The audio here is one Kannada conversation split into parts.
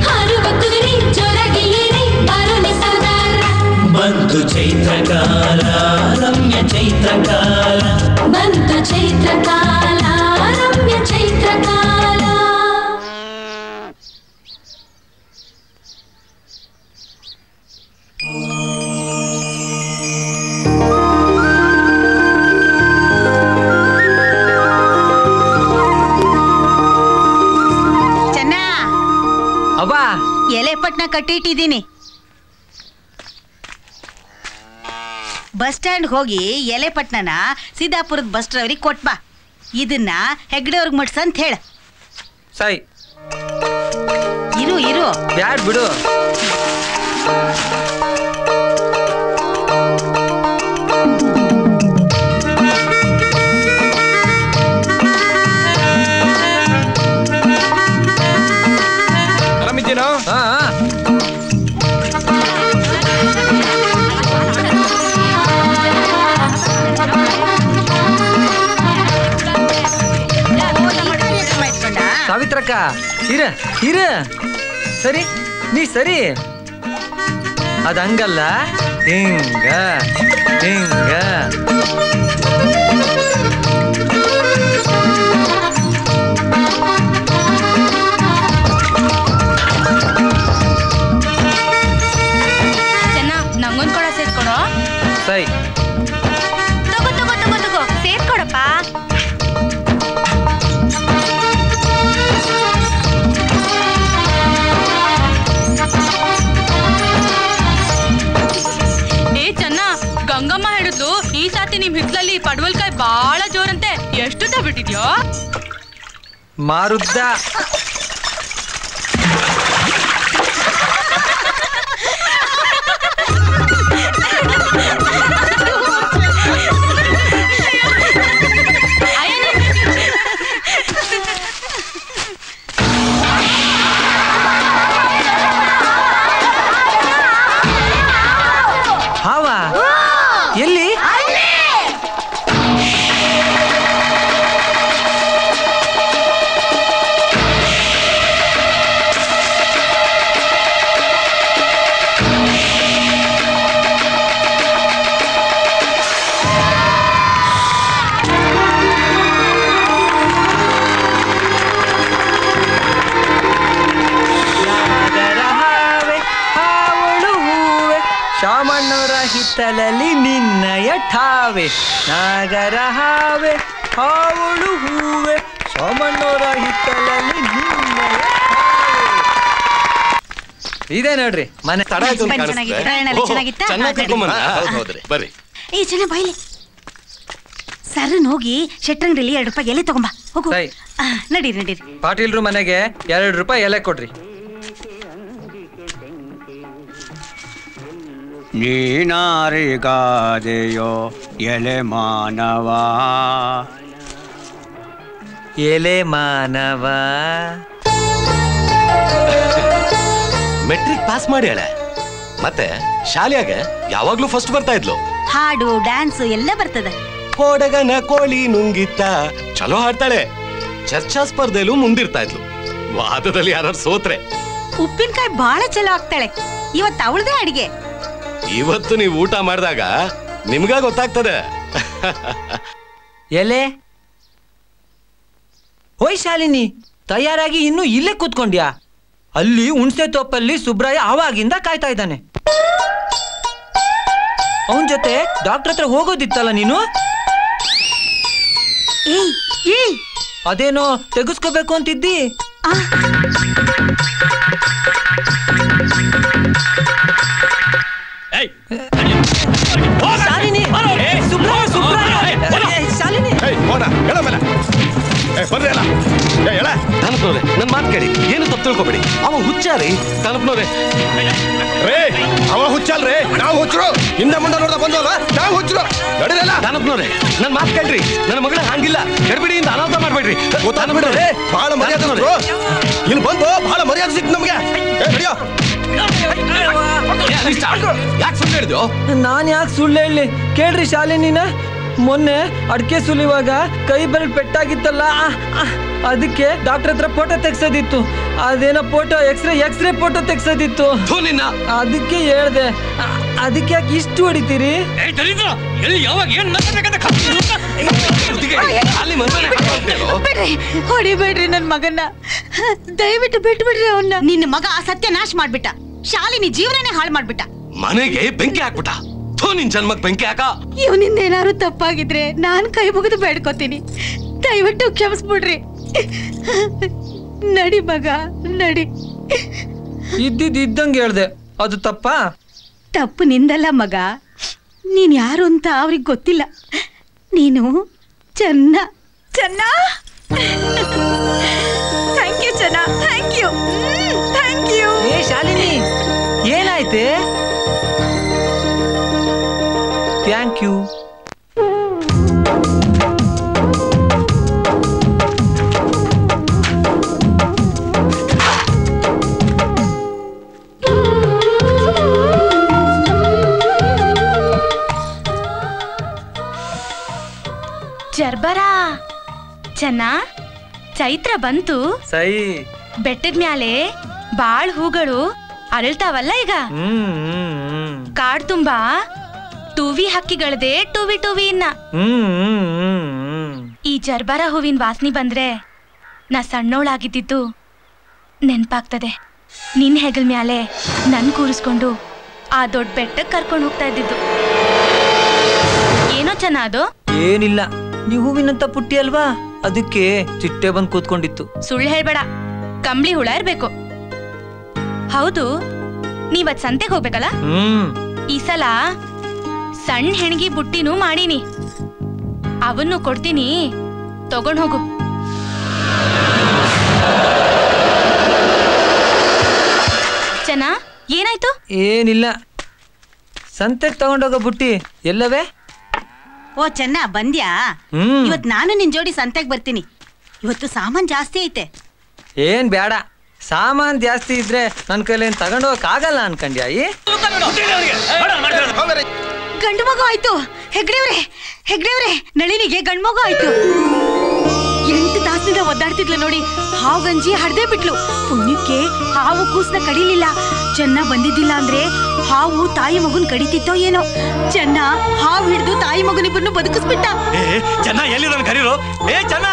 ಹಾರುವ ಕುದುರೆ ಜೋರಾಗಿ ಏರಿ ಬಾರೋನೆ ಸೌದಾರ. ಬಂತು ಚೈತ್ರಕಾಲ ರಮ್ಯ ಚೈತ್ರಕಾಲ. ಬಂತು ಚೈತ್ರಕಾಲ ರಮ್ಯ ಚೈತ್ರಕಾಲ. ಎಲೆ ಪಟ್ನ ಕಟ್ಟಿಟ್ಟಿದ್ದೀನಿ. ಬಸ್ ಸ್ಟ್ಯಾಂಡ್ ಹೋಗಿ ಎಲೆ ಪಟ್ನನ ಸಿದ್ದಾಪುರದ ಬಸ್ ಡ್ರೈವರಿಗೆ ಕೊಟ್ಬಾ. ಇದನ್ನ ಹೆಗ್ಡೆಯವ್ರಿಗೆ ಮಡ್ಸ ಅಂತ ಹೇಳ. ಸೈ ಇರು ಇರು ಬ್ಯಾಡ್ ಬಿಡು. ಆರಾಮಿದ್ದೀನೋ? ಸಾವಿತ್ರಕ್ಕ ಇರ ಇರ ಸರಿ ನೀ ಸರಿ. ಅದಂಗಲ್ಲ ಹಿಂಗ ಹಿಂಗ. ನಂಗೊಂದ್ ಕೊಡ ಸೇರ್ಕೊಡೋ. ಸೈ ತಗೋ ತಗೋ ತಗೋ ತಗೋ ಸೇರ್ಕೊಡಪ್ಪ. ಗಂಗಮ್ಮ ಹೇಳಿದ್ಲು ಈ ಸಾತಿ ನಿಮ್ ಹಿತ್ಲಲ್ಲಿ ಪಡವಲ್ಕಾಯಿ ಬಾಳ ಜೋರಂತೆ. ಎಷ್ಟು ತಬಿಟ್ಟಿದ್ಯೋ? ಮಾರುದ್ದ ಎಲ್ಲಿ? ಶಾಮಣ್ಣವರ ಹಿತ್ತಲಲ್ಲಿ ನಿನ್ನಯ ಠಾವೆ. ನಾಗರ ಹಾವೆ ಹಾವಳು ಹೂವೆ ಶಾಮಣ್ಣವರ ಹಿತ್ತಲಲ್ಲಿ ನಿನ್ನಯ ಇದೆ ನೋಡ್ರಿ ಮನೆ. ಬರ್ರಿ ಏ ಚೆನ್ನ ಬಾಯ್ಲಿ. ಸರನ್ ಹೋಗಿ ಶೆಟ್ಟಂಗಡಿಲಿ 2 ರೂಪಾಯಿ ಎಲೆ ತಗೊಂಬ ಹೋಗು. ನಡೀರಿ ನಡೀರಿ. ಪಾಟೀಲ್ರು ಮನೆಗೆ 2 ರೂಪಾಯಿ ಎಲೆ ಕೊಡ್ರಿ. ನೀನಾರಿಗಾದೆಯೋ ಎಲೆ ಮಾನವ ಎಲೆ ಮಾನವ. ಮೆಟ್ರಿಕ್ ಪಾಸ್ ಮಾಡಿ ಅಳೆ. ಮತ್ತೆ ಶಾಲೆಯಾಗ ಯಾವಾಗ್ಲೂ ಫಸ್ಟ್ ಬರ್ತಾ ಇದ್ಲು. ಹಾಡು ಡ್ಯಾನ್ಸ್ ಎಲ್ಲ ಬರ್ತದೆ. ಕೋಡಗನ ಕೋಳಿ ನುಂಗಿತ್ತ ಚಲೋ ಹಾಡ್ತಾಳೆ. ಚರ್ಚಾ ಸ್ಪರ್ಧೆಲೂ ಮುಂದಿರ್ತಾ ಇದ್ಲು. ವಾದದಲ್ಲಿ ಯಾರು ಸೋತ್ರೆ ಉಪ್ಪಿನಕಾಯಿ ಬಹಳ ಚಲೋ ಆಗ್ತಾಳೆ. ಇವತ್ತು ಅವಳದೇ ಅಡಿಗೆ. ಇವತ್ತು ನೀವು ಊಟ ಮಾಡಿದಾಗ ನಿಮ್ಗ ಗೊತ್ತಾಗ್ತದೆ. ಎಲೆ ಹೋಯ್ ಶಾಲಿನಿ, ತಯಾರಾಗಿ ಇನ್ನೂ ಇಲ್ಲೇ ಕೂತ್ಕೊಂಡ್ಯಾ? ಅಲ್ಲಿ ಹುಣ್ಸೆ ತೋಪಲ್ಲಿ ಸುಬ್ರಾಯ ಆವಾಗಿಂದ ಕಾಯ್ತಾ ಇದ್ದಾನೆ. ಅವನ್ ಜೊತೆ ಡಾಕ್ಟರ್ ಹತ್ರ ಹೋಗೋದಿತ್ತಲ್ಲ ನೀನು? ಅದೇನೋ ತೆಗೆಸ್ಕೋಬೇಕು ಅಂತಿದ್ದಿ. ಶಾಲಿನಿ ಸುಬ್ರಾಯ ಸುಬ್ರಾಯ ಶಾಲಿನಿ ತನಪ್ನವ್ರೆ ನನ್ ಮಾತು ಕೇಳಿ, ಏನು ತಪ್ಪು ತಿಳ್ಕೊಬೇಡಿ. ಅವ ಹುಚ್ಚಾರಿ ತನಪ್ನವ್ರೆ. ರೇ ಅವ ಹುಚ್ಚಲ್ರಿ, ನಾವು ಹುಚ್ಚರು. ಹಿಂದೆ ಮುಂದೆ ನೋಡ್ದ ಬಂದಲ್ಲ ನಾವು ಹುಚ್ಚರು. ನಡಿರಲ್ಲ ತನಪ್ನವ್ರೆ ನನ್ ಮಾತು ಕೇಳ್ರಿ. ನನ್ನ ಮಗಳ ಹಂಗಿಲ್ಲ, ಕೆಡಬಿಡಿ ಇಂದ ಅನಾಹುತ ಮಾಡ್ಬೇಡ್ರಿ. ಗೊತ್ತಾಗ್ಬಿಡ್ರಿ, ಬಹಳ ಮರ್ಯಾದೆ ಇಲ್ಲಿ ಬಂದು ಬಹಳ ಮರ್ಯಾದೆ ಸಿಕ್ತು ನಮ್ಗೆ. ಯಾಕೆ ಸುಳ್ಳು ಹೇಳಿದ್ಯೋ? ನಾನ್ ಯಾಕೆ ಸುಳ್ಳು ಹೇಳಿ? ಕೇಳ್ರಿ ಶಾಲಿನಿನ, ಮೊನ್ನೆ ಅಡಿಕೆ ಸುಲಿವಾಗ ಕೈ ಬೆರಳು ಪೆಟ್ಟಾಗಿತ್ತಲ್ಲ, ಅದಕ್ಕೆ ಡಾಕ್ಟರ್ ಹತ್ರ ಫೋಟೋ ತೆಗ್ಸೋದಿತ್ತು. ಅದೇನೋ ಫೋಟೋ ಎಕ್ಸ್ರೇ ಫೋಟೋ ತೆಗ್ಸೋದಿತ್ತು. ಅದಕ್ಕೆ ಹೇಳ್ದೆ. ಅದಕ್ಕೆ ಯಾಕೆ ಇಷ್ಟು ಹೊಡಿತೀರಿ? ಹೊಡಿಬೇಡ್ರಿ ನನ್ ಮಗನ್ನ, ದಯವಿಟ್ಟು ಬಿಟ್ಬಿಡ್ರಿ ಅವನ್ನ. ನಿನ್ನ ಮಗ ಸತ್ಯನಾಶ ಮಾಡ್ಬಿಟ್ಟ, ಶಾಲಿನಿ ಜೀವನನೇ ಹಾಳು ಮಾಡ್ಬಿಟ್ಟ, ಮನೆಗೆ ಬೆಂಕಿ ಹಾಕ್ಬಿಟ್ಟ. ನಿನ್ ಜನ್ಮಕ್ ಬೆಂಕಿ ಹಾಕ. ಇವನಿಂದ ಏನಾದ್ರು ತಪ್ಪಾಗಿದ್ರೆ ನಾನ್ ಕೈ ಮುಗಿದು ಬೇಡ್ಕೋತೀನಿ, ದಯವಿಟ್ಟು ಕ್ಷಮಿಸ್ಬಿಡ್ರಿ. ನಡಿ ಮಗ ನಡಿ. ಇದ್ದಂಗೆ ಹೇಳ್ದೆ, ಅದು ತಪ್ಪಾ? ತಪ್ಪು ನಿಂದಲ್ಲ ಮಗ, ನೀನ್ ಯಾರು ಅಂತ ಅವ್ರಿಗೆ ಗೊತ್ತಿಲ್ಲ. ನೀನು ಚೆನ್ನ. ಥ್ಯಾಂಕ್ ಯು ಚೆನ್ನ, ಥ್ಯಾಂಕ್ ಯು. ಏ ಶಾಲಿನಿ, ಏನಾಯ್ತೆ? Thank you. ಜರ್ಬರ ಚೆನ್ನ, ಚೈತ್ರ ಬಂತು. ಸೈ ಬೆಟ್ಟದ ಮ್ಯಾಲೆ ಬಾಳ್ ಹೂಗಳು ಅರಳ್ತಾವಲ್ಲ ಈಗ. ಕಾಡ್ ತುಂಬಾ ಟೂವಿ ಹಕ್ಕಿಗಳದೆ ಟೂವಿ ಇನ್ನ. ಈ ಜರ್ಬರ ಹೂವಿನ ವಾಸನೆ ಬಂದ್ರೆ ನಾ ಸಣ್ಣೋಳಾಗಿದ್ದಿದ್ದು ನೆನ್ಪಾಗ್ತದೆ. ನಿನ್ ಹೆಗಲ್ ಮ್ಯಾಲೆ ನನ್ ಕೂರಿಸ್ಕೊಂಡು ಆ ದೊಡ್ಡ ಬೆಟ್ಟಕ್ಕೆ ಕರ್ಕೊಂಡು ಹೋಗ್ತಾ ಇದ್ದಿದ್ದು. ಏನೋ ಚೆನ್ನ ಅದು? ಏನಿಲ್ಲ, ನೀವು ಹೂವಿನಂತ ಪುಟ್ಟಿ ಅಲ್ವಾ, ಅದಕ್ಕೆ ಚಿಟ್ಟೆ ಬಂದು ಕೂತ್ಕೊಂಡಿತ್ತು. ಸುಳ್ಳು ಹೇಳ್ಬೇಡ, ಕಂಬಳಿ ಹುಳ ಇರ್ಬೇಕು. ಹೌದು, ನೀವತ್ ಸಂತೆಗೆ ಹೋಗ್ಬೇಕಲ್ಲ? ಈ ಸಲ ಸಣ್ಣ ಹೆಣ್ಗಿ ಬುಟ್ಟಿನೂ ಮಾಡೀನಿ, ಅವನ್ನು ಕೊಡ್ತೀನಿ, ತಗೊಂಡ್ ಹೋಗು. ಚೆನ್ನ, ಏನಾಯ್ತು? ಏನಿಲ್ಲ, ಸಂತೆಗೆ ತಗೊಂಡೋಗೋ ಬುಟ್ಟಿ ಎಲ್ಲವೇ? ಓ ಚೆನ್ನ, ಬಂದ್ಯಾ? ಇವತ್ ನಾನು ನಿನ್ ಜೋಡಿ ಸಂತೆಗೆ ಬರ್ತೀನಿ. ಇವತ್ತು ಸಾಮಾನ್ ಜಾಸ್ತಿ ಐತೆ. ಏನ್ ಬೇಡ, ಸಾಮಾನ್ ಜಾಸ್ತಿ ಇದ್ರೆ ನನ್ ಕೈಲೇನ್ ತಗೊಂಡೋಗಕ್ ಆಗಲ್ಲ ಅನ್ಕಂಡ್ಯಾ? ಗಂಡು ಮಗು ಆಯ್ತು. ಹೆಗ್ಡೆವ್ರೆ ನಳಿನಿಗೆ ಗಂಡು ಮಗು ಆಯ್ತು. 8 ತಾಸಿನಿಂದ ಒದ್ದಾಡ್ತಿದ್ಲು ನೋಡಿ, ಹಾವು ಗಂಜಿ ಹಡ್ದೇ ಬಿಟ್ಲು. ಪುಣ್ಯಕ್ಕೆ ಹಾವು ಕೂಸ್ನ ಕಡಿಲಿಲ್ಲ. ಚೆನ್ನ ಬಂದಿದ್ದಿಲ್ಲ ಅಂದ್ರೆ ಹಾವು ತಾಯಿ ಮಗುನ್ ಕಡಿತಿತ್ತೋ ಏನೋ. ಚೆನ್ನ ಹಾವು ಹಿಡಿದು ತಾಯಿ ಮಗುನಿಬ್ಬರನ್ನು ಬದುಕಿಸ್ಬಿಟ್ಟ. ಚೆನ್ನ ಎಲ್ಲಿರೋನ್ ಕರೀರೋ? ಚೆನ್ನ,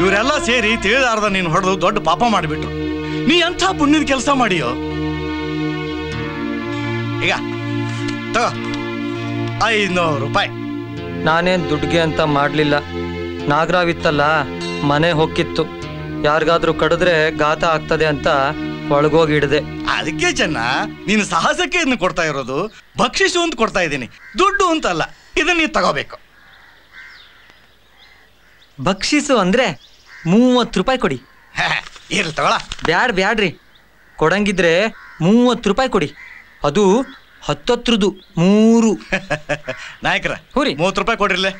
ಇವರೆಲ್ಲ ಸೇರಿ ತಿಳಿದಾರ್ದ ನೀನ್ ಹೊಡೆದು ದೊಡ್ಡ ಪಾಪ ಮಾಡಿಬಿಟ್ರು. ನೀ ಎಂಥ ಪುಣ್ಯದ ಕೆಲಸ ಮಾಡಿಯೋ. ಈಗ ತಗೋ 500 ರೂಪಾಯಿ. ನಾನೇನ್ ದುಡ್ಗೆ ಅಂತ ಮಾಡ್ಲಿಲ್ಲ. ನಾಗರಾವಿತ್ತಲ್ಲ, ಮನೆ ಹೊಕ್ಕಿತ್ತು. ಯಾರಿಗಾದ್ರೂ ಕಡಿದ್ರೆ ಘಾತ ಆಗ್ತದೆ ಅಂತ ಒಳಗೋಗಿ ಹಿಡ್ದೆ. ಅದಕ್ಕೆ ಚೆನ್ನ, ನೀನು ಸಾಹಸಕ್ಕೆ ಇದನ್ನ ಕೊಡ್ತಾ ಇರೋದು. ಭಕ್ಷಿಸು ಅಂತ ಕೊಡ್ತಾ ಇದ್ದೀನಿ, ದುಡ್ಡು ಅಂತಲ್ಲ. ಇದನ್ನ ನೀನು ತಗೋಬೇಕು. ಬಕ್ಷಿಸು ಅಂದ್ರೆ 30 ರೂಪಾಯಿ ಕೊಡಿ. ಇರ್ಲಿ ತಗೊಳ. ಬ್ಯಾಡ್ರಿ, ಕೊಡಂಗಿದ್ರೆ 30 ರೂಪಾಯಿ ಕೊಡಿ. ಅದು 10 3. ನಾಯಕರ ಹುರಿ 30 ರೂಪಾಯಿ ಕೊಡ್ರಿಲ್ಲೇ.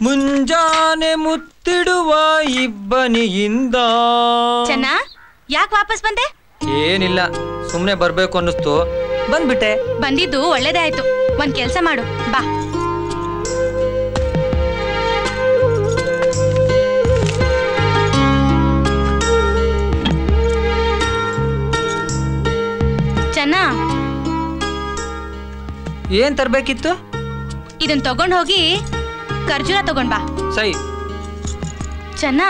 ಮುಂಜಾನೆ ಮುತ್ತಿಡುವ ಇಬ್ಬನಿಯಿಂದ. ಚೆನ್ನ, ಯಾಕೆ ವಾಪಸ್ ಬಂದೆ? ಏನಿಲ್ಲ, ಸುಮ್ನೆ ಬರ್ಬೇಕು ಅನ್ನಿಸ್ತು, ಬಂದ್ಬಿಟ್ಟೆ. ಬಂದಿದ್ದು ಒಳ್ಳೇದೇ ಆಯ್ತು. ಒಂದ್ ಕೆಲ್ಸ ಮಾಡು, ಬಾ. ಚೆನ್ನ, ಏನ್ ತರ್ಬೇಕಿತ್ತು? ಇದನ್ ತಗೊಂಡ್ ಹೋಗಿ ಖರ್ಜೂರ ತಗೊಂಡ್ ಬಾ. ಸೈ. ಚೆನ್ನ,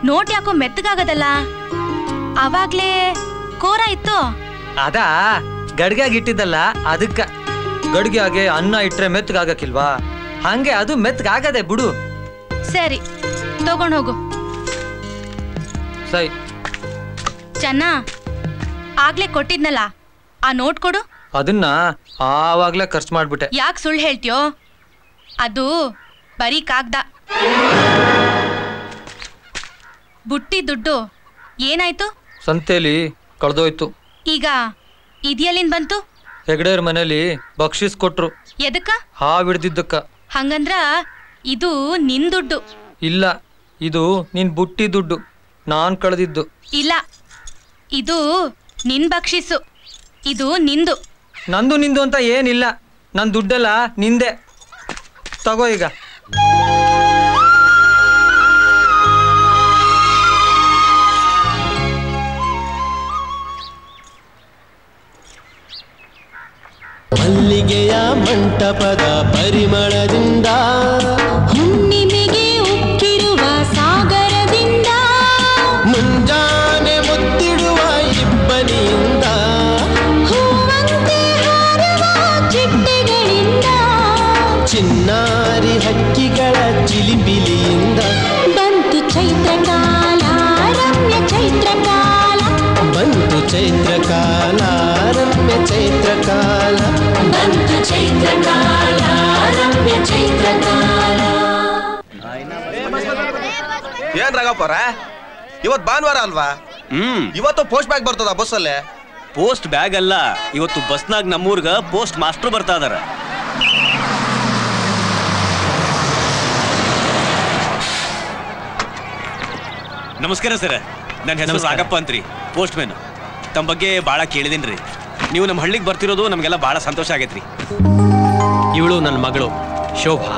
ನೋಟ್ ಯಾಕೋ ಮೆತ್ತಗಾಗದಲ್ಲ? ಅವಾಗ್ಲೇ ಕೋರ ಇತ್ತು. ಅದಾ ಗಡ್ಗ್ಯಾಗ ಇಟ್ಟಿದ್ದಲ್ಲ, ಅದಕ್ಕ. ಗಡ್ಗ್ಯಾಗೆ ಅನ್ನ ಇಟ್ರೆ ಮೆತ್ತಗಾಗಕ್ಕಿಲ್ವಾ? ಹಂಗೆ ಅದು ಮೆತ್ತಗಾಗದೆ ಬಿಡು. ಸರಿ, ತಗೊಂಡ್ ಹೋಗು. ಸೈ. ಚೆನ್ನ, ಆಗ್ಲೇ ಕೊಟ್ಟಿದ್ನಲ್ಲ, ಆ ನೋಟ್ ಕೊಡು. ಅದನ್ನ ಆವಾಗ್ಲೇ ಖರ್ಚು ಮಾಡ್ಬಿಟ್ಟೆ. ಯಾಕೆ ಸುಳ್ಳು ಹೇಳ್ತೀಯೋ? ಅದು ಬರೀ ಕಾಗ್ದ. ಬುಟ್ಟಿ ದುಡ್ಡು ಏನಾಯ್ತು? ಸಂತೆಲಿ ಕಳ್ದೋಯ್ತು. ಈಗ ಇದೆಯಲ್ಲಿಂದ ಬಂತು? ಹೆಗ್ಡೆಯವ್ರ ಮನೇಲಿ ಬಕ್ಷಿಸ್ ಕೊಟ್ರು. ಎದಕ್ಕ? ಹಾವು ಹಿಡ್ದಿದ್ದಕ್ಕ. ಹಂಗಂದ್ರ ಇದು ನಿನ್ ದುಡ್ಡು? ಇಲ್ಲ, ಇದು ನಿನ್ ಬುಟ್ಟಿ ದುಡ್ಡು, ನಾನ್ ಕಳ್ದಿದ್ದು. ಇಲ್ಲ, ಇದು ನಿನ್ ಬಕ್ಷಿಸು, ಇದು ನಿಂದು. ನಂದು ನಿಂದು ಅಂತ ಏನಿಲ್ಲ, ನನ್ ದುಡ್ಡೆಲ್ಲ ನಿಂದೆ. ತಗೋ ಈಗ. ಮಲ್ಲಿಗೆಯ ಮಂಟಪದ ಪರಿಮಳದಿಂದ, ಹುಣ್ಣಿಮೆಗೆ ಉಕ್ಕಿರುವ ಸಾಗರದಿಂದ, ಮುಂಜಾನೆ ಮುತ್ತಿಡುವ ಇಬ್ಬನಿಯಿಂದ, ಹೂವಂತೆ ಹಾರುವ ಚಿಟ್ಟೆಗಳಿಂದ, ಚಿನ್ನಾರಿ ಹಕ್ಕಿಗಳ ಚಿಲಿಪಿಲಿಯಿಂದ, ಬಂತು ಚೈತ್ರಕಾಲ ರಮ್ಯ ಚೈತ್ರಕಾಲ, ಬಂತು ಚೈತ್ರಕಾಲ ರಮ್ಯ ಚೈತ್ರಕಾಲ, ಬಂತು ಚೈತ್ರಕಾಲ ರಮ್ಯ ಚೈತ್ರಕಾಲ. ಏನ್ ರಾಘಪ್ಪರ, ಇವತ್ ಭಾನುವಾರ ಅಲ್ವಾ? ಇವತ್ತು ಪೋಸ್ಟ್ ಬ್ಯಾಗ್ ಬರ್ತದ ಬಸ್ಸಲ್ಲೇ? ಪೋಸ್ಟ್ ಬ್ಯಾಗ್ ಅಲ್ಲ, ಇವತ್ತು ಬಸ್ನಾಗ ನಮ್ಮೂರ್ಗ ಪೋಸ್ಟ್ ಮಾಸ್ಟರ್ ಬರ್ತಾ ಇದಾರ. ನಮಸ್ಕಾರ ಸರ್, ನನ್ನ ಹೆಸರು ರಾಘಪ್ಪ ಅಂತ್ರಿ, ಪೋಸ್ಟ್ ಮ್ಯಾನ್. ತಮ್ಮ ಬಗ್ಗೆ ಭಾಳ ಕೇಳಿದೀನಿ. ನೀವು ನಮ್ಮ ಹಳ್ಳಿಗೆ ಬರ್ತಿರೋದು ನಮಗೆಲ್ಲ ಭಾಳ ಸಂತೋಷ ಆಗೈತ್ರಿ. ಇವಳು ನನ್ನ ಮಗಳು ಶೋಭಾ.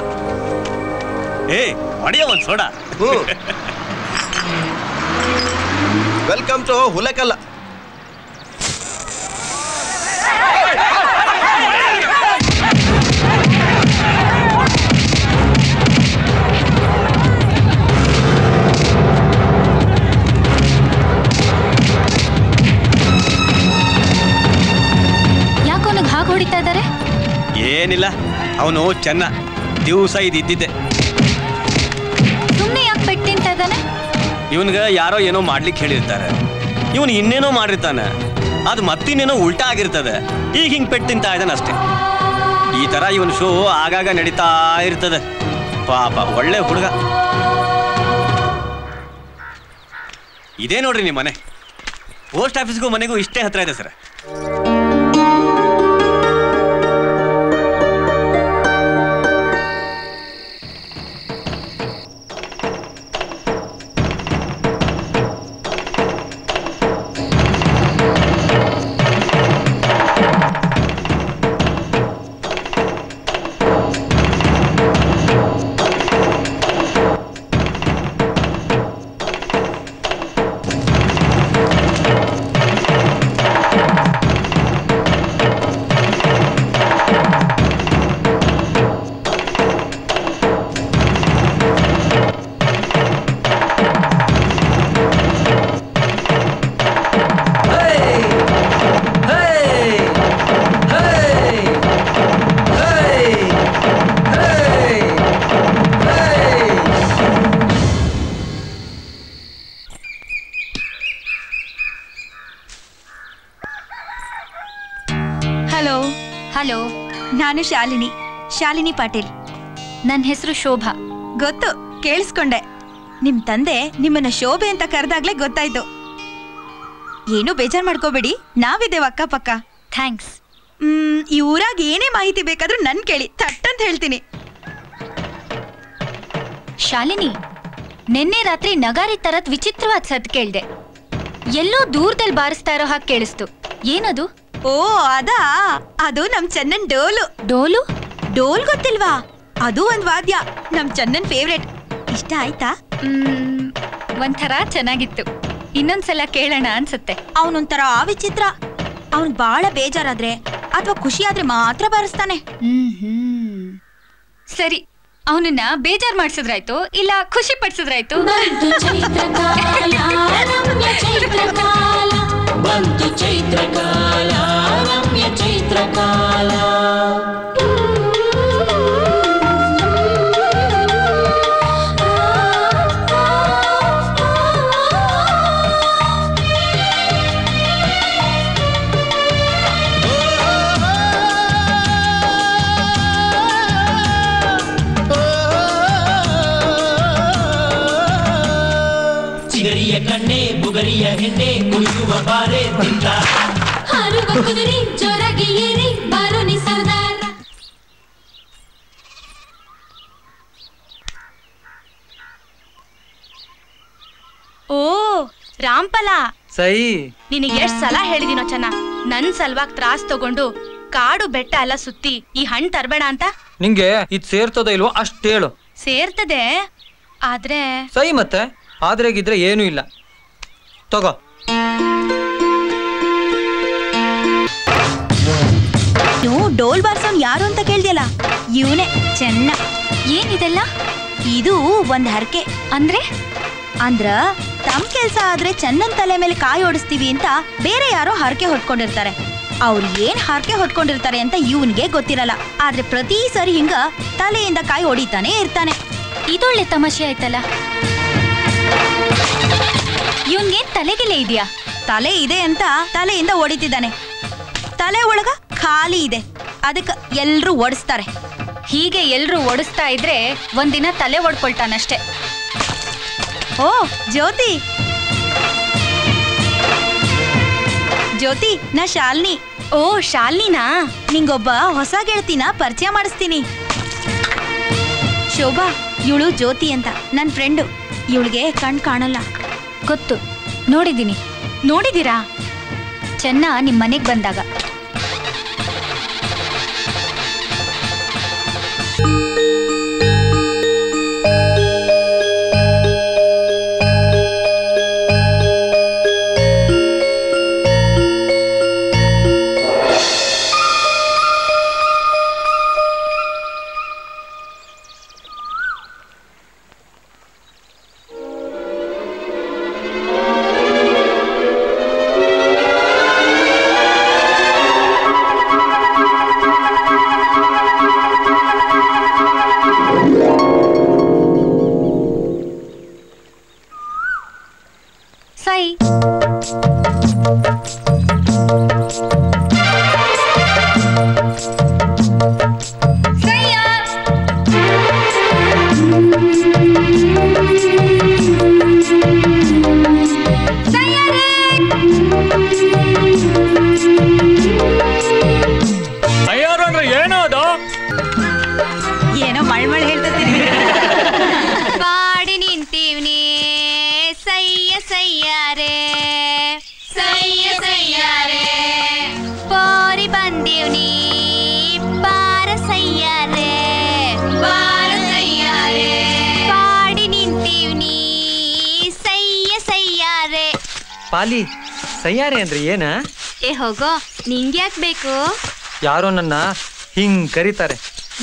ಏ ಹೊಡೆಯ ಒಂದು ಸೋಡಾ. Welcome to Hulekalla. ಯಾಕೋನಿಗೆ ಹಾಗೆ ಹೊಡಿತಾ ಇದ್ದಾರೆ? ಏನಿಲ್ಲ, ಅವನು ಚೆನ್ನ ದಿವಸ ಇದ್ದಿದ್ದೆ. ಸುಮ್ಮನೆ ಯಾಕೆ ಪೆಟ್ಟು ತಿಂತಾ ಇದ್ದಾನೆ? ಇವನ್ಗ ಯಾರೋ ಏನೋ ಮಾಡ್ಲಿಕ್ಕೆ ಹೇಳಿರ್ತಾರೆ, ಇವನು ಇನ್ನೇನೋ ಮಾಡಿರ್ತಾನೆ, ಅದು ಮತ್ತಿನ್ನೇನೋ ಉಲ್ಟಾ ಆಗಿರ್ತದೆ. ಈಗ ಹಿಂಗೆ ಪೆಟ್ಟು ತಿಂತಾ ಇದ್ದಾನೆ ಅಷ್ಟೇ. ಈ ತರ ಇವನ್ ಶೋ ಆಗಾಗ ನಡೀತಾ ಇರ್ತದೆ. ಪಾಪ ಒಳ್ಳೆ ಹುಡುಗ. ಇದೇ ನೋಡ್ರಿ ನಿಮ್ಮ ಮನೆ. ಪೋಸ್ಟ್ ಆಫೀಸ್ಗೂ ಮನೆಗೂ ಇಷ್ಟೇ ಹತ್ರ ಇದೆ ಸರ್. ಹಲೋ. ಹಲೋ, ನಾನು ಶಾಲಿನಿ ಪಾಟೀಲ್. ನನ್ನ ಹೆಸರು ಶೋಭಾ. ಗೊತ್ತು, ಕೇಳಿಸ್ಕೊಂಡೆ. ನಿಮ್ ತಂದೆ ನಿಮ್ಮನ್ನ ಶೋಭೆ ಅಂತ ಕರೆದಾಗ್ಲೇ ಗೊತ್ತಾಯ್ತು. ಏನು ಬೇಜಾರ್ ಮಾಡ್ಕೋಬೇಡಿ, ನಾವಿದ್ದೇವೆ ಅಕ್ಕಪಕ್ಕ. ಥ್ಯಾಂಕ್ಸ್. ಈ ಊರಾಗ ಏನೇ ಮಾಹಿತಿ ಬೇಕಾದ್ರೂ ನನ್ ಕೇಳಿ, ತಟ್ಟಂತ ಹೇಳ್ತೀನಿ. ಶಾಲಿನಿ, ನಿನ್ನೆ ರಾತ್ರಿ ನಗಾರಿ ತರದ್ ವಿಚಿತ್ರವಾದ ಸದ್ ಕೇಳ್ದೆ. ಎಲ್ಲೋ ದೂರದಲ್ಲಿ ಬಾರಿಸ್ತಾ ಇರೋ ಹಾಗೆ ಕೇಳಿಸ್ತು. ಏನದು? ಓ ಅದಾ, ಅದು ನಮ್ ಚನ್ನನ್ ಡೋಲು. ಡೋಲು? ಡೋಲ್ ಗೊತ್ತಿಲ್ವಾ? ಅದು ಒಂದ್ ವಾದ್ಯ, ನಮ್ ಚನ್ನನ್ ಫೇವ್ರೆಟ್. ಇಷ್ಟ ಆಯ್ತಾ? ಒಂಥರ ಚೆನ್ನಾಗಿತ್ತು. ಇನ್ನೊಂದ್ಸಲ ಕೇಳೋಣ ಅನ್ಸುತ್ತೆ. ಅವನೊಂಥರ ವಿಚಿತ್ರ. ಅವನ್ ಬಾಳ ಬೇಜಾರಾದ್ರೆ ಅಥವಾ ಖುಷಿ ಆದ್ರೆ ಮಾತ್ರ ಬಾರಿಸ್ತಾನೆ. ಸರಿ, ಅವನನ್ನ ಬೇಜಾರ್ ಮಾಡ್ಸಿದ್ರಾಯ್ತು ಇಲ್ಲ ಖುಷಿ ಪಡಿಸಿದ್ರಾಯ್ತು? ಬಂತು ಚೈತ್ರಕಾಲ ರಮ್ಯ ಚೈತ್ರಕಾಲ. ಕಣ್ಣೆ ಬುಗರಿಯ ಹೆಣ್ಣೆ ಕುಣಿಯುವ ಬಾರೆ ತಿಂತ ಹಾರುವ ಕುದುರೆ ಜೋರಾಗಿ ಏರಿ ಬಾರೋ ನೀ ಸರ್ದಾರ. ಓ ರಾಮ್ಫಲ, ಸೈ ನಿನಗೆ ಎಷ್ಟ್ ಸಲ ಹೇಳಿದಿನೋ ಚೆನ್ನ, ನನ್ ಸಲುವಾಗಿ ತ್ರಾಸ್ ತಗೊಂಡು ಕಾಡು ಬೆಟ್ಟ ಎಲ್ಲ ಸುತ್ತಿ ಈ ಹಣ್ಣು ತರಬೇಡ ಅಂತ. ನಿಂಗೆ ಇದ್ ಸೇರ್ತದ ಇಲ್ವೋ ಅಷ್ಟ್ ಹೇಳು. ಸೇರ್ತದೆ, ಆದ್ರೆ ಸೈ ಮತ್ತೆ ಆದ್ರೆ ಗಿದ್ರೆ ಏನೂ ಇಲ್ಲ. ತಗೋ. ನೀವು ಡೋಲ್ ಬಾರ್ಸೋನ್ ಯಾರು ಅಂತ ಕೇಳ್ದಿಯಲ್ಲ, ಇವನೇ ಚೆನ್ನ. ಏನಿದೆಲ್ಲ? ಇದು ಒಂದ್ ಹರಕೆ. ಅಂದ್ರ ತಮ್ ಕೆಲ್ಸ ಆದ್ರೆ ಚೆನ್ನನ್ ತಲೆ ಮೇಲೆ ಕಾಯಿ ಓಡಿಸ್ತೀವಿ ಅಂತ ಬೇರೆ ಯಾರೋ ಹರಕೆ ಹೊತ್ಕೊಂಡಿರ್ತಾರೆ. ಅವ್ರು ಏನ್ ಹರಕೆ ಹೊತ್ಕೊಂಡಿರ್ತಾರೆ ಅಂತ ಇವನ್ಗೆ ಗೊತ್ತಿರಲ್ಲ. ಆದ್ರೆ ಪ್ರತಿ ಸರಿ ಹಿಂಗ ತಲೆಯಿಂದ ಕಾಯಿ ಹೊಡಿತಾನೆ ಇರ್ತಾನೆ. ಇದೊಳ್ಳೆ ತಮಾಷೆ ಆಯ್ತಲ್ಲ. ಇವನ್ಗೇನ್ ತಲೆಗೆಲೆ ಇದೆಯಾ? ತಲೆ ಇದೆ ಅಂತ ತಲೆಯಿಂದ ಹೊಡಿತಿದ್ದಾನೆ. ತಲೆ ಒಳಗ ಖಾಲಿ ಇದೆ, ಅದಕ್ಕ ಎಲ್ರೂ ಓಡಿಸ್ತಾರೆ. ಹೀಗೆ ಎಲ್ರೂ ಓಡಿಸ್ತಾ ಇದ್ರೆ ಒಂದಿನ ತಲೆ ಒಡ್ಕೊಳ್ತಾನಷ್ಟೆ. ಓ ಜ್ಯೋತಿ, ಜ್ಯೋತಿ, ನಾ ಶಾಲಿನಿ. ಓ ಶಾಲಿನಿನಾ? ನಿಂಗೊಬ್ಬ ಹೊಸ ಗೆಳತಿನ ಪರಿಚಯ ಮಾಡಿಸ್ತೀನಿ. ಶೋಭಾ, ಇವಳು ಜ್ಯೋತಿ ಅಂತ ನನ್ ಫ್ರೆಂಡು. ಇವಳಿಗೆ ಕಣ್ ಕಾಣಲ್ಲ. ಗೊತ್ತು, ನೋಡಿದ್ದೀನಿ. ನೋಡಿದೀರಾ? ಚೆನ್ನ ನಿಮ್ ಮನೆಗ್ ಬಂದಾಗ. ಏನೋ ಮಳ್ಮಳ್ ಹೇಳ್ತೀನಿ. ಬಾಡಿ ನಿಂತೀವ್ನಿ ಸಯ್ಯ ಸಯ್ಯಾರೆ, ಸಯ್ಯ ಸಯ್ಯಾರೆ, ಪಾರಿ ಬಂದೀವ್ನಿ ಬಾರ ಸಯ್ಯಾರೆ, ಬಾರ ಸಯ್ಯಾರೆ, ಬಾಡಿ ನಿಂತೀವ್ನಿ ಸಯ್ಯ ಸಯ್ಯಾರೆ. ಪಾಲಿ ಸಯ್ಯಾರೆ ಅಂದ್ರೆ ಏನ? ಏ ಹೋಗೋ, ನಿಂಗ್ಯಾಕ್ ಬೇಕು? ಯಾರೋ ನನ್ನ ಹಿಂಗ್ ಕರೀತಾರೆ.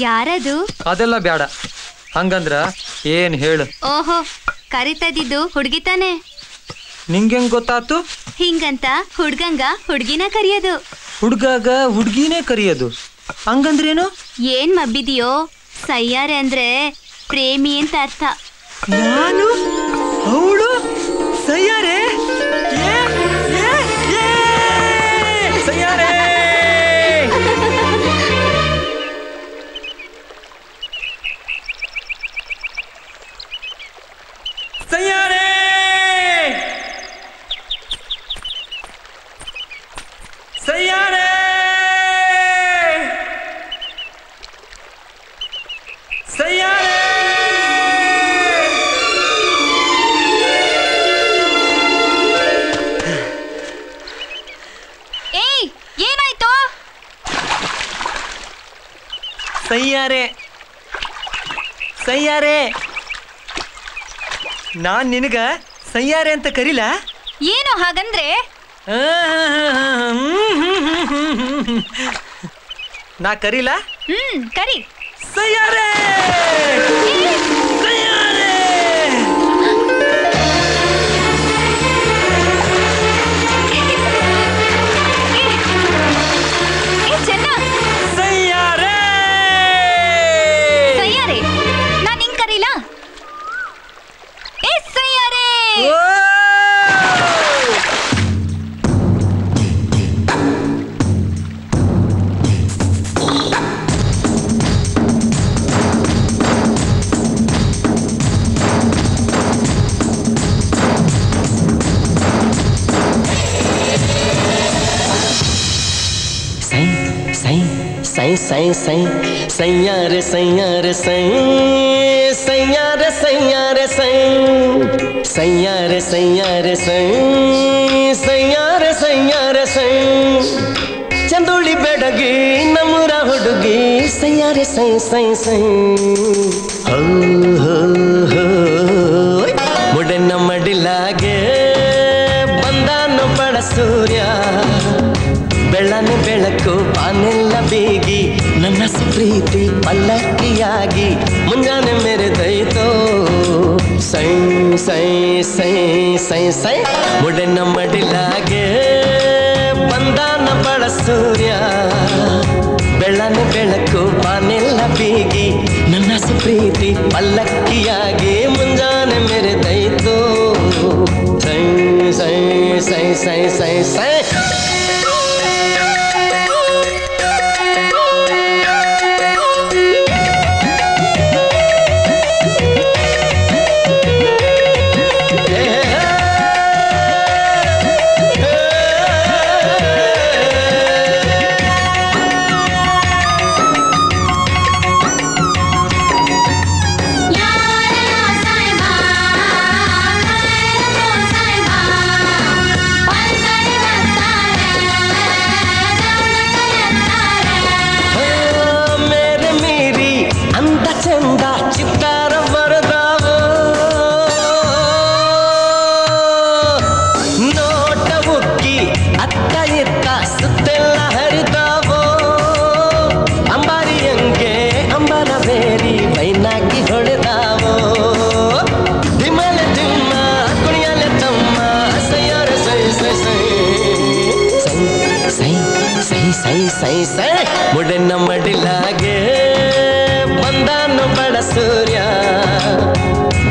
ಯಾರದು? ಅದೆಲ್ಲ ಬ್ಯಾಡ. ಹಂಗಂದ್ರ ಏನ್ ಹೇಳು? ಓಹೋ, ಕರಿತದಿದ್ದು ಹುಡ್ಗಿ ತಾನೆ? ನಿಂಗೆಂಗ್ ಗೊತ್ತಾತು? ಹಿಂಗಂತ ಹುಡ್ಗಂಗ ಹುಡ್ಗಿನ ಕರಿಯೋದು. ಹುಡ್ಗಾಗ ಹುಡ್ಗಿನೇ ಕರಿಯೋದು ಹಂಗಂದ್ರೇನು? ಏನ್ ಮಬ್ಬಿದೆಯೋ? ಸಯ್ಯಾರೆ ಅಂದ್ರೆ ಪ್ರೇಮಿ ಅಂತ ಅರ್ಥ. ನಾನು ಅವಳು ಸಯ್ಯಾರೆ? ಸಯ್ಯಾರೆ ಸಯ್ಯಾರೆ ಸಯ್ಯಾರೆ ಸಯ್ಯಾರೆ. ಏಯ್, ಏನಾಯ್ತು? ಸಯ್ಯಾರೆ ಸಯ್ಯಾರೆ, ನಾನ್ ನಿನಗ ಸಯ್ಯಾರೆ ಅಂತ ಕರೀಲ? ಏನು ಹಾಗಂದ್ರೆ? ನಾ ಕರೀಲ? ಕರಿ. ಸಯ್ಯಾರೆ ಸಯ್ಯಾರೆ. ಚೆನ್ನ, ಸಯ್ಯಾರೆ ಸಯ್ಯಾರೆ, ನಾನ್ ನಿಂಗ್ ಕರೀಲ? ಏ ಸಯ್ಯಾರೆ. सै सै सैया रे सैया रे सै सैया रे सैया रे सै सैया रे सैया रे सै सैया रे सैया रे सै चंदुಳಿ ಬೆಡಗಿ ನಮ್ಮೂರ ಹುಡುಗಿ ಸೈಯಾ ರೆ ಸೈ ಸೈ ಸೈ ಹೋ ಹೋ ಹೋ ಮುಡನ ಮಡಿಲಾಗೆ ಬಂದಾನು ಬಡ ಸೂರ್ಯ ಬೆಳ್ಳನೆ ಬೆಳಕು ಬಾನೆಲ್ಲ ಬೇಗಿ ನನ್ನ ಪ್ರೀತಿ ಪಲ್ಲಕ್ಕಿಯಾಗಿ ಮುಂಜಾನೆ ಮೆರೆದೈತೋ ಸೈ ಸೈ ಸೈ ಸೈ ಸೈ ಮುಡನ ಮಡಿಲಾಗೆ ಬಂದಾನ ಬಡ ಸೂರ್ಯ ಬೆಳ್ಳನೆ ಬೆಳಕು ಬಾನೆಲ್ಲ ಬೇಗಿ ನನ್ನ ಪ್ರೀತಿ ಪಲ್ಲಕ್ಕಿಯಾಗಿ ಮುಂಜಾನೆ ಮೆರೆದೈತೋ ಸೈ ಸೈ ಸೈ ಸೈ ಸೈ ಸೈ ಸೈ ಸೈ ಮುಡನ ಮಡಿಲಾಗೆ ಬಂದಾನು ಬಡ ಸೂರ್ಯ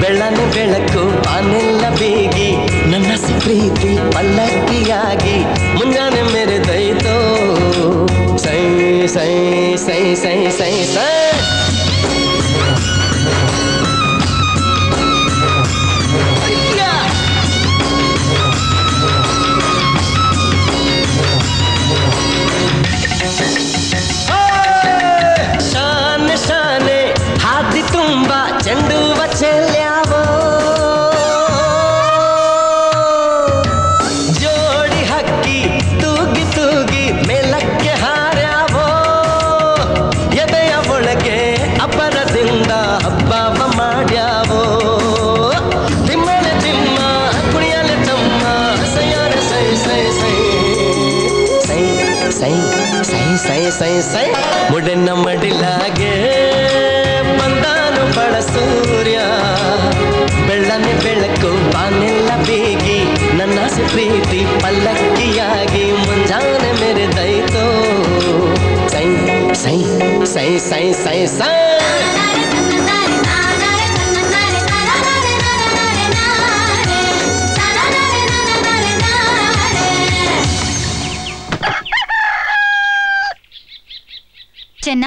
ಬೆಳ್ಳನೆ ಬೆಳಕು ಬಾನೆಲ್ಲ ಬೇಗಿ ನನ್ನ ಪ್ರೀತಿ ಪಲ್ಲಕ್ಕಿಯಾಗಿ ಮುಂಜಾನೆ ಮೆರೆದೈತೋ ಸೈ ಸೈ ಸೈ ಸೈ ಸೈ ಸೈ ಚೆಂಡು ಬಚ್ಚೆಲ್ಯಾವೋ ಜೋಡಿ ಹಕ್ಕಿ ತೂಗಿ ತೂಗಿ ಮೇಲಕ್ಕೆ ಹಾರ್ಯಾವೋ ಎದೆಯ ಒಳಗೆ ಅಪರದಿಂದ ಹಬ್ಬವ ಮಾಡ್ಯಾವೋ ತಿಮ್ಮನೆ ತಿಮ್ಮ ಕುಣಿಯಲೆ ತಮ್ಮ ಸೈಯಾರ ಸೈ ಸೈ ಸೈ ಸೈ ಸೈ ಸೈ ಸೈ ಸೈ ಸೈ ಮುಡನ ಮಡಿಲಾಗೆ ಬಂದಾನು ಬಡ ಸೂರ್ಯ ಬೆಳ್ಳನೆ ಬೆಳಕು ಬಾನೆಲ್ಲ ಬೇಗಿ ನನ್ನ ಪ್ರೀತಿ ಪಲ್ಲಕ್ಕಿಯಾಗಿ ಮುಂಜಾನೆ ಮೆರೆದೈತೋ ಸೈ ಸೈ ಸೈ ಸೈ ಸೈ ಸೈ ಚೆನ್ನ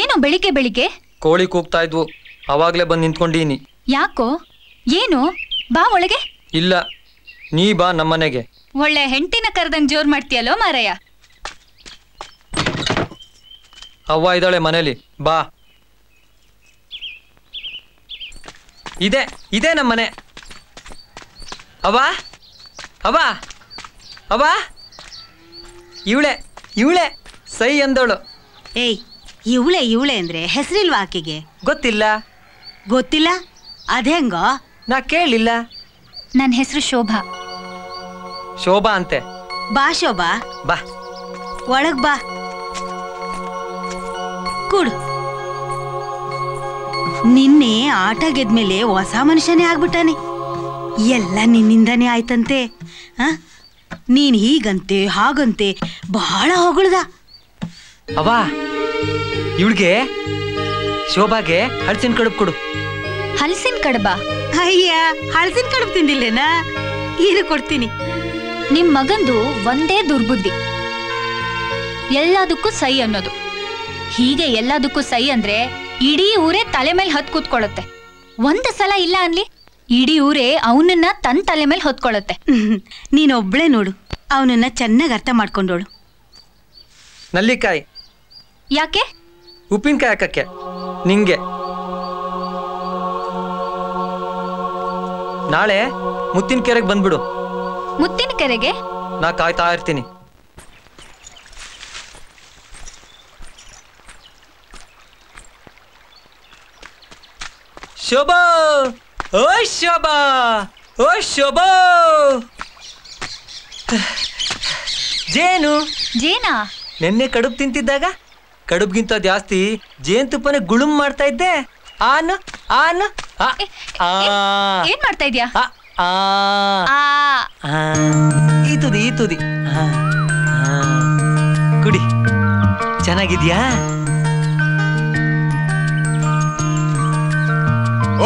ಏನು ಬೆಳಿಗ್ಗೆ ಬೆಳಿಗ್ಗೆ ಕೋಳಿ ಕೂಗ್ತಾ ಇದ್ವು ಅವಾಗ್ಲೇ ಬಂದು ನಿಂತ್ಕೊಂಡೀನಿ ಯಾಕೋ ಏನು ಬಾ ಒಳಗೆ ಇಲ್ಲ ನೀ ಬಾ ನಮ್ಮನೆಗೆ ಒಳ್ಳೆ ಹೆಂಡತಿನ ಕರೆದಂಗ್ ಜೋರ್ ಮಾಡ್ತೀಯಲ್ಲೋ ಮಾರಯ್ಯ ಅವ್ವ ಇದ್ದಾಳೆ ಮನೇಲಿ ಬಾ ಇದೆ ಇದೆ ನಮ್ಮನೆ ಅವ್ವ ಅವ್ವ ಅವ್ವ ಇವಳೆ ಇವಳೆ ಸೈ ಅಂದವಳು ಏಯ್ ಇವಳೆ ಇವಳೆ ಅಂದ್ರೆ ಹೆಸರಿಲ್ವಾ ಆಕೆಗೆ ಗೊತ್ತಿಲ್ಲ ಗೊತ್ತಿಲ್ಲ ಅದೇಂಗೋ ನಾ ಕೇಳಿಲ್ಲ ನನ್ನ ಹೆಸರು ಶೋಭಾ ಶೋಭಾ ಅಂತೆ ಬಾ ಶೋಭಾ ಬಾ ಒಳಗ್ ಬಾ ಕೂಡು ನಿನ್ನೆ ಆಟ ಗೆದ್ಮೇಲೆ ಹೊಸ ಮನುಷ್ಯನೇ ಆಗ್ಬಿಟ್ಟಾನೆ ಎಲ್ಲ ನಿನ್ನಿಂದಾನೇ ಆಯ್ತಂತೆ ನೀನ್ ಹೀಗಂತೆ ಹಾಗಂತೆ ಬಹಳ ಹೊಗಳ್ದ ಅವ್ವ ಇವಳಿಗೆ ಶೋಭಾಗೆ ಹಲಸಿನ ಕಡುಬು ಕೊಡು ಹಲಸಿನ ಕಡಬ ಅಯ್ಯ ಹಲಸಿನ ಕಡುಬು ತಿಂದಿಲ್ಲೇನಾ ಇದು ಕೊಡ್ತೀನಿ ನಿಮ್ ಮಗಂದು ಒಂದೇ ದುರ್ಬುದ್ಧಿ ಎಲ್ಲದಕ್ಕೂ ಸೈ ಅನ್ನೋದು ಹೀಗೆ ಎಲ್ಲದಕ್ಕೂ ಸೈ ಅಂದ್ರೆ ಇಡೀ ಊರೇ ತಲೆ ಮೇಲೆ ಹತ್ ಕೂತ್ಕೊಳ್ಳುತ್ತೆ ಒಂದ್ ಸಲ ಇಲ್ಲ ಅನ್ಲಿ ಇಡೀ ಊರೇ ಅವನನ್ನ ತನ್ನ ತಲೆ ಮೇಲೆ ಹೊತ್ಕೊಳ್ಳುತ್ತೆ ನೀನೊಬ್ಳೆ ನೋಡು ಅವನನ್ನ ಚೆನ್ನಾಗಿ ಅರ್ಥ ಮಾಡ್ಕೊಂಡೋಳು ನಲ್ಲಿಕಾಯಿ ಯಾಕೆ? ಉಪ್ಪಿನಕಾಯಿ ಹಾಕಕ್ಕೆ ನಿಂಗೆ. ನಾಳೆ ಮುತ್ತಿನ ಕೆರೆಗೆ ಬಂದ್ಬಿಡು. ಮುತ್ತಿನ ಕೆರೆಗೆ? ನಾ ಕಾಯ್ತಾ ಇರ್ತೀನಿ. ಶೋಭಾ, ಓಯ್ ಶೋಭಾ, ಓಯ್ ಶೋಭಾ. ಜೇನು. ಜೇನಾ? ನೆನ್ನೆ ಕಡುಬು ತಿಂತಿದ್ದಾಗ ಕಡುಬ್ಗಿಂತ ಜಾಸ್ತಿ ಜೇನುತುಪ್ಪನೇ ಗುಳುಮ್ ಮಾಡ್ತಾ ಇದ್ದೆ. On on. ಏನ್ ಮಾಡ್ತಾ ಇದ್ಯಾ? ಈ ತುದಿ ಈ ತುದಿ. ಕುಡಿ. ಚೆನ್ನಾಗಿದ್ಯಾ?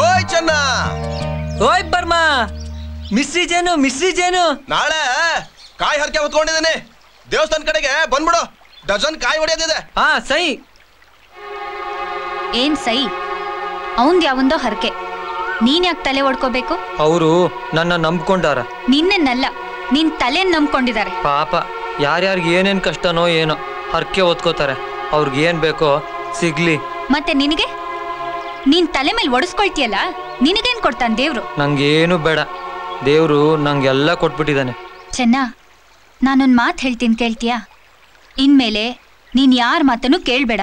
ಓಯ್ ಚೆನ್ನ. ಓಯ್ ಬರ್ಮಾ. ಮಿಸ್ರಿ ಜೇನು, ಮಿಸ್ರಿ ಜೇನು. ನಾಳೆ ಕಾಯಿ ಹರಕೆ ಹೊತ್ಕೊಂಡಿದ್ದೀನಿ. ದೇವಸ್ಥಾನ ಕಡೆಗೆ ಬಂದ್ಬಿಡು. ಡಜನ್ ಕಾಯಿ ಹೊಡೆಯೋದಿದೆ. ಸೈ. ಏನ್ ಸೈ? ಅವಂದ್ ಯಾವಂದೋ ಹರಕೆ, ನೀನ್ ಯಾಕೆ ತಲೆ ಹೊಡ್ಕೋಬೇಕು? ಅವರು ನನ್ನ ನಂಬ್ಕೊಂಡಾರ. ನಿನ್ನನ್ನಲ್ಲ, ನಿನ್ ತಲೆ ನಂಬ್ಕೊಂಡಿದ್ದಾರೆ. ಪಾಪ, ಯಾರ್ಯಾರಿಗೆ ಏನೇನ್ ಕಷ್ಟನೋ ಏನೋ ಹರಕೆ ಓದ್ಕೋತಾರೆ. ಅವ್ರಿಗೆ ಏನ್ ಬೇಕೋ ಸಿಗ್ಲಿ. ಮತ್ತೆ ನಿನಗೆ? ನೀನ್ ತಲೆ ಮೇಲೆ ಒಡಿಸ್ಕೊಳ್ತೀಯಲ್ಲ, ನಿನಗೇನ್ ಕೊಡ್ತಾನೆ ದೇವ್ರು? ನಂಗೇನು ಬೇಡ, ದೇವ್ರು ನಂಗೆಲ್ಲ ಕೊಟ್ಬಿಟ್ಟಿದ್ದಾನೆ. ಚೆನ್ನ, ನಾನೊಂದ್ ಮಾತು ಹೇಳ್ತೀನಿ, ಕೇಳ್ತೀಯಾ? ಇನ್ಮೇಲೆ ನೀನ್ ಯಾರ ಮಾತನ್ನು ಕೇಳ್ಬೇಡ.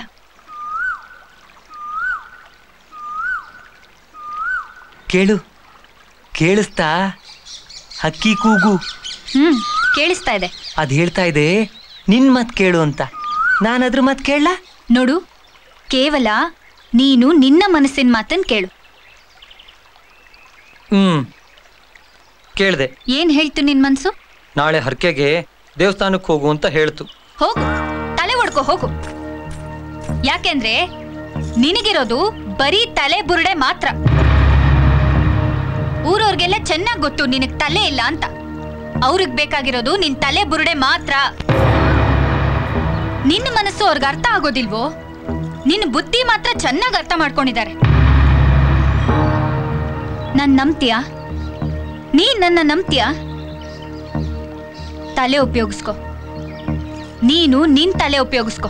ಕೇಳು. ಕೇಳಿಸ್ತಾ? ಹಕ್ಕಿ ಕೂಗು. ಕೇಳಿಸ್ತಾ ಇದೆ. ಅದ್ ಹೇಳ್ತಾ ಇದೆ ನಿನ್ ಮತ್ ಕೇಳು ಅಂತ. ನಾನದ್ರ ಮತ್ ಕೇಳಲ್ಲ. ನೋಡು, ಕೇವಲ ನೀನು ನಿನ್ನ ಮನಸ್ಸಿನ ಮಾತನ್ ಕೇಳು. ಕೇಳ್ದೆ. ಏನ್ ಹೇಳ್ತು ನಿನ್ ಮನ್ಸು? ನಾಳೆ ಹರಕೆಗೆ ದೇವಸ್ಥಾನಕ್ಕೆ ಹೋಗು ಅಂತ ಹೇಳ್ತು. ಹೋಗು, ತಲೆ ಹೊಡ್ಕೊ ಹೋಗು. ಯಾಕೆಂದ್ರೆ ನಿನಗಿರೋದು ಬರೀ ತಲೆ ಬುರುಡೆ ಮಾತ್ರ. ಊರವ್ರಿಗೆಲ್ಲ ಚೆನ್ನಾಗ್ ಗೊತ್ತು ನಿನಗ್ ತಲೆ ಇಲ್ಲ ಅಂತ. ಅವ್ರಿಗೆ ಬೇಕಾಗಿರೋದು ನಿನ್ ತಲೆ ಬುರುಡೆ ಮಾತ್ರ. ನಿನ್ನ ಮನಸ್ಸು ಅವ್ರಿಗೆ ಅರ್ಥ ಆಗೋದಿಲ್ವೋ? ನಿನ್ನ ಬುದ್ಧಿ ಮಾತ್ರ ಚೆನ್ನಾಗಿ ಅರ್ಥ ಮಾಡ್ಕೊಂಡಿದ್ದಾರೆ. ನನ್ ನಂಬ್ತೀಯಾ? ನೀನ್ ನನ್ನ ನಂಬ್ತೀಯಾ? ತಲೆ ಉಪಯೋಗಿಸ್ಕೊ. ನೀನು ನಿನ್ ತಲೆ ಉಪಯೋಗಿಸ್ಕೊ.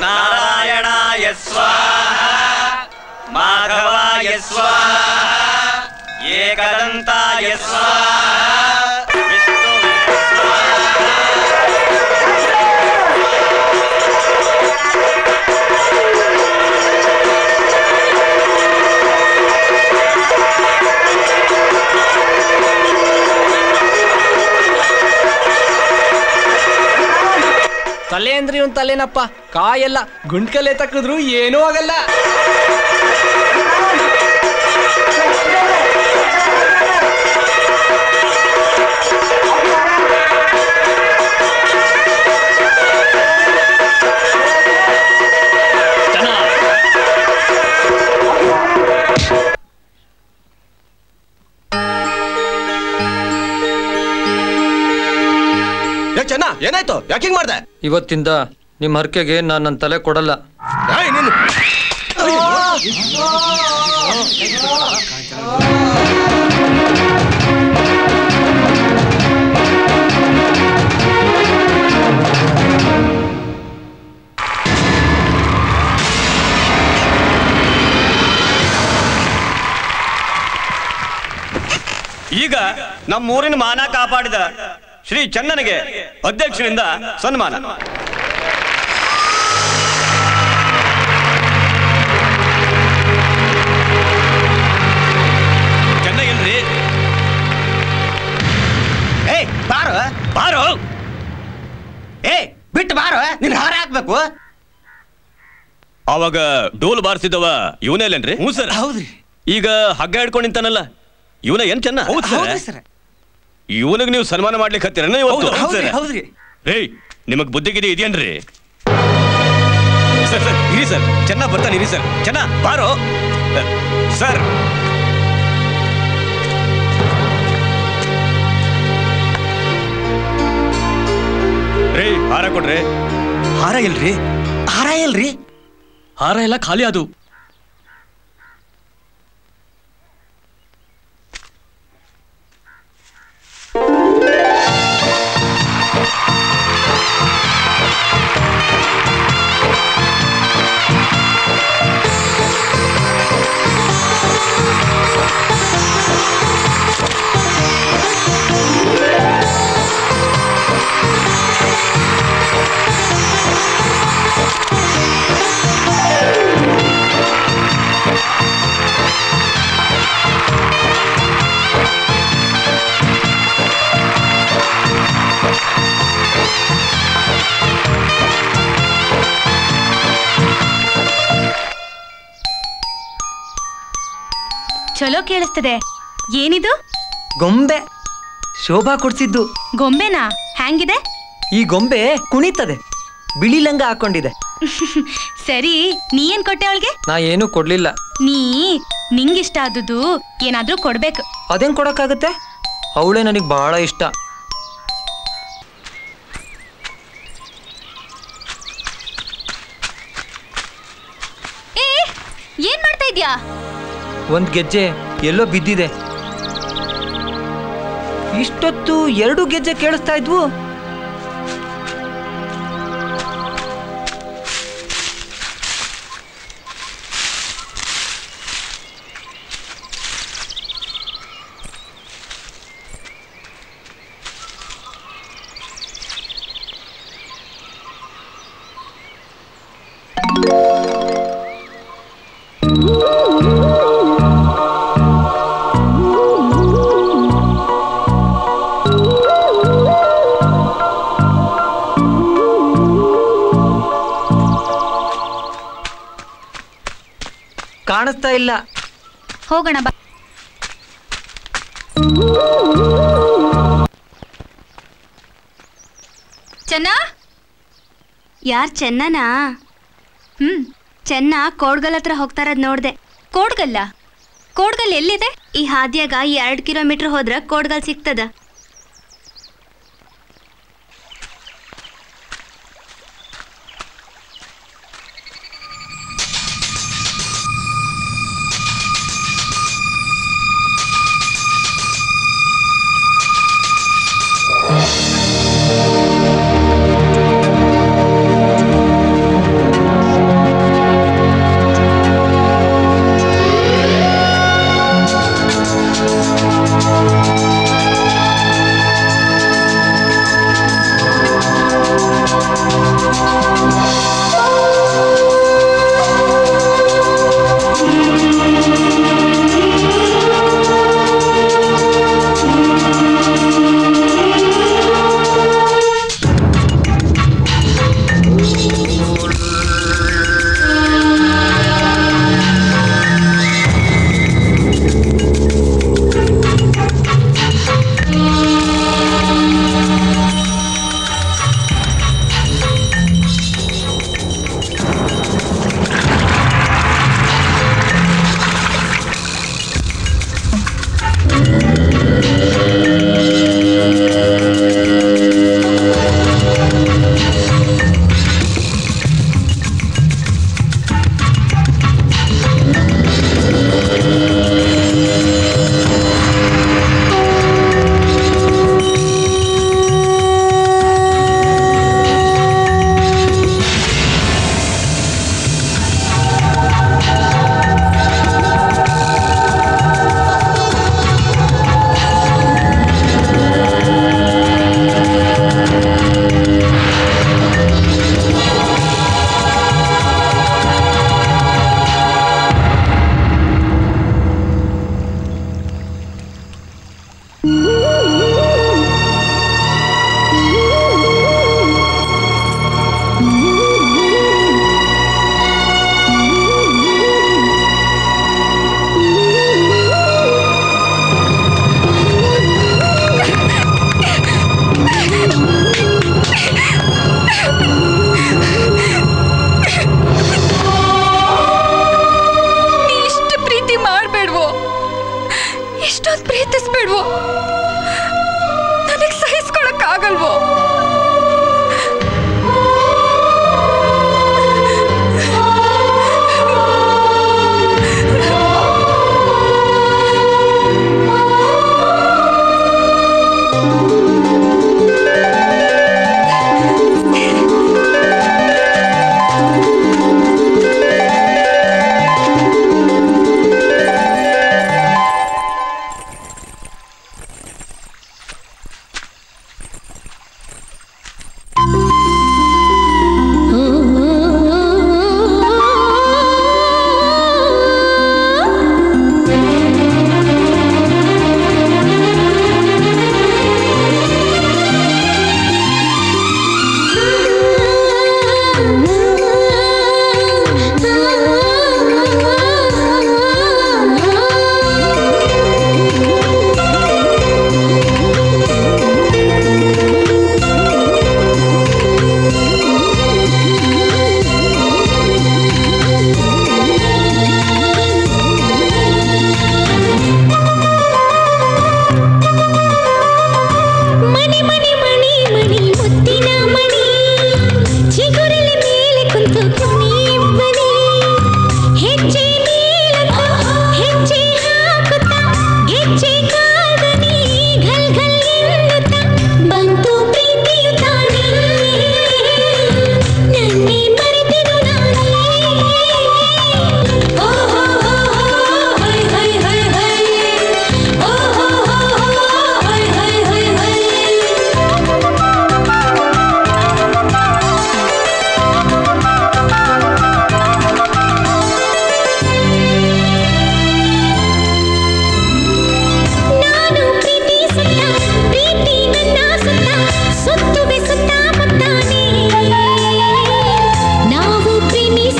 ನಾರಾಯಣಾಯ ಸ್ವಾಹ, ಮಾಧವಾಯ ಸ್ವಾಹ, ಏಕದಂತಾಯ ಸ್ವಾಹ, ವಿಷ್ಣುವೇ ಸ್ವಾಹ. ತಲೆ ಅಂದ್ರೆ ಇವನ್ ತಲೆನಪ್ಪ, ಕಾಯೆಲ್ಲ ಗುಂಡ್ಕಲೆ ತಕ್ಕಿದ್ರು ಏನೂ ಆಗಲ್ಲ. ಚೆನ್ನ, ಏನಾಯ್ತು? ಯಾಕೆ ಹಿಂಗ್ ಮಾಡ್ದೆ? ಇವತ್ತಿಂದ ನಿಮ್ಮ ಹರಕೆಗೆ ನಾನು ನನ್ನ ತಲೆ ಕೊಡಲ್ಲ. ಈಗ ನಮ್ಮೂರಿನ ಮಾನ ಕಾಪಾಡಿದ ಶ್ರೀ ಚನ್ನನಿಗೆ ಅಧ್ಯಕ್ಷರಿಂದ ಸನ್ಮಾನ. ಚೆನ್ನ ಇಲ್ರಿ? ಏಯ್ ಬಾರೋ ಬಾರೋ, ಏಯ್ ಬಿಟ್ಟು ಬಾರೋ, ನಿನ್ ಹಾರ ಹಾಕ್ಬೇಕು. ಅವಾಗ ಡೋಲ್ ಬಾರಿಸಿದವ ಇವನೇಲೇನ್ರಿ? ಹ್ಞೂ ಸರ್. ಹೌದ್ರಿ. ಈಗ ಹಗ್ಗ ಹಿಡ್ಕೊಂಡು ನಿಂತಾನಲ್ಲ ಇವನ ಏನ್ ಚೆನ್ನ? ಹೌದು ಸರ್. ಇವನಿಗೆ ನೀವು ಸನ್ಮಾನ ಮಾಡ್ಲಿಕ್ಕೆ ಹತ್ತಿರನ ಇವತ್ತು? ಹೌದ್ರಿ. ಏಯ್, ನಿಮಗ್ ಬುದ್ಧಿಗಿರಿ ಇದೆಯೇನ್ರಿ? ಸರ್ ಸರ್ ಇರಿ ಸರ್, ಚೆನ್ನ ಬರ್ತಾನೆ, ಇರಿ ಸರ್. ಚೆನ್ನ ಬಾರೋ ಸರ್. ರೇ ಹಾರ ಕೊಡ್ರಿ. ಹಾರ ಇಲ್ರಿ? ಹಾರ ಇಲ್ರಿ? ಹಾರ ಎಲ್ಲ ಖಾಲಿ ಅದು. ಚಲೋ ಕೇಳಿಸ್ತದೆ. ಏನಿದು? ಗೊಂಬೆ ಶೋಭಾ ಕೊಡ್ಸಿದ್ದು. ಗೊಂಬೆನಾ? ಹ್ಯಾಂಗಿದೆ? ಈ ಗೊಂಬೆ ಕುಣಿತದೆ, ಬಿಳಿ ಲಂಗ ಹಾಕೊಂಡಿದೆ. ಸರಿ, ನೀ ಏನ್ ಕೊಟ್ಟೆ ಅವಳಿಗೆ? ನಾ ಏನು ಕೊಡ್ಲಿಲ್ಲ. ನಿಂಗಿಷ್ಟ ಆದದ್ದು ಏನಾದ್ರೂ ಕೊಡ್ಬೇಕು. ಅದೇನ್ ಕೊಡಕ್ಕಾಗತ್ತೆ? ಅವಳೇ ನನಗೆ ಬಹಳ ಇಷ್ಟ. ಏನ್ ಮಾಡ್ತಾ ಇದ್ಯಾ? ಒಂದ್ ಗೆಜ್ಜೆ ಎಲ್ಲೋ ಬಿದ್ದಿದೆ. ಇಷ್ಟೊತ್ತು 2 ಗೆಜ್ಜೆ ಕೇಳಿಸ್ತಾ ಇದ್ವು. ಕಾಣಿಸ್ತಾ ಇಲ್ಲ. ಹೋಗೋಣ ಬಾ. ಚೆನ್ನ? ಯಾರ್ ಚೆನ್ನನಾ? ಚೆನ್ನ ಕೋಡ್ಗಲ್ ಹತ್ರ ಹೋಗ್ತಾರದ್ ನೋಡ್ದೆ. ಕೋಡ್ಗಲ್ಲ? ಕೋಡ್ಗಲ್ ಎಲ್ಲಿದೆ? ಈ ಹಾದಿಯಾಗ 2 ಕಿಲೋಮೀಟರ್ ಹೋದ್ರ ಕೋಡ್ಗಲ್ ಸಿಗ್ತದ.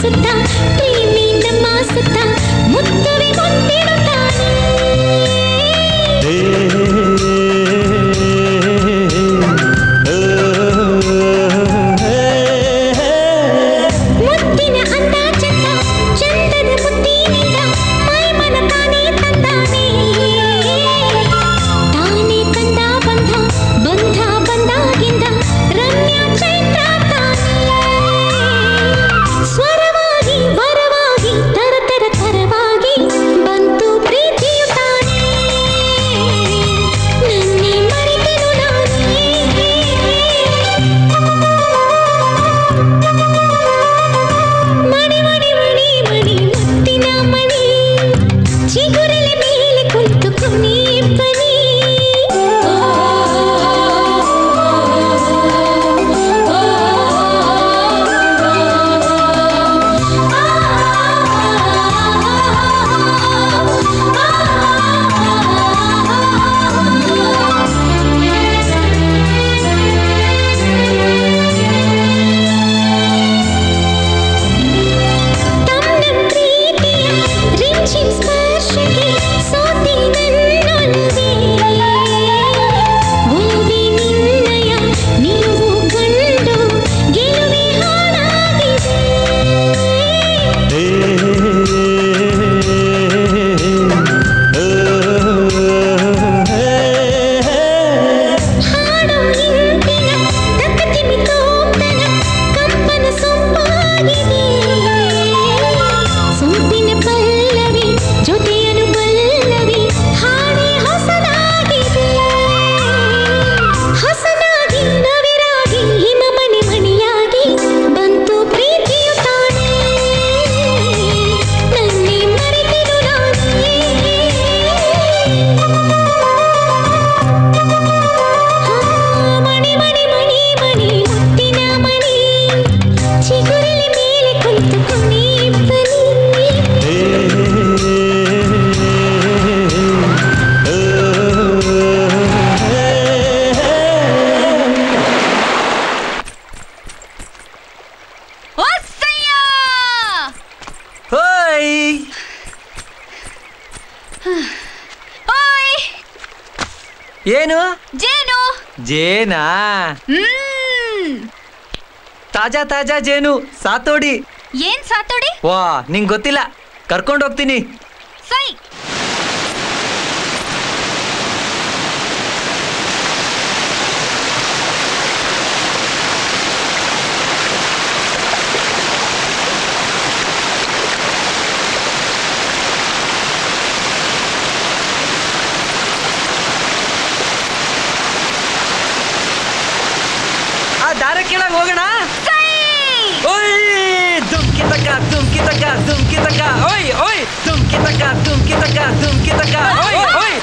ಸುತ್ತ ಪ್ರೇಮಿಯಿಂದ ಮಾಸುತ್ತ ಮುತ್ತುವೆ ಮುತ್ತಿಡುತ್ತಾನೆ ಮುತ್ತಿನ ಅಂದ ಚಂದ ಚಂದದ ಮುತ್ತಿನಿಂದ ಮೈಮನ ತಾನೇ ತಂದಾನೆ ತಾನೇ ಕಂಡ ಬಂಧ ಬಂಧ ಬಂದಾಗಿಂದ ರಮ್ಯ ಚೈತ್ರ ತಾನೇ ಸ್ವರವಾಗಿ ವರವಾಗಿ ತರತರ ತರವಾಗಿ ಬಂತು ಪ್ರೀತಿಯು ತಾನೇ ನನ್ನೇ ಮರೆತೆನು ನಾನೇ ಮಣಿ ಮಣಿ ಮಣಿ ಮಣಿ ಮುತ್ತಿನ ಮಣಿ ಚಿಗುರಲೆ ಮೇಲೆ ಕುಳಿತು ಕುಣಿ ಬನಿ ತಮ್ಮ ಪ್ರೀತಿಯ ರಿಂಚಿನ ಸ್ಪರ್ಶಕ್ಕೆ ಸೋತಿ ನನ್ನೊಲವೇ ಒಲವೇ ನಿನ್ನಯ ನೀವು ಕಂಡು ಗೆಲುವೆ ಹಾಡಾಗಿದೆ ಹಾಡು ಇಂಪಿನ ತಕ್ಕತಿಮಿ ತೋಂತನ ಕಂಪನ ಸೊಂಪಾಗಿದೆ ಸೊಂಪಿನ ಪಲ್ಲವಿ ಜೊತೆಯನು ಪಲ್ಲವಿ ಹಾಡಿ ಹೊಸದಾಗಿದೆ ಹೊಸದಾಗಿ ನವಿರಾಗಿ ಹಿಮ ಮಣಿ ಮಣಿಯಾಗಿ ಬಂತು ಪ್ರೀತಿಯು ತಾನೇ ನನ್ನೇ ಮರೆತೆನು ನಾನೇ ಮಣಿ ಮಣಿ ಮಣಿ ಮಣಿ ಮುತ್ತಿನ ಮಣಿ ಚಿಗುರಲೆ ಮೇಲೆ ಕುಳಿತು ಕುಣಿ ಬನಿ ಹೋಯ್ ಓಯ್ ಏನು ಜೇನು ಜೇನಾ ತಾಜಾ ತಾಜಾ ಜೇನು ಸಾತೋಡಿ ಏನ್ ಸಾತೋಡಿ ವಾ ನಿಂಗ್ ಗೊತ್ತಿಲ್ಲ ಕರ್ಕೊಂಡು ಹೋಗ್ತೀನಿ ಸೈ ಆ ದಾರ ಕೆಳಗೆ ಹೋಗೋಣ ಓಯ್ ದುಮ್ಕಿ ತಕ್ಕ ದುಮ್ಕಿ ತಕ್ಕ ದುಮ್ಕಿ ತಕ್ಕ ಓಯ್ ಓಯ್ ದುಮ್ಕಿ ತಕ್ಕ ದುಮ್ಕಿ ತಕ್ಕ ದುಮ್ಕಿ ತಕ್ಕ ಓಯ್ ಓಯ್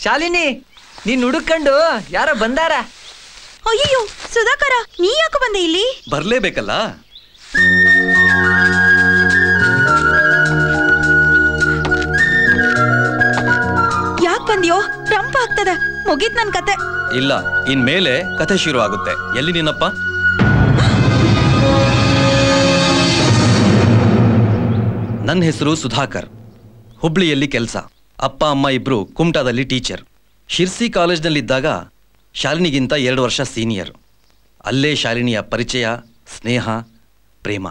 ಶಾಲಿನಿ ನೀನ್ ಹುಡುಕೊಂಡು ಯಾರೋ ಬಂದಾರ ಅಯ್ಯೋ ಸುಧಾಕರ ನೀ ಯಾಕೆ ಬಂದೆ ಇಲ್ಲಿ ಬರ್ಲೇಬೇಕಲ್ಲ ಯಾಕೆ ಬಂದ್ಯೋ ರಂಪ ಆಗ್ತದ ಮುಗೀತ್ ನನ್ ಕತೆ ಇಲ್ಲ ಇನ್ಮೇಲೆ ಕಥೆ ಶುರು ಆಗುತ್ತೆ ಎಲ್ಲಿ ನಿನ್ನಪ್ಪ ನನ್ನ ಹೆಸರು ಸುಧಾಕರ್ ಹುಬ್ಳಿಯಲ್ಲಿ ಕೆಲಸ ಅಪ್ಪ ಅಮ್ಮ ಇಬ್ರು ಕುಮಟಾದಲ್ಲಿ ಟೀಚರ್ ಶಿರ್ಸಿ ಕಾಲೇಜ್ನಲ್ಲಿದ್ದಾಗ ಶಾಲಿನಿಗಿಂತ 2 ವರ್ಷ ಸೀನಿಯರ್ ಅಲ್ಲೇ ಶಾಲಿನಿಯ ಪರಿಚಯ ಸ್ನೇಹ ಪ್ರೇಮ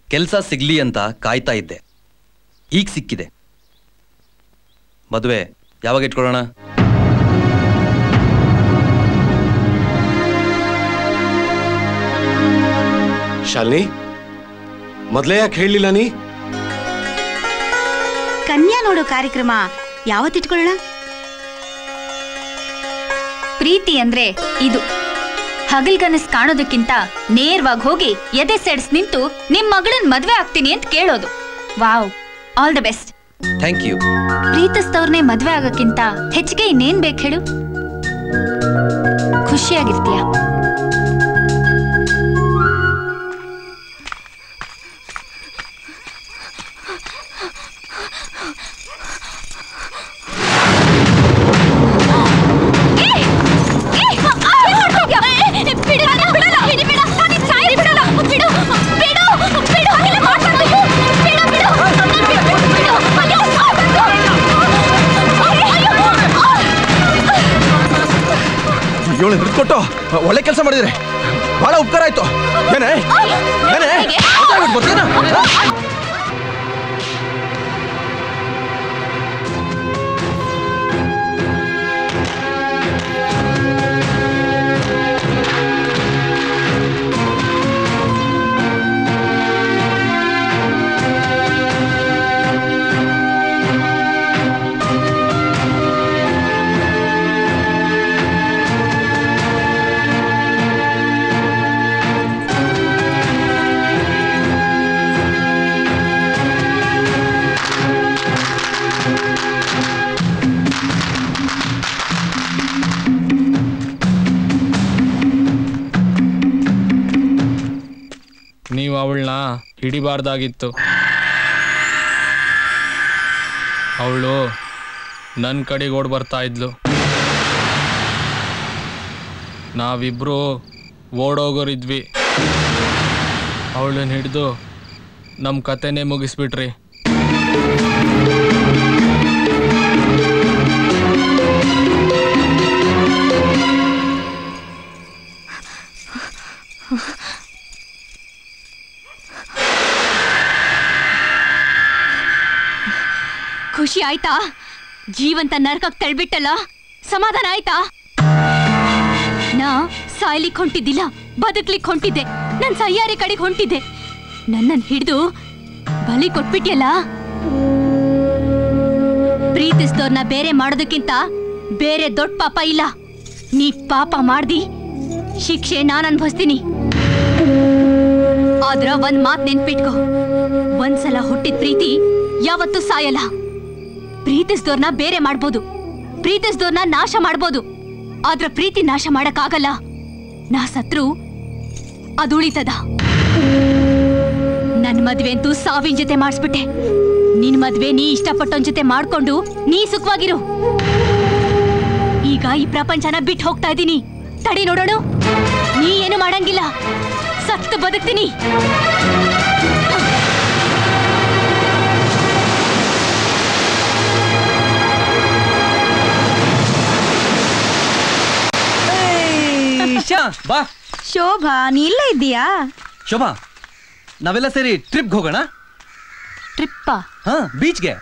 ಕೆಲಸ ಸಿಗ್ಲಿ ಅಂತ ಕಾಯ್ತಾ ಇದ್ದೆ ಈಗ ಸಿಕ್ಕಿದೆ ಮದುವೆ ಯಾವಾಗ ಇಟ್ಕೊಳ್ಳೋಣ ಶಾಲಿನಿ ಮೊದಲೇ ಯಾಕೆ ಹೇಳಲಿಲ್ಲ ನೀ ಕನ್ಯಾ ನೋಡೋ ಕಾರ್ಯಕ್ರಮ ಯಾವತ್ತಿಟ್ಕೊಳ್ಳೋಣ? ಪ್ರೀತಿ ಅಂದ್ರೆ ಇದು. ಹಗಲ್ಗನಸ್ ಕಾಣೋದಕ್ಕಿಂತ ನೇರವಾಗಿ ಹೋಗಿ ಎದೆ ಸೆಡ್ಸ್ ನಿಂತು ನಿಮ್ ಮಗಳನ್ ಮದ್ವೆ ಆಗ್ತೀನಿ ಅಂತ ಕೇಳೋದು. Wow, all the best. Thank you. ಪ್ರೀತಿಸ್ತವ್ರನ್ನೇ ಮದ್ವೆ ಆಗಕ್ಕಿಂತ ಹೆಚ್ಚಿಗೆ ಇನ್ನೇನ್ ಬೇಕು ಹೇಳು? ಖುಷಿಯಾಗಿರ್ತೀಯ. ಕೊಟ್ಟು ಒಳ್ಳೆ ಕೆಲಸ ಮಾಡಿದ್ರೆ ಬಹಳ ಉಪಕಾರ ಆಯ್ತು. ಏನೇ ಗೊತ್ತೇನ? ನೀವು ಅವಳನ್ನ ಹಿಡಿಬಾರ್ದಾಗಿತ್ತು. ಅವಳು ನನ್ನ ಕಡೆಗೆ ಓಡ್ ಬರ್ತಾ ಇದ್ಲು. ನಾವಿಬ್ರು ಓಡೋಗೋರಿದ್ವಿ. ಅವಳನ್ನ ಹಿಡಿದು ನಮ್ಮ ಕತೆನೇ ಮುಗಿಸ್ಬಿಟ್ರಿ. ಖುಷಿ ಆಯ್ತಾ? ಜೀವಂತ ನರಕಕ್ಕೆ ತಳ್ಬಿಟ್ಟಲ್ಲ, ಸಮಾಧಾನ ಆಯ್ತಾ? ನಾ ಸಾಯ್ಲಿಕ್ಕೆ ಹೊಂಟಿದ್ದಿಲ್ಲ, ಬದುಕ್ಲಿಕ್ಕೆ ಹೊಂಟಿದ್ದೆ. ನನ್ ಸಯ್ಯಾರಿ ಕಡೆಗೆ ಹೊಂಟಿದ್ದೆ. ನನ್ನನ್ನು ಹಿಡಿದು ಬಲಿ ಕೊಟ್ಬಿಟ್ಯಲ್ಲ. ಪ್ರೀತಿಸಿದವ್ರನ್ನ ಬೇರೆ ಮಾಡೋದಕ್ಕಿಂತ ಬೇರೆ ದೊಡ್ಡ ಪಾಪ ಇಲ್ಲ. ನೀ ಪಾಪ ಮಾಡ್ದಿ, ಶಿಕ್ಷೆ ನಾನು ಅನ್ಭವಿಸ್ತೀನಿ. ಆದ್ರ ಒಂದ್ ಮಾತ್ ನೆನ್ಪಿಟ್ಕೋ, ಒಂದ್ಸಲ ಹುಟ್ಟಿದ ಪ್ರೀತಿ ಯಾವತ್ತೂ ಸಾಯಲ್ಲ. ಪ್ರೀತಿಸಿದವ್ರನ್ನ ಬೇರೆ ಮಾಡ್ಬೋದು, ಪ್ರೀತಿಸಿದವ್ರನ್ನ ನಾಶ ಮಾಡ್ಬೋದು, ಆದ್ರ ಪ್ರೀತಿ ನಾಶ ಮಾಡಕ್ಕಾಗಲ್ಲ. ನಾ ಸತ್ರು ಅದು ಉಳಿತದ. ನನ್ ಮದ್ವೆ ಅಂತೂ ಸಾವಿನ ಜೊತೆ ಮಾಡಿಸ್ಬಿಟ್ಟೆ. ನಿನ್ ಮದ್ವೆ ನೀ ಇಷ್ಟಪಟ್ಟೊಂದ್ ಜೊತೆ ಮಾಡ್ಕೊಂಡು ನೀ ಸುಖವಾಗಿರು. ಈಗ ಈ ಪ್ರಪಂಚನ ಬಿಟ್ಟು ಹೋಗ್ತಾ ಇದ್ದೀನಿ. ತಡಿ ನೋಡೋಣ. ನೀ ಏನು ಮಾಡಂಗಿಲ್ಲ, ಸತ್ತು ಬದುಕ್ತೀನಿ. ಬಾ ಶೋಭಾ, ನೀ ಇಲ್ಲ ಇದ್ದೀಯಾ? ಶೋಭಾ, ನಾವೆಲ್ಲ ಸೇರಿ ಟ್ರಿಪ್ಗೆ ಹೋಗೋಣ. ಟ್ರಿಪ್ಪಾ? ಹಾ, ಬೀಚ್ಗೆ.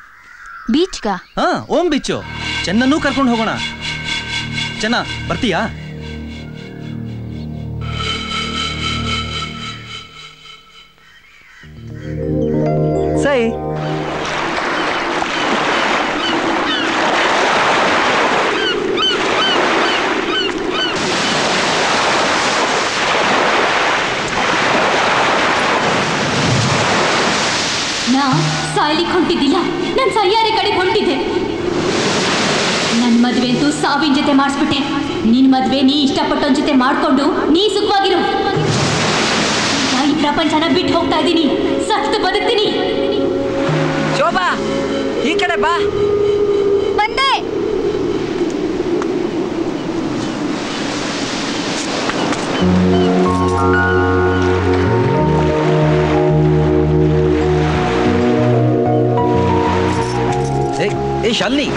ಬೀಚ್ಗ? ಹಾ, ಓಂ ಬೀಚು. ಚೆನ್ನನ್ನೂ ಕರ್ಕೊಂಡು ಹೋಗೋಣ. ಚೆನ್ನ, ಬರ್ತೀಯಾ? ಸೈ ನಾ ಸಾಯ್ಲಿಕ್ಕೆ ಹೊಂಟಿದ್ದಿಲ್ಲ, ನನ್ ಸಯ್ಯಾರಿ ಕಡೆಗೆ ಹೊಂಟಿದ್ದೆ. ನನ್ ಮದ್ವೆ ಅಂತೂ ಸಾವಿನ ಜೊತೆ ಮಾಡಿಸ್ಬಿಟ್ಟೆ. ನಿನ್ ಮದ್ವೆ ನೀ ಇಷ್ಟಪಟ್ಟೊಂದ್ ಜೊತೆ ಮಾಡ್ಕೊಂಡು ನೀ ಸುಖವಾಗಿರು. ಈ ಪ್ರಪಂಚನ ಬಿಟ್ಟು ಹೋಗ್ತಾ ಇದ್ದೀನಿ, ಸತ್ತು ಬದುಕ್ತೀನಿ. ಶೋಭಾ, ಈ ಕಡೆ ಬಾ. ಬಂದೆ. ಏ ಶಾಲಿನಿ,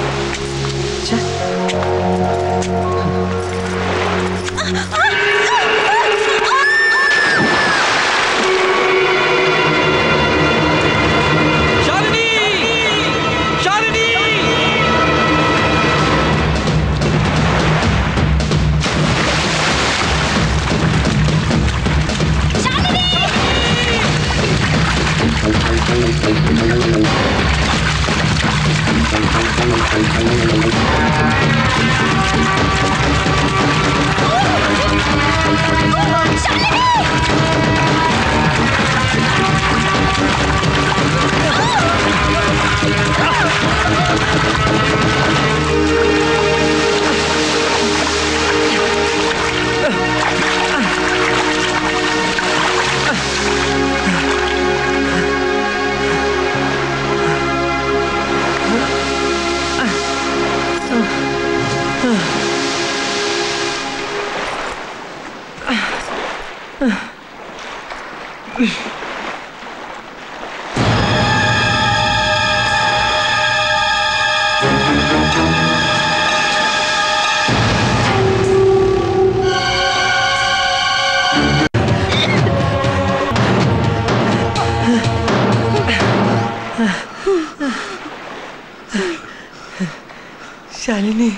ಶಾಲಿನಿ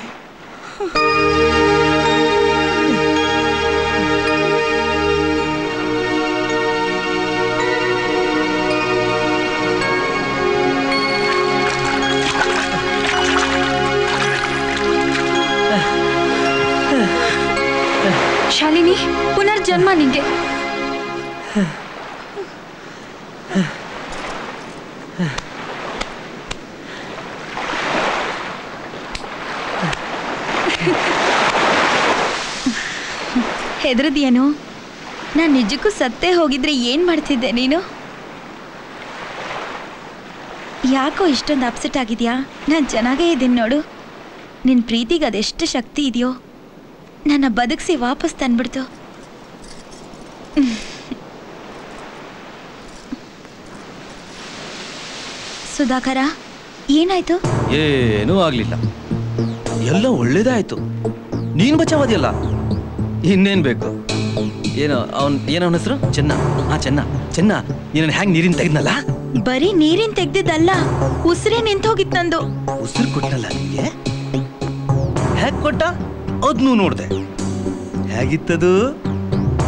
ಶಾಲಿನಿ ಪುನರ್ಜನ್ಮ ನಿಂಗೆ. ಹೆದರದಿಯೇನು? ನಾನು ನಿಜಕ್ಕೂ ಸತ್ತೇ ಹೋಗಿದ್ರೆ ಏನ್ ಮಾಡ್ತಿದ್ದೆ ನೀನು? ಯಾಕೋ ಇಷ್ಟೊಂದು ಅಪ್ಸೆಟ್ ಆಗಿದ್ಯಾ? ನಾನು ಚೆನ್ನಾಗೇ ಇದ್ದೀನಿ ನೋಡು. ನಿನ್ನ ಪ್ರೀತಿಗೆ ಅದೆಷ್ಟು ಶಕ್ತಿ ಇದೆಯೋ ನನ್ನ ಬದುಕಿಸಿ ವಾಪಸ್ ತಂದ್ಬಿಡ್ತು. ಸುಧಾಕರ, ಏನಾಯ್ತು? ಏನೂ ಆಗ್ಲಿಲ್ಲ, ಎಲ್ಲ ಒಳ್ಳೇದಾಯ್ತು. ನೀನ್ ಬಚಾವದಿಯಲ್ಲ, ಇನ್ನೇನ್ ಬೇಕು? ಏನೋ ಅವನ ಹೆಸರು ಚೆನ್ನ. ಚೆನ್ನ ಚೆನ್ನ, ನೀನು ಹ್ಯಾಂಗ್ ನೀರಿನ ತೆಗೆದ್ನಲ್ಲ? ಬರೀ ನೀರಿನ ತೆಗ್ದಿದ್ದಲ್ಲ, ಉಸಿರೇ ನಿಂತೋಗಿತ್ತು ನಂದು. ಉಸಿರು ಕೊಟ್ಟನಲ್ಲ ನಿಮಗೆ? ಹೇಗ್ ಕೊಟ್ಟ ಅದ್ನೂ ನೋಡ್ದೆ. ಹೇಗಿತ್ತದು?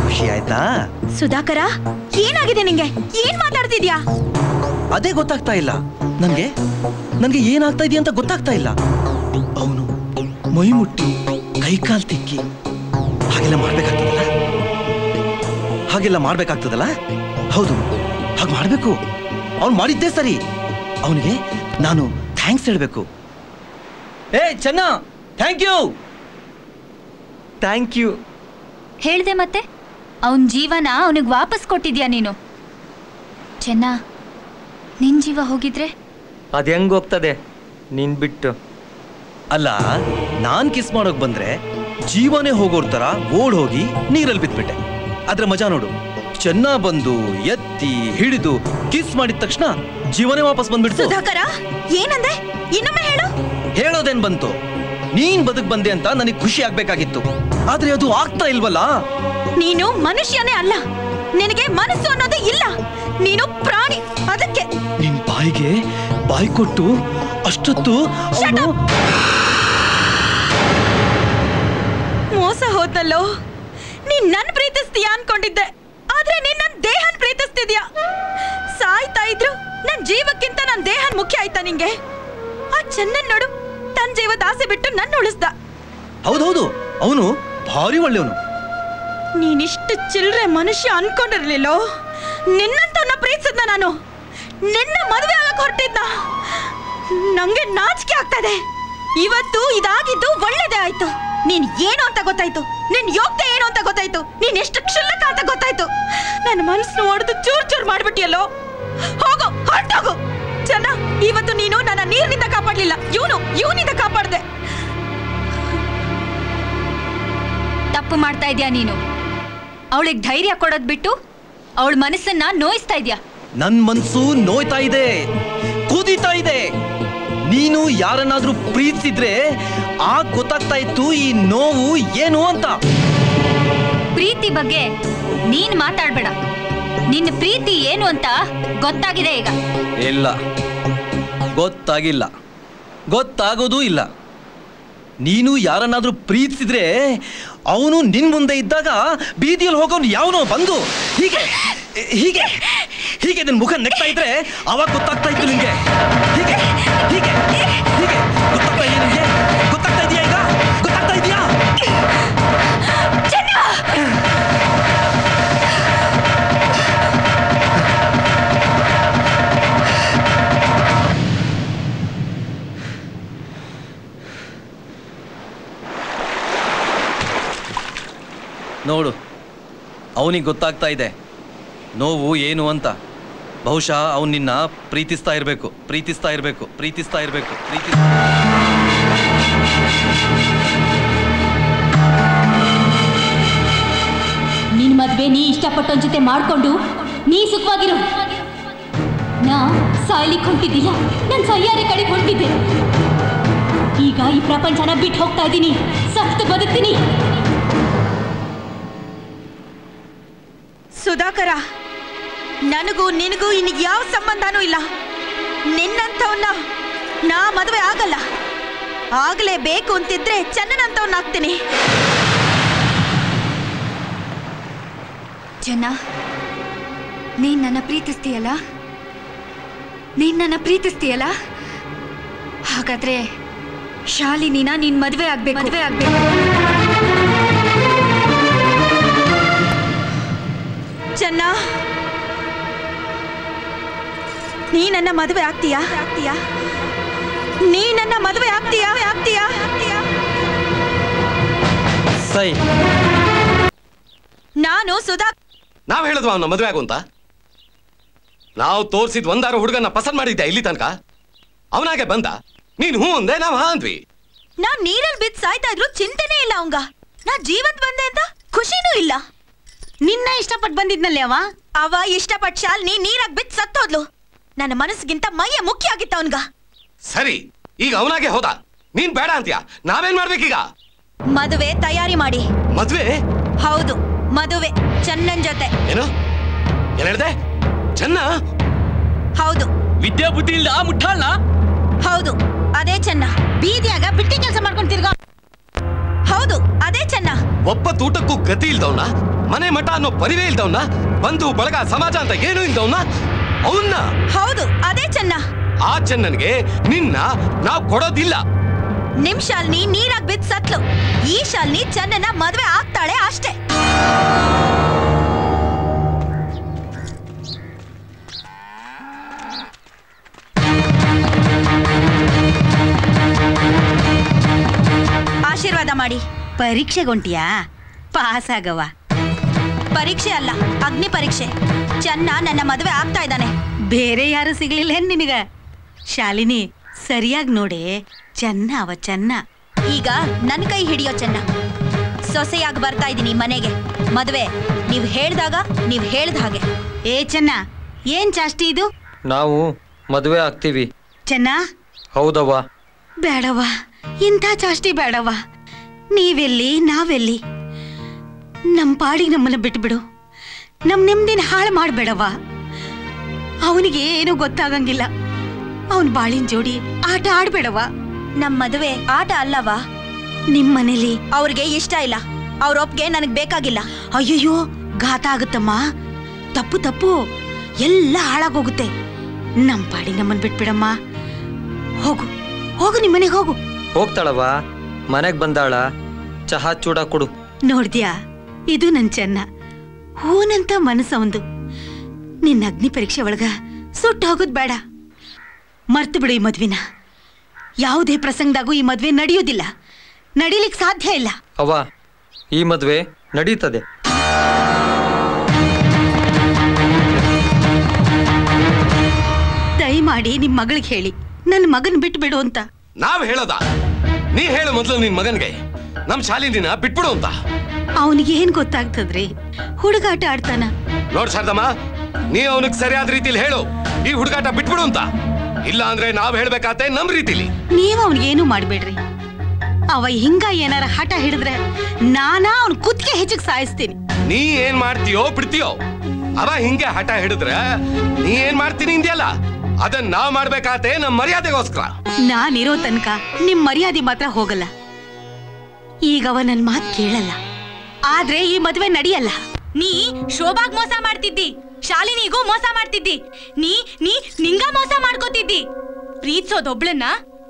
ಖುಷಿ ಆಯ್ತಾ? ಸುಧಾಕರ, ಏನಾಗಿದೆ ನಿಂಗೆ? ಏನ್ ಮಾತಾಡ್ತಿದ್ಯಾ? ಅದೇ ಗೊತ್ತಾಗ್ತಾ ಇಲ್ಲ ನನ್ಗೆ ಏನಾಗ್ತಾ ಇದೆಯಾ ಅಂತ ಗೊತ್ತಾಗ್ತಾ ಇಲ್ಲ. ಅವನು ಮೈ ಮುಟ್ಟಿ ಕೈಕಾಲ್ ತಿಕ್ಕಿ ಹಾಗೆಲ್ಲ ಮಾಡ್ಬೇಕಾಗ್ತದಲ್ಲ? ಹೌದು, ಹಾಗೆ ಮಾಡ್ಬೇಕು. ಅವ್ನು ಮಾಡಿದ್ದೇ ಸರಿ. ಅವನಿಗೆ ನಾನು ಥ್ಯಾಂಕ್ಸ್ ಹೇಳ್ಬೇಕು. ಏ ಚೆನ್ನ, ಥ್ಯಾಂಕ್ ಯು. ಹೇಳ್ದೆ ಮತ್ತೆ ಅವನ್ ಜೀವನ ಅವನಿಗೆ ವಾಪಸ್ ಕೊಟ್ಟಿದ್ಯಾ ನೀನು. ಚೆನ್ನ, ನಿನ್ ಜೀವ ಹೋಗಿದ್ರೆ ಅದ್ ಹೆಂಗ್ ಹೋಗ್ತದೆ ನೀನ್ ಬಿಟ್ಟು? ಅಲ್ಲ, ನಾನ್ ಕಿಸ್ ಮಾಡೋಕ್ ಬಂದ್ರೆ ಜೀವನೇ ಹೋಗೋರ್ ತರ ಓಡ್ ಹೋಗಿ ನೀರಲ್ಲಿ ಬಿದ್ಬಿಟ್ಟೆ. ಅದ್ರ ಮಜಾ ನೋಡು. ಚೆನ್ನ ಬಂದು ಎತ್ತಿ ಹಿಡಿದು ಕಿಸ್ ಮಾಡಿದ ತಕ್ಷಣ ಜೀವನೇ ವಾಪಸ್ ಬಂದ್ಬಿಡ್ತು. ಸುಧಾಕರ, ಏನಂದೆ? ಇನ್ನೊಮ್ಮೆ ಹೇಳು. ಹೇಳೋದೇನ್ ಬಂತು? ನೀನ್ ಬದುಕ್ ಬಂದೆ ಅಂತ ನನಗೆ ಖುಷಿ ಆಗ್ಬೇಕಾಗಿತ್ತು, ಆದ್ರೆ ಅದು ಆಗ್ತಾ ಇಲ್ವಲ್ಲ. ನೀನು ಮನುಷ್ಯನೇ ಅಲ್ಲ, ನಿನಗೆ ಮನಸ್ಸು ಅನ್ನೋದೇ ಇಲ್ಲ. ನೀನು ಪ್ರಾಣಿ. ಅದಕ್ಕೆ ನಿನ್ ಬಾಯಿಗೆ ಬಾಯಿ ಕೊಟ್ಟು ಅಷ್ಟೊತ್ತು ಮೋಸ ಹೋದಲ್ಲೋ. ನೀನ್ ನನ್ ಪ್ರೀತಿಸ್ತೀಯಾ ಅನ್ಕೊಂಡಿದ್ದೆ, ಆದ್ರೆ ನೀನ್ ನನ್ ದೇಹನ್ ಪ್ರೀತಿಸ್ತಿದ್ಯಾ. ಸಾಯ್ತಾ ಇದ್ರು ನನ್ ಜೀವಕ್ಕಿಂತ ನನ್ ದೇಹನ್ ಮುಖ್ಯ ಆಯ್ತಾ ನಿಂಗೆ? ಆ ಚೆನ್ನನ್ ನೋಡು, ತನ್ ಜೀವದ ಆಸೆ ಬಿಟ್ಟು ನನ್ನ ಉಳಿಸ್ದ. ಹೌದೌದು, ಅವನು ಭಾರಿ ಒಳ್ಳೆಯವನು. ನೀನಿಷ್ಟು ಚಿಲ್ರೆ ಮನುಷ್ಯ ಅನ್ಕೊಂಡಿರ್ಲಿಲ್ಲೋ. ನಿನ್ನಂತವನ್ನ ಪ್ರೀತಿಸಿದ್ನ ನಾನು. ನಿನ್ನ ಮದುವೆ ಆಗಕ್ ಹೊರಟಿದ್ನ. ನಂಗೆ ನಾಚಿಕೆ ಆಗ್ತದೆ. ಇವತ್ತು ಇದಾಗಿದ್ದು ಒಳ್ಳೇದೇ ಆಯ್ತು. ನೀನ್ ಏನು ಅಂತ ಗೊತ್ತಾಯ್ತು, ನಿನ್ ಯೋಗ್ಯತೆ ಏನು ಅಂತ ಗೊತ್ತಾಯ್ತು, ನೀನ್ ಎಷ್ಟು ಕ್ಷುಲ್ಲಕ ಅಂತ ಗೊತ್ತಾಯ್ತು. ನನ್ನ ಮನಸ್ಸನ್ನು ಹೊಡೆದು ಚೂರ್ ಚೂರ್ ಮಾಡ್ಬಿಟ್ಟಿಯಲ್ಲೋ. ಹೋಗು, ಹೊರಟೋಗು. ಚೆನ್ನ, ಇವತ್ತು ನೀನು ನನ್ನ ನೀರಿನಿಂದ ಕಾಪಾಡ್ಲಿಲ್ಲ, ಇವನಿಂದ ಕಾಪಾಡ್ದೆ. ತಪ್ಪು ಮಾಡ್ತಾ ಇದ್ಯಾ ನೀನು. ಅವಳಿಗೆ ಧೈರ್ಯ ಕೊಡೋದ್ ಬಿಟ್ಟು ಅವಳ ಮನಸ್ಸನ್ನ ನೋಯಿಸ್ತಾ ಇದ್ಯಾ. ನನ್ ಮನ್ಸು ನೋಯ್ತಾ ಇದೆ, ಕುದೀತಾ ಇದೆ. ನೀನು ಯಾರನ್ನಾದ್ರೂ ಪ್ರೀತಿಸಿದ್ರೆ ಆಗ ಗೊತ್ತಾಗ್ತಾ ಇತ್ತು ಈ ನೋವು ಏನು ಅಂತ. ಪ್ರೀತಿ ಬಗ್ಗೆ ನೀನ್ ಮಾತಾಡ್ಬೇಡ. ನಿನ್ನ ಪ್ರೀತಿ ಏನು ಅಂತ ಗೊತ್ತಾಗಿದೆ ಈಗ. ಇಲ್ಲ, ಗೊತ್ತಾಗಿಲ್ಲ, ಗೊತ್ತಾಗೋದೂ ಇಲ್ಲ. ನೀನು ಯಾರನ್ನಾದ್ರೂ ಪ್ರೀತಿಸಿದ್ರೆ ಅವನು ನಿನ್ ಮುಂದೆ ಇದ್ದಾಗ ಬೀದಿಯಲ್ಲಿ ಹೋಗೋನು ಯಾವನೋ ಬಂದು ಹೀಗೆ ಹೀಗೆ ಹೀಗೆ ನಿನ್ ಮುಖ ನೆಕ್ತಾ ಇದ್ರೆ ಅವಾಗ ಗೊತ್ತಾಗ್ತಾ ಇತ್ತು ನಿಂಗೆ. ಹೀಗೆ ಹೀಗೆ ಹೀಗೆ ಗೊತ್ತಾಗ್ತಾ ನೋಡು, ಅವನಿಗೆ ಗೊತ್ತಾಗ್ತಾ ಇದೆ ನೋವು ಏನು ಅಂತ. ಬಹುಶಃ ಅವನು ನಿನ್ನ ಪ್ರೀತಿಸ್ತಾ ಇರಬೇಕು. ನಿನ್ ಮದ್ವೆ ನೀ ಇಷ್ಟಪಟ್ಟೊಂದ್ ಜೊತೆ ಮಾಡ್ಕೊಂಡು ನೀ ಸುಖವಾಗಿರು. ನಾ ಸಾಯ್ಲಿಕ್ಕೆ ಹೊಂಟಿದ್ದಿಲ್ಲ, ನಾನು ಸಯ್ಯಾರೆ ಕಡೆ ಹೊಂಟಿದ್ದೆ. ಈಗ ಈ ಪ್ರಪಂಚನ ಬಿಟ್ಟು ಹೋಗ್ತಾ ಇದ್ದೀನಿ, ಸತ್ತು ಬದುಕ್ತೀನಿ. ಸುಧಾಕರ, ನನಗೂ ನಿನಗೂ ಇನ್ನು ಯಾವ ಸಂಬಂಧನೂ ಇಲ್ಲ. ನಿನ್ನಂಥವನ್ನ ನಾ ಮದುವೆ ಆಗಲ್ಲ. ಆಗಲೇಬೇಕು ಅಂತಿದ್ರೆ ಚೆನ್ನನಂತವನ್ನಾಗ್ತೀನಿ. ಚೆನ್ನ, ನೀನ್ ನನ್ನ ಪ್ರೀತಿಸ್ತೀಯಲ್ಲ? ಹಾಗಾದ್ರೆ ಶಾಲಿನಿನ ನೀನ್ ಮದ್ವೆ ಆಗ್ಬೇಕು. ಚೆನ್ನ, ನೀ ನನ್ನ ಮದುವೆ ಆಗ್ತೀಯಾ? ಸೈ. ನಾನು ಸುಧಾ. ನಾವ್ ಹೇಳಿದ್ವ ಅವನ ಮದುವೆ ಆಗು ಅಂತ? ನಾವು ತೋರಿಸಿದ್ ಒಂದಾರು ಹುಡುಗನ ಪಸಂದ್ ಮಾಡಿದ್ದೆ ಇಲ್ಲಿ ತನಕ. ಅವನಾಗೆ ಬಂದ, ನೀನ್ ಹೂ ಅಂದೆ, ನಾವ್ ಹಾ ಅಂದ್ವಿ. ನಾವ್ ನೀರಲ್ಲಿ ಬಿದ್ದು ಸಾಯ್ತಾ ಇದ್ರು ಚಿಂತೆನೇ ಇಲ್ಲ ಅವಂಗ. ನಾ ಜೀವಂತ ಬಂದೆ ಅಂತ ಖುಷಿನೂ ಇಲ್ಲ. ನಿನ್ನ ಇಷ್ಟಪಟ್ಟು ಬಂದಿದ್ನಲ್ಲಿ ಅವ ಇಷ್ಟಪಟ್ಟ ಶಾಲಿನಿ ನೀರಾಗ್ ಬಿದ್ದು ಸತ್ತೋದ್ಲು. ನನ್ನ ಮನಸ್ಸಿಗಿಂತ ಮೈಯ ಮುಖ್ಯ ಆಗಿತ್ತ ಅವನ್ಗ. ಸರಿ, ಈಗ ಅವನಾಗೆ ಹೋದ, ನೀನ್ ಬೇಡ ಅಂತೀಯ, ನಾವೇನ್ ಮಾಡ್ಬೇಕೀಗ? ಮದುವೆ ತಯಾರಿ ಮಾಡಿ. ಮದ್ವೆ? ಹೌದು, ಮದುವೆ ಚೆನ್ನನ್ ಜೊತೆ. ಏನು ಹೇಳ್ದೆ? ಚೆನ್ನ? ಹೌದು. ವಿದ್ಯಾ ಬುದ್ಧಿ ಇಲ್ಲ ಮುಟ್ಟಾಳ? ಹೌದು, ಅದೇ ಚೆನ್ನ. ಬೀದಿಯಾಗ ಬಿಟ್ಟಿ ಕೆಲಸ ಮಾಡ್ಕೊಂಡು ತಿರ್ಗ. ಹೌದು, ಅದೇ ಚೆನ್ನ. ಒಪ್ಪತ್ತು ಊಟಕ್ಕೂ ಗತಿ ಇಲ್ದವ್ನ, ಮನೆ ಮಠ ಅನ್ನೋ ಪರಿವೇ ಇಲ್ದವ್ನ, ಬಂಧು ಬಳಗ ಸಮಾಜ ಅಂತ ಏನೂ ಇಲ್ದವ್ನ, ಅವನ್ನ. ಹೌದು, ಅದೇ ಚೆನ್ನ. ಆ ಚೆನ್ನನ್ಗೆ ನಿನ್ನ ನಾವ್ ಕೊಡೋದಿಲ್ಲ. ನಿಮ್ ಶಾಲಿನಿ ನೀರಾಗ್ ಬಿದ್ದು ಸತ್ಲು. ಈ ಶಾಲಿನಿ ಚೆನ್ನನ ಮದ್ವೆ ಆಗ್ತಾಳೆ ಅಷ್ಟೇ. ಆಶೀರ್ವಾದ ಮಾಡಿ. ಪರೀಕ್ಷೆಗೊಂಟಿಯಾ? ಪಾಸ್ ಆಗವ. ಪರೀಕ್ಷೆ ಅಲ್ಲ, ಅಗ್ನಿ ಪರೀಕ್ಷೆ. ಚೆನ್ನ ನನ್ನ ಮದುವೆ ಆಗ್ತಾ ಇದ್ದಾನೆ. ಬೇರೆ ಯಾರು ಸಿಗ್ಲಿಲ್ಲ ನಿನಗ? ಶಾಲಿನಿ, ಸರಿಯಾಗಿ ನೋಡಿ, ಚೆನ್ನ. ಈಗ ನನ್ನ ಕೈ ಹಿಡಿಯೋ ಚೆನ್ನ. ಸೊಸೆಯಾಗಿ ಬರ್ತಾ ಇದ್ದೀನಿ ಮನೆಗೆ. ಮದುವೆ ನೀವ್ ಹೇಳ್ದಾಗ, ನೀವ್ ಹೇಳ್ದ ಹಾಗೆ. ಏ ಚೆನ್ನ, ಏನ್ ಜಾಸ್ತಿ ಇದು? ನಾವು ಮದುವೆ ಆಗ್ತೀವಿ. ಚೆನ್ನ? ಹೌದವ್ವ. ಬೇಡವ, ಇಂಥ ಜಾಸ್ತಿ ಬೇಡವ. ನೀವೆಲ್ಲಿ ನಾವೆಲ್ಲಿ? ನಮ್ ಪಾಡಿಗೆ ನಮ್ಮನ್ನ ಬಿಟ್ಬಿಡು. ನಮ್ ನೆಮ್ಮದಿನ ಹಾಳು ಮಾಡ್ಬೇಡವ. ಅವನಿಗೆ ಏನೂ ಗೊತ್ತಾಗಂಗಿಲ್ಲ. ಅವನ್ ಬಾಳಿನ ಜೋಡಿ ಆಟ ಆಡ್ಬೇಡವ. ನಮ್ ಮದುವೆ ಆಟ ಅಲ್ಲವಾ? ನಿಮ್ ಮನೇಲಿ ಅವ್ರಿಗೆ ಇಷ್ಟ ಇಲ್ಲ. ಅವ್ರ ಒಪ್ಗೆ ನನಗ್ ಬೇಕಾಗಿಲ್ಲ. ಅಯ್ಯಯ್ಯೋ, ಘಾತ ಆಗುತ್ತಮ್ಮ. ತಪ್ಪು ಎಲ್ಲ ಹಾಳಾಗೋಗುತ್ತೆ. ನಮ್ ಪಾಡಿಗೆ ನಮ್ಮನ್ ಬಿಟ್ಬಿಡಮ್ಮ. ಹೋಗು ನಿಮ್ಮನೆಗೆ ಹೋಗು. ಹೋಗ್ತಾಳವ, ಮನೆಗ್ ಬಂದಾಳ. ಚಹಾ ಚೂಡ ಕೊಡು. ನೋಡ್ದ್ಯಾ, ಇದು ನನ್ ಚೆನ್ನ. ಹೂನಂತ ಮನಸ್ಸವಂದು. ನಿನ್ನ ಅಗ್ನಿ ಪರೀಕ್ಷೆ ಒಳಗ ಸುಟ್ಟು ಹೋಗೋದ್ ಬೇಡ. ಮರ್ತು ಬಿಡು ಈ ಮದ್ವಿನ. ಯಾವುದೇ ಪ್ರಸಂಗದಾಗೂ ಈ ಮದ್ವೆ ನಡೆಯೋದಿಲ್ಲ, ನಡೀಲಿಕ್ಕೆ ಸಾಧ್ಯ ಇಲ್ಲ. ಅವ್ವ, ಈ ಮದ್ವೆ ನಡೀತದೆ. ದಯಮಾಡಿ ನಿಮ್ ಮಗಳಿಗೆ ಹೇಳಿ, ನನ್ನ ಮಗನ್ ಬಿಟ್ಬಿಡು ಅಂತ. ನಾವ್ ಹೇಳೋದ? ನೀ ಹೇಳು ಮೊದ್ಲು ನಿನ್ ಮಗನ್ಗೆ ನಮ್ ಶಾಲಿನಿನ ಬಿಟ್ಬಿಡು ಅಂತ. ಅವನಿಗೆ ಏನ್ ಗೊತ್ತಾಗ್ತದ್ರಿ? ಹುಡುಗಾಟ ಆಡ್ತಾನ. ನೋಡ್ ಶಾರದಮ್ಮ, ನೀ ಅವನಿಗೆ ಸರಿಯಾದ ರೀತಿಲಿ ಹೇಳು, ಈ ಹುಡುಗಾಟ ಬಿಟ್ಬಿಡು ಅಂತ. ಇಲ್ಲ ಅಂದ್ರೆ ನಾವ್ ಹೇಳ್ಬೇಕಾತೆ ನಮ್ ರೀತಿಲಿ. ನೀವ್ ಅವನಿಗೇನು ಮಾಡ್ಬೇಡ್ರಿ. ಅವ ಹಿಂಗ ಏನಾರ ಹಠ ಹಿಡಿದ್ರೆ ನಾನಾ ಅವನ್ ಕುತ್ತಿಗೆ ಹೆಚ್ಚಿಗೆ ಸಾಯಿಸ್ತೀನಿ. ನೀ ಏನ್ ಮಾಡ್ತೀಯೋ ಬಿಡ್ತೀಯೋ, ಅವ ಹಿಂಗೆ ಹಠ ಹಿಡಿದ್ರೆ ನೀ ಏನ್ ಮಾಡ್ತೀನಿ ಇಂದ್ಯಲ್ಲ, ಅದನ್ನ ನಾವ್ ಮಾಡ್ಬೇಕಾತೆ ನಮ್ ಮರ್ಯಾದೆಗೋಸ್ಕರ. ನಾನಿರೋ ತನಕ ನಿಮ್ ಮರ್ಯಾದೆ ಮಾತ್ರ ಹೋಗಲ್ಲ. ಈಗ ಅವ ನನ್ ಮಾತ್ ಕೇಳಲ್ಲ, ಆದ್ರೆ ಈ ಮದ್ವೆ ನಡೆಯಲ್ಲ. ನೀ ಶೋಭಾಗ್ ಮೋಸ ಮಾಡ್ತಿದ್ದಿ, ಶಾಲಿನಿಗೂ ಮೋಸ ಮಾಡ್ತಿದ್ದಿ, ನೀ ನಿಂಗ ಮೋಸ ಮಾಡ್ಕೋತಿದ್ದಿ. ಪ್ರೀತಿಸೋದೊಬ್ಳನ್ನ,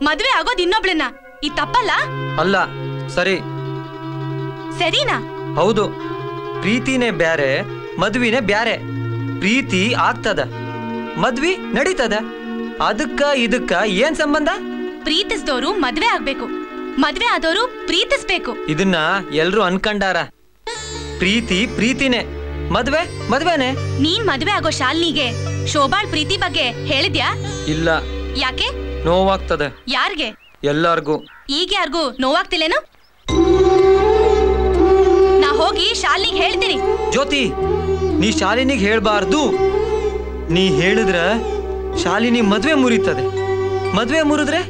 ಮದ್ವೆ ಆಗೋದ್ ಇನ್ನೊಬ್ಳನ್ನ. ಈ ತಪ್ಪಲ್ಲ? ಅಲ್ಲ, ಸರಿ. ಸರಿನಾ? ಹೌದು. ಪ್ರೀತಿನೇ ಬ್ಯಾರೆ, ಮದ್ವಿನೇ ಬ್ಯಾರೆ. ಪ್ರೀತಿ ಆಗ್ತದ, ಮದ್ವಿ ನಡೀತದ. ಅದಕ್ಕ ಇದಕ್ಕ ಏನ್ ಸಂಬಂಧ? ಪ್ರೀತಿಸಿದವರು ಮದ್ವೆ ಆಗ್ಬೇಕು, ಮದ್ವೆ ಆದವರು ಪ್ರೀತಿಸ್ಬೇಕು. ಇದನ್ನ ಎಲ್ರು ಅನ್ಕಂಡಾರ. ಪ್ರೀತಿ ಪ್ರೀತಿನೇ, ಮದ್ವೆ ಮದ್ವೆನೆ. ನೀನ್ ಮದ್ವೆ ಆಗೋ ಶಾಲಿನಿಗೆ ಶೋಭಾಳ್ ಪ್ರೀತಿ ಬಗ್ಗೆ ಹೇಳಿದ್ಯಾ? ಇಲ್ಲ. ಯಾಕೆ? ನೋವಾಗ್ತದೆ. ಯಾರ್ಗೆ? ಎಲ್ಲಾರ್ಗೂ. ಈಗ ಯಾರಿಗೂ ನೋವಾಗ್ತಿಲ್ಲೇನು? ನಾ ಹೋಗಿ ಶಾಲಿನಿಗೆ ಹೇಳ್ತೀನಿ. ಜ್ಯೋತಿ, ನೀ ಶಾಲಿನಿಗೆ ಹೇಳ್ಬಾರ್ದು. ನೀ ಹೇಳಿದ್ರ ಶಾಲಿನಿ ಮದ್ವೆ ಮುರಿತದೆ. ಮದ್ವೆ ಮುರಿದ್ರೆ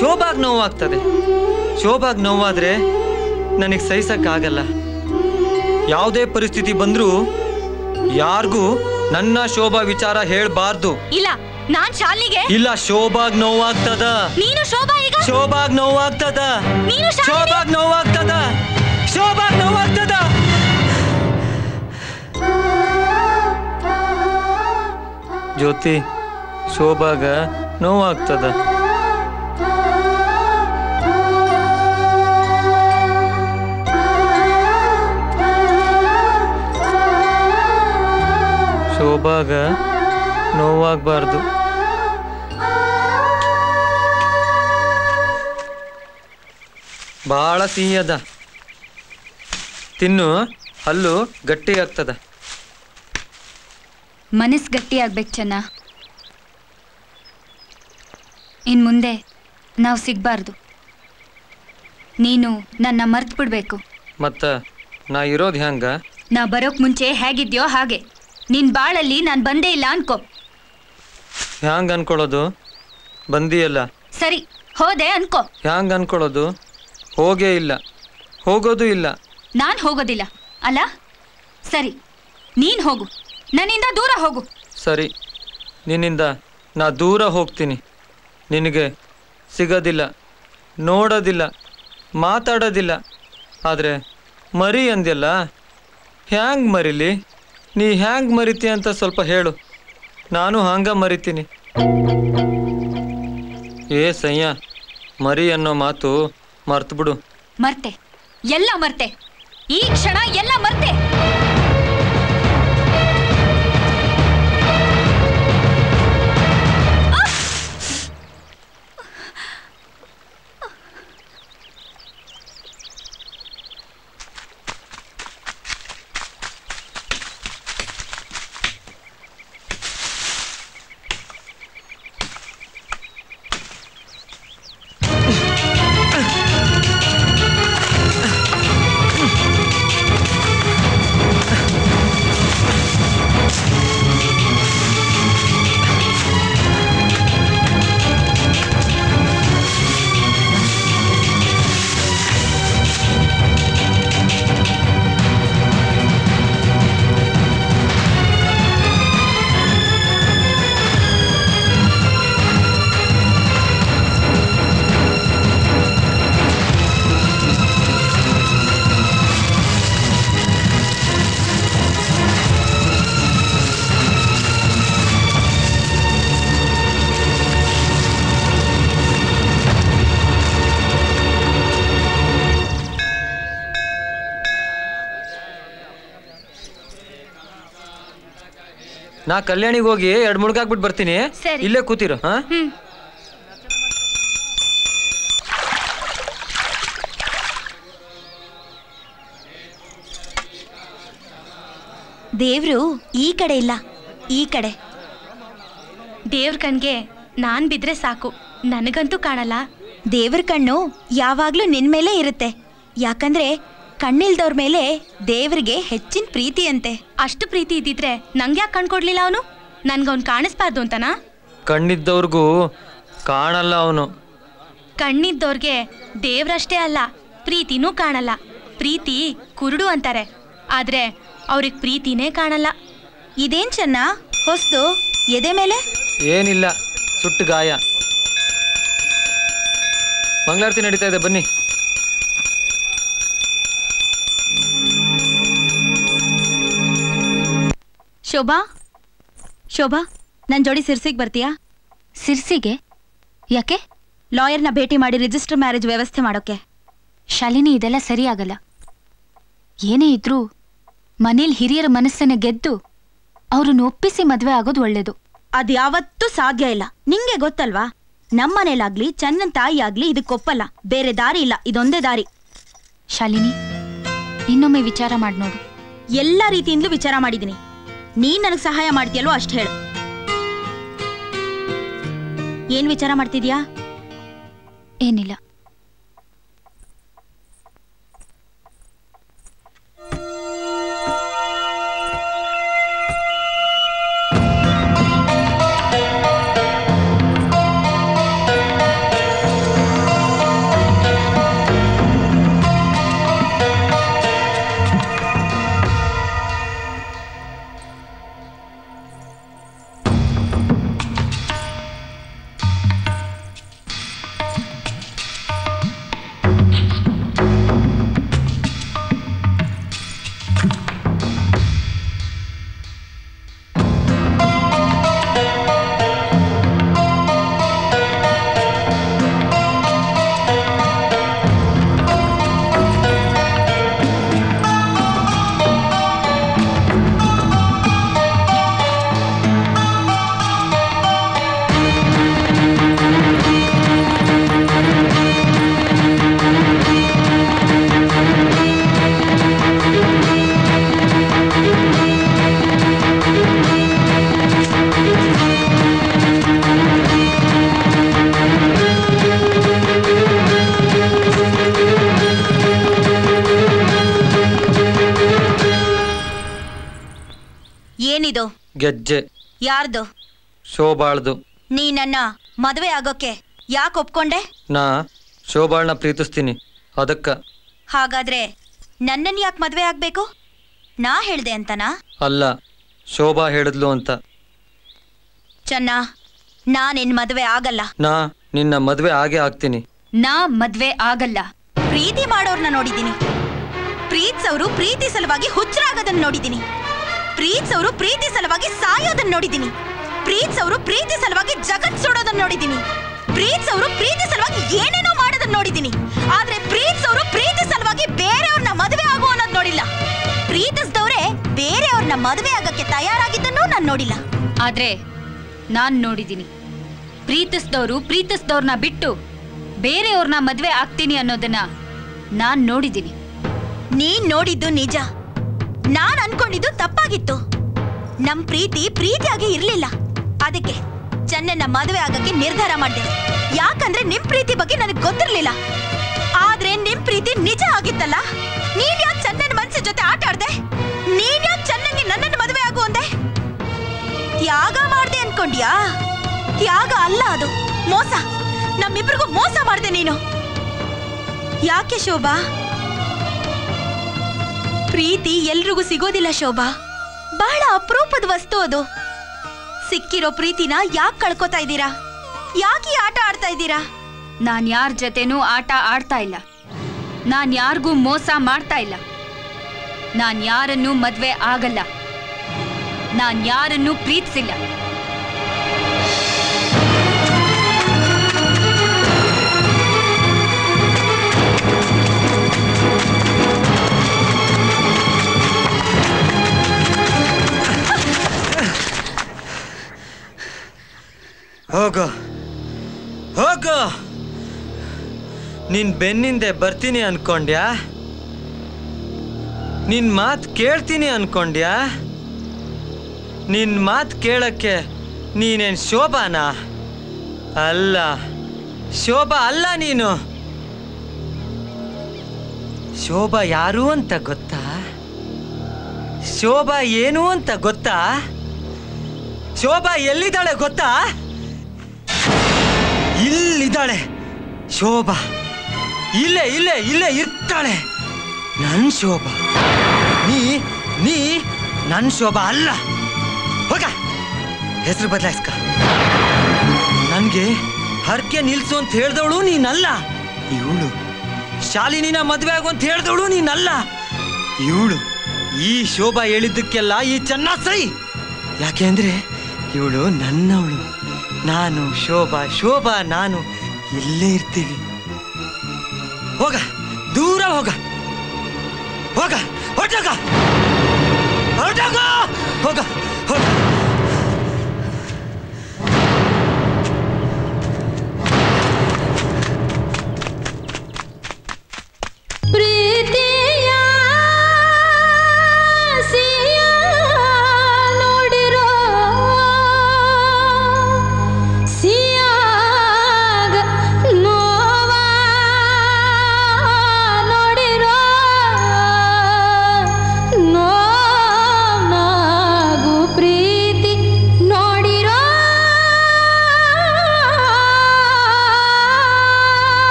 ಶೋಭಾಗ್ ನೋವಾಗ್ತದೆ. ಶೋಭಾಗ್ ನೋವಾದ್ರೆ ನನಗೆ ಸಹಿಸಕ್ಕಾಗಲ್ಲ. ಯಾವುದೇ ಪರಿಸ್ಥಿತಿ ಬಂದ್ರೂ ಯಾರಿಗೂ ನನ್ನ ಶೋಭಾ ವಿಚಾರ ಹೇಳ್ಬಾರ್ದು. ಇಲ್ಲ, ನಾನ್ ಶಾಲಿನಿಗೆ. ಇಲ್ಲ, ಶೋಭಾಗ್ ನೋವಾಗ್ತದ. ನೀನು ಶೋಭಾ ಈಗ ಶೋಭಾಗ್ ನೋವಾಗ್ತದ. ನೀನು ಶೋಭಾಗ್ ನೋವಾಗ್ತದ. ಶೋಭಾಗ್ ನೋವಾಗ್ತದ. ಜ್ಯೋತಿ, ಶೋಭಾಗ ನೋವಾಗ್ತದ. ಶೋಭಾಗ ನೋವಾಗಬಾರ್ದು. ಭಾಳ ಸಿಹಿ ಅದ, ತಿನ್ನು, ಹಲ್ಲು ಗಟ್ಟಿ ಆಗ್ತದ. ಮನಸ್ಸು ಗಟ್ಟಿ ಆಗ್ಬೇಕು ಚೆನ್ನ. ಇನ್ ಮುಂದೆ ನಾವು ಸಿಗ್ಬಾರ್ದು. ನೀನು ನನ್ನ ಮರ್ತು ಬಿಡ್ಬೇಕು. ಮತ್ತ ನಾ ಇರೋದು ಹೆಂಗ? ನಾ ಬರೋಕ್ ಮುಂಚೆ ಹೇಗಿದ್ಯೋ ಹಾಗೆ. ನಿನ್ ಬಾಳಲ್ಲಿ ನಾನು ಬಂದೇ ಇಲ್ಲ ಅನ್ಕೋ. ಹ್ಯಾಂಗ ಅನ್ಕೊಳ್ಳೋದು? ಬಂದಿಯಲ್ಲ. ಸರಿ, ಹೋದೆ ಅನ್ಕೋ. ಹ್ಯಾಂಗ ಅನ್ಕೊಳ್ಳೋದು? ಹೋಗೇ ಇಲ್ಲ, ಹೋಗೋದು ಇಲ್ಲ. ನಾನ್ ಹೋಗೋದಿಲ್ಲ ಅಲ್ಲ? ಸರಿ, ನೀನ್ ಹೋಗು, ನನ್ನಿಂದ ದೂರ ಹೋಗು. ಸರಿ, ನಿನ್ನಿಂದ ನಾ ದೂರ ಹೋಗ್ತೀನಿ. ನಿನಗೆ ಸಿಗೋದಿಲ್ಲ, ನೋಡೋದಿಲ್ಲ, ಮಾತಾಡೋದಿಲ್ಲ. ಆದರೆ ಮರಿ ಅಂದ್ಯಲ್ಲ, ಹ್ಯಾಂಗ್ ಮರಿಲಿ? ನೀ ಹ್ಯಾಂಗ್ ಮರಿತಿ ಅಂತ ಸ್ವಲ್ಪ ಹೇಳು, ನಾನು ಹಂಗ ಮರಿತೀನಿ. ಏ ಸಯ್ಯ, ಮರಿ ಅನ್ನೋ ಮಾತು ಮರ್ತು ಬಿಡು. ಮರ್ತೆ, ಎಲ್ಲ ಮರ್ತೆ, ಈ ಕ್ಷಣ ಎಲ್ಲ ಮರ್ತೆ. ನಾ ಕಲ್ಯಾಣಿಗೆ ಹೋಗಿ 2 ಮುಳುಗಾಕ್ಬಿಟ್ಟು ಬರ್ತೀನಿ. ಇಲ್ಲೇ ಕೂತಿರು. ಹಾ, ದೇವ್ರು ಈ ಕಡೆ ಇಲ್ಲ, ಈ ಕಡೆ. ದೇವ್ರ ಕಣ್ಗೆ ನಾನ್ ಬಿದ್ರೆ ಸಾಕು, ನನಗಂತೂ ಕಾಣಲ್ಲ. ದೇವ್ರ ಕಣ್ಣು ಯಾವಾಗ್ಲೂ ನಿನ್ ಮೇಲೆ ಇರುತ್ತೆ. ಯಾಕಂದ್ರೆ ಕಣ್ಣಿಲ್ದವ್ರ ಮೇಲೆ ದೇವ್ರಿಗೆ ಹೆಚ್ಚಿನ ಪ್ರೀತಿ ಅಂತೆ. ಅಷ್ಟು ಪ್ರೀತಿ ಇದ್ದಿದ್ರೆ ನಂಗೆ ಯಾಕೆ ಕಣ್ಕೊಡ್ಲಿಲ್ಲ ಅವನು? ನನ್ಗವ್ನು ಕಾಣಿಸ್ಬಾರ್ದು ಅಂತನಾ? ಕಣ್ಣಿದ್ದವ್ರಿಗೂ ಕಾಣಲ್ಲ ಅವನು. ಕಣ್ಣಿದ್ದವ್ರಿಗೆ ದೇವ್ರಷ್ಟೇ ಅಲ್ಲ, ಪ್ರೀತಿನೂ ಕಾಣಲ್ಲ. ಪ್ರೀತಿ ಕುರುಡು ಅಂತಾರೆ, ಆದ್ರೆ ಅವ್ರಿಗೆ ಪ್ರೀತಿನೇ ಕಾಣಲ್ಲ. ಇದೇನ್ ಚೆನ್ನ ಹೊಸ್ದು ಎದೆ ಮೇಲೆ? ಏನಿಲ್ಲ, ಸುಟ್ಟು ಗಾಯ. ಮಂಗಳಾರತಿ ನಡೀತಾ ಇದೆ, ಬನ್ನಿ. ಶೋಭಾ, ಶೋಭಾ, ನನ್ನ ಜೋಡಿ ಸಿರ್ಸಿಗೆ ಬರ್ತೀಯಾ? ಸಿರ್ಸಿಗೆ ಯಾಕೆ? ಲಾಯರ್ನ ಭೇಟಿ ಮಾಡಿ ರಿಜಿಸ್ಟರ್ ಮ್ಯಾರೇಜ್ ವ್ಯವಸ್ಥೆ ಮಾಡೋಕೆ. ಶಾಲಿನಿ, ಇದೆಲ್ಲ ಸರಿಯಾಗಲ್ಲ. ಏನೇ ಇದ್ರೂ ಮನೇಲಿ ಹಿರಿಯರ ಮನಸ್ಸನ್ನ ಗೆದ್ದು ಅವ್ರನ್ನ ಒಪ್ಪಿಸಿ ಮದ್ವೆ ಆಗೋದು ಒಳ್ಳೇದು. ಅದ್ಯಾವತ್ತೂ ಸಾಧ್ಯ ಇಲ್ಲ, ನಿಂಗೆ ಗೊತ್ತಲ್ವಾ? ನಮ್ಮನೇಲಾಗ್ಲಿ ಚನ್ನನ್ ತಾಯಿ ಆಗ್ಲಿ ಇದಕ್ಕೊಪ್ಪಲ್ಲ. ಬೇರೆ ದಾರಿ ಇಲ್ಲ, ಇದೊಂದೇ ದಾರಿ. ಶಾಲಿನಿ, ಇನ್ನೊಮ್ಮೆ ವಿಚಾರ ಮಾಡಿ ನೋಡು. ಎಲ್ಲ ರೀತಿಯಿಂದಲೂ ವಿಚಾರ ಮಾಡಿದ್ದೀನಿ. ನೀನ್ ನನಗೆ ಸಹಾಯ ಮಾಡ್ತೀಯಲ್ವೋ ಅಷ್ಟು ಹೇಳು. ಏನ್ ವಿಚಾರ ಮಾಡ್ತಿದ್ಯಾ? ಏನಿಲ್ಲ. ಏನಿದು? ಗೆಜ್ಜೆ. ಯಾರ್ದು? ಶೋಭಾಳ್ದು. ನೀ ನನ್ನ ಮದುವೆ ಆಗೋಕೆ ಯಾಕೆ ಒಪ್ಕೊಂಡೆ? ನಾ ಶೋಭಾಳ್ನ ಪ್ರೀತಿಸ್ತೀನಿ ಅದಕ್ಕ. ಹಾಗಾದ್ರೆ ನನ್ನನ್ನು ಯಾಕೆ ಮದುವೆ ಆಗ್ಬೇಕು? ನಾ ಹೇಳ್ದೆ ಅಂತನಾ? ಅಲ್ಲ, ಶೋಭಾ ಹೇಳಿದ್ಲು ಅಂತ. ಚೆನ್ನ, ನಾ ನಿನ್ ಮದುವೆ ಆಗಲ್ಲ. ನಾ ನಿನ್ನ ಮದುವೆ ಆಗೇ ಆಗ್ತೀನಿ. ನಾ ಮದ್ವೆ ಆಗಲ್ಲ. ಪ್ರೀತಿ ಮಾಡೋರ್ನ ನೋಡಿದ್ದೀನಿ. ಪ್ರೀತಿಸೋರು ಪ್ರೀತಿ ಸಲುವಾಗಿ ಹುಚ್ಚರಾಗೋದನ್ನ ನೋಡಿದ್ದೀನಿ. ಪ್ರೀತಿಸೋರು ಪ್ರೀತಿ ಸಲುವಾಗಿ ಸಾಯೋದನ್ನ ನೋಡಿದ್ದೀನಿ. ಪ್ರೀತಿಸೋರು ಪ್ರೀತಿ ಸಲುವಾಗಿ ಜಗತ್ ಸುಡೋದನ್ನ ನೋಡಿದ್ದೀನಿ. ಪ್ರೀತಿಸೋರು ಪ್ರೀತಿ ಸಲುವಾಗಿ ಏನೇನೋ ಮಾಡೋದನ್ನ ನೋಡಿದ್ದೀನಿ. ಆದ್ರೆ ಪ್ರೀತಿಸೋರು ಪ್ರೀತಿ ಸಲುವಾಗಿ ಬೇರೆಯವ್ರನ್ನ ಮದುವೆ ಆಗೋ ಅನ್ನೋದು ನೋಡಿಲ್ಲ. ಪ್ರೀತಿಸಿದವ್ರೆ ಬೇರೆಯವ್ರನ್ನ ಮದುವೆ ಆಗಕ್ಕೆ ತಯಾರಾಗಿದ್ದನ್ನೂ ನಾನು ನೋಡಿಲ್ಲ. ಆದ್ರೆ ನಾನ್ ನೋಡಿದ್ದೀನಿ. ಪ್ರೀತಿಸಿದವರು ಪ್ರೀತಿಸಿದವ್ರನ್ನ ಬಿಟ್ಟು ಬೇರೆಯವ್ರನ್ನ ಮದ್ವೆ ಆಗ್ತೀನಿ ಅನ್ನೋದನ್ನ ನಾನ್ ನೋಡಿದ್ದೀನಿ. ನೀನ್ ನೋಡಿದ್ದು ನಿಜ. ನಾನ್ ಅನ್ಕೊಂಡಿದ್ದು ತಪ್ಪಾಗಿತ್ತು. ನಮ್ ಪ್ರೀತಿ ಪ್ರೀತಿಯಾಗಿ ಇರ್ಲಿಲ್ಲ. ಅದಕ್ಕೆ ಚೆನ್ನನ್ನ ಮದುವೆ ಆಗಕ್ಕೆ ನಿರ್ಧಾರ ಮಾಡಿದೆ. ಯಾಕಂದ್ರೆ ನಿಮ್ ಪ್ರೀತಿ ಬಗ್ಗೆ ನನಗೆ ಗೊತ್ತಿರ್ಲಿಲ್ಲ. ಆದ್ರೆ ನಿಮ್ ಪ್ರೀತಿ ನಿಜ ಆಗಿತ್ತಲ್ಲ. ನೀನ್ ಯಾಕೆ ಚೆನ್ನನ್ ಮನ್ಸಿನ ಜೊತೆ ಆಟ ಆಡ್ದೆ? ನೀನ್ ಯಾಕೆ ಚೆನ್ನಂಗೆ ನನ್ನನ್ನು ಮದುವೆ ಆಗು ಅಂದೆ? ತ್ಯಾಗ ಮಾಡ್ದೆ ಅನ್ಕೊಂಡ್ಯಾ? ತ್ಯಾಗ ಅಲ್ಲ, ಅದು ಮೋಸ. ನಮ್ಮಿಬ್ರಿಗೂ ಮೋಸ ಮಾಡ್ದೆ ನೀನು. ಯಾಕೆ ಶೋಭಾ? ಪ್ರೀತಿ ಎಲ್ರಿಗೂ ಸಿಗೋದಿಲ್ಲ ಶೋಭಾ. ಬಹಳ ಅಪರೂಪದ ವಸ್ತು ಅದು. ಸಿಕ್ಕಿರೋ ಪ್ರೀತಿನ ಯಾಕೆ ಕಳ್ಕೊತಾ ಇದ್ದೀರಾ? ಯಾಕೆ ಆಟ ಆಡ್ತಾ ಇದ್ದೀರಾ? ನಾನ್ ಯಾರ ಜೊತೆನೂ ಆಟ ಆಡ್ತಾ ಇಲ್ಲ. ನಾನ್ ಯಾರಿಗೂ ಮೋಸ ಮಾಡ್ತಾ ಇಲ್ಲ. ನಾನ್ ಯಾರನ್ನೂ ಮದ್ವೆ ಆಗಲ್ಲ. ನಾನ್ ಯಾರನ್ನೂ ಪ್ರೀತಿಸಿಲ್ಲ. ಹೋಗೋ ಹೋಗೋ. ನಿನ್ ಬೆನ್ನಿಂದೆ ಬರ್ತೀನಿ ಅನ್ಕೊಂಡ್ಯಾ? ನಿನ್ ಮಾತು ಕೇಳ್ತೀನಿ ಅನ್ಕೊಂಡ್ಯಾ? ನಿನ್ ಮಾತು ಕೇಳಕ್ಕೆ ನೀನೇನ್ ಶೋಭಾನಾ? ಅಲ್ಲ, ಶೋಭಾ ಅಲ್ಲ ನೀನು. ಶೋಭಾ ಯಾರು ಅಂತ ಗೊತ್ತಾ? ಶೋಭಾ ಏನು ಅಂತ ಗೊತ್ತಾ? ಶೋಭಾ ಎಲ್ಲಿದ್ದಾಳೆ ಗೊತ್ತಾ? ಇಲ್ಲಿದ್ದಾಳೆ ಶೋಭಾ. ಇಲ್ಲೇ ಇಲ್ಲೇ ಇಲ್ಲೇ ಇರ್ತಾಳೆ ನನ್ ಶೋಭಾ. ನೀ ನನ್ ಶೋಭಾ ಅಲ್ಲ. ಹೋಗ, ಹೆಸರು ಬದಲಾಯಿಸ್ಕ. ನನ್ಗೆ ಹರಕೆ ನಿಲ್ಸು ಅಂತ ಹೇಳ್ದವಳು ನೀನಲ್ಲ. ಇವಳು ಶಾಲಿನಿನ ಮದುವೆ ಆಗು ಅಂತ ಹೇಳ್ದವಳು ನೀನಲ್ಲ. ಇವಳು ಈ ಶೋಭಾ ಹೇಳಿದ್ದಕ್ಕೆಲ್ಲ ಈ ಚೆನ್ನ ಸೈ. ಯಾಕೆ ಅಂದ್ರೆ ಇವಳು ನನ್ನವಳು. ನಾನು ಶೋಭಾ, ಶೋಭಾ ನಾನು ಇಲ್ಲೇ ಇರ್ತೀವಿ. ಹೋಗ, ದೂರ ಹೋಗ. ಹೋಗ, ಹೊರಟೋಗ, ಹೊರಟೋಗ, ಹೋಗ ಹೋಗ. ಪ್ರೀತಿಯ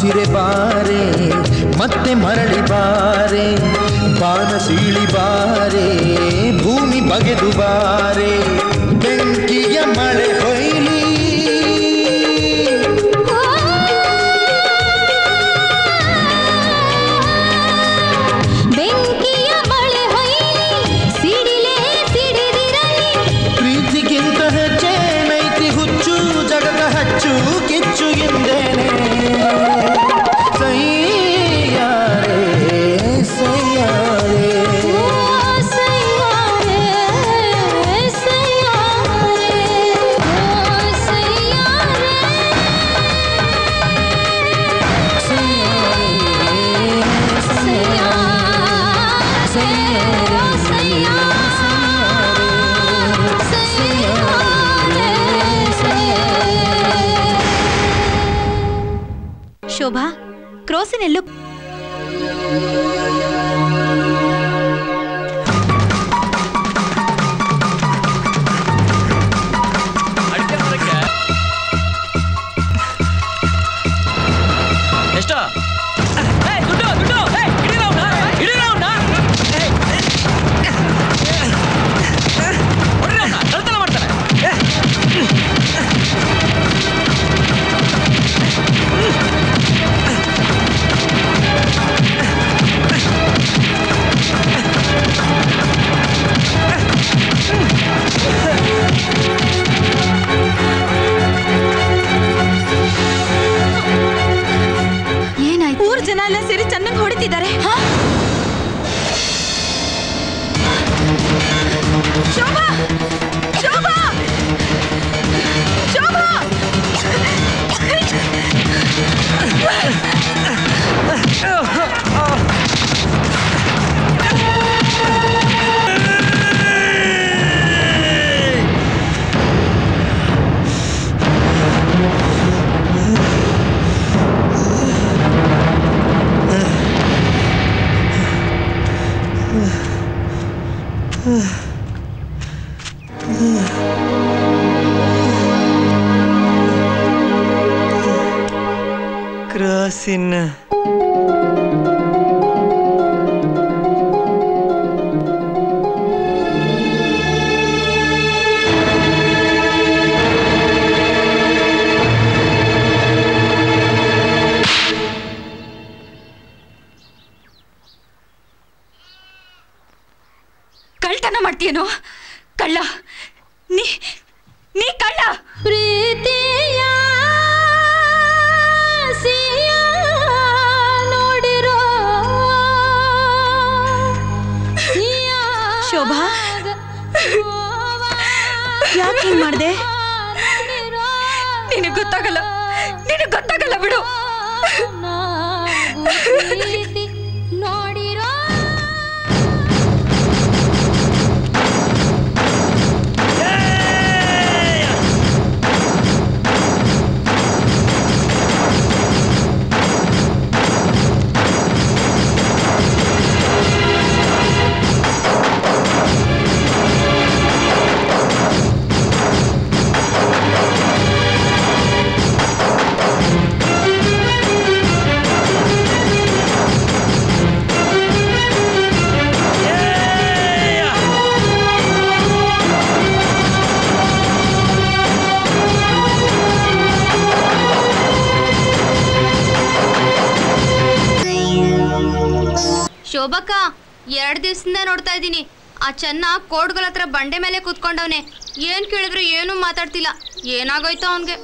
ಉಸಿರೆ ಬಾರೆ ಮತ್ತೆ ಮರಳಿ ಬಾರೆ ಬಾನ ಸೀಳಿ ಬಾರೆ ಭೂಮಿ ಬಗೆದು ಬಾರೆ ಬೆಂಕಿಯ ಮಳೆ ಹೊಯ್ಲಿ ಬೆಂಕಿಯ ಮಳೆ ಹೊಯ್ಲಿ ಸಿಡಿಲೇ ಸಿಡಿದಿರಲಿ ಪ್ರೀತಿಗಿಂತ ಹೆಚ್ಚೇನೈತಿ ಹುಚ್ಚು ಜಗದ ಹಚ್ಚು ಕಿಚ್ಚು ಎಂದೇನೆ ಸೈಯಾರೆ ಸೈಯಾರೆ ಶೋಭಾ ಕ್ರೋಸಿನೆಲ್ಲೂ ಎಷ್ಟ ಏನಾಯ್ತು? ಊರ್ ಜನ ಎಲ್ಲ ಸೇರಿ ಚೆನ್ನಾಗಿ ಹೊಡಿತಿದ್ದಾರೆ. ಶೋಭಾ ಶೋಭಾ ಶೋಭಾ ಕ್ರಾಸಿನ್ ಕಳ್ತನ ಮಾಡ್ತೀಯೇನೋ ಕಳ್ಳ ನೀ ನೀ ಕಳ್ಳ ಪ್ರೀತಿಯ ನೋಡಿರೋ ಶೋಭಾ ಯಾಕೆ ಹಿಂಗ್ ಮಾಡ್ದೆ? ನಿನಗೆ ಗೊತ್ತಾಗಲ್ಲ ಬಿಡು. ನೋಡಿರೋ ಶೋಭಕ್ಕ 2 ದಿವಸದಿಂದ ನೋಡ್ತಾ ಇದ್ದೀನಿ. ಆ ಚೆನ್ನ ಕೋಡ್ಗಲ್ ಹತ್ರ ಬಂಡೆ ಮೇಲೆ ಕೂತ್ಕೊಂಡವನೆ. ಏನ್ ಕೇಳಿದ್ರು ಏನೂ ಮಾತಾಡ್ತಿಲ್ಲ. ಏನಾಗೋಯ್ತು ಅವನ್ಗೆ?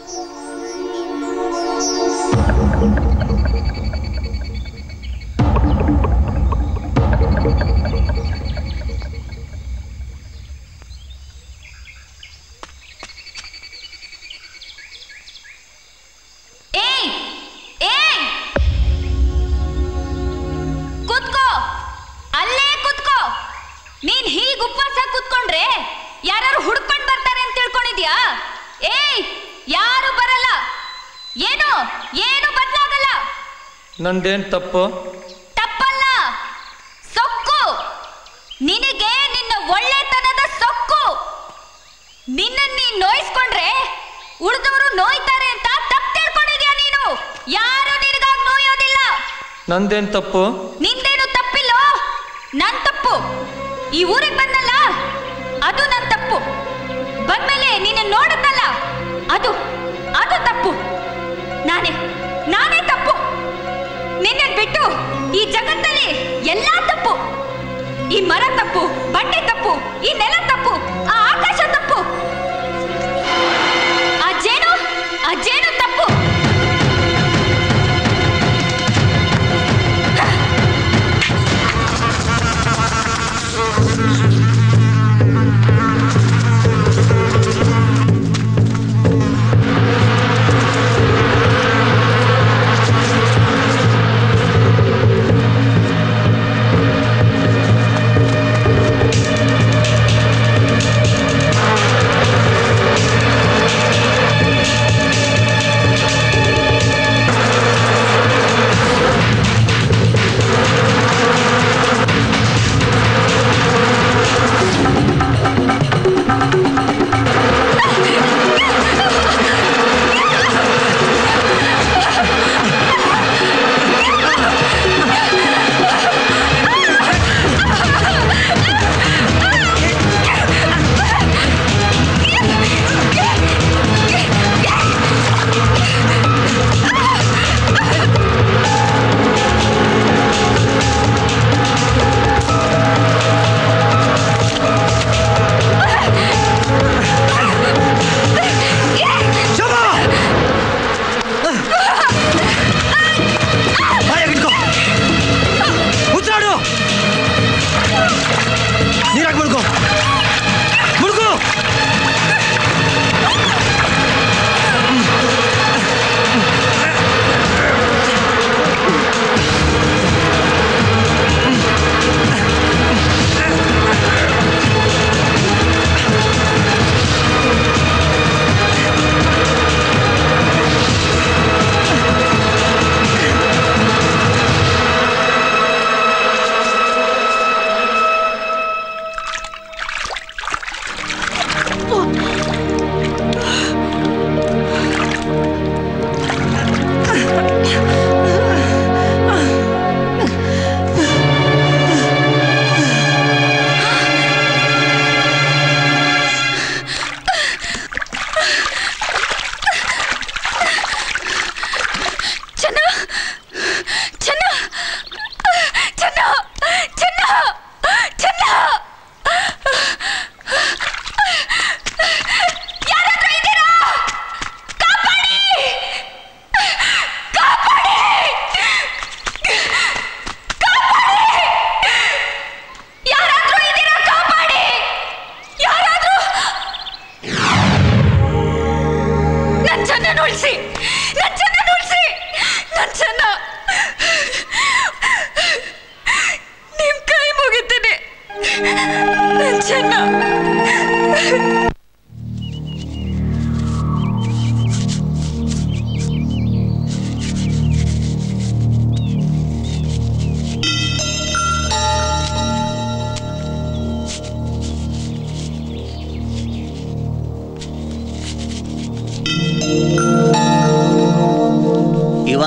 ನೀನ್ ಹೀಗೆ ಉಪವಾಸ ಕೂತ್ಕೊಂಡ್ರೆ ಯಾರು ಹುಡ್ಕೊಂಡ್ ಬರ್ತಾರೆ ಅಂತ ತಿಳ್ಕೊಂಡಿದ್ಯಾ? ಏಯ್, ಯಾರು ಬರಲ್ಲ. ಏನು ಬದಲಾಗಲ್ಲ. ನಂದೇನ್ ತಪ್ಪು? ತಪ್ಪಲ್ಲ, ಸೊಕ್ಕು. ನಿನಗೆ ನಿನ್ನ ಒಳ್ಳೆತನದ ಸೊಕ್ಕು. ನಿನ್ನ ನೀನ್ ನೋಯಿಸ್ಕೊಂಡ್ರೆ ಉಳಿದವರು ನೋಯ್ತಾರೆ ಅಂತ ತಪ್ಪು ತಿಳ್ಕೊಂಡಿದ್ಯಾ ನೀನು? ಯಾರು ನಿನಗಾಗಿ ನಂದೇನ್ ತಪ್ಪು? ನಿಂದೇನು ತಪ್ಪಿಲ್ಲೋ, ನನ್ ತಪ್ಪು. ಈ ಊರಿಗೆ ಬಂದಲ್ಲ, ಅದು ನನ್ ತಪ್ಪು. ಬಂದ್ಮೇಲೆ ನೀನು ನೋಡದ್ನಲ್ಲ, ಅದು ತಪ್ಪು. ನಾನೇ ತಪ್ಪು. ನಿನ್ನ ಬಿಟ್ಟು ಈ ಜಗತ್ತಲ್ಲಿ ಎಲ್ಲಾ ತಪ್ಪು. ಈ ಮರ ತಪ್ಪು, ಬಂಡೆ ತಪ್ಪು, ಈ ನೆಲ ತಪ್ಪು, ಆ ಆಕಾಶ ತಪ್ಪು, ಆ ಜೇನು ತಪ್ಪು.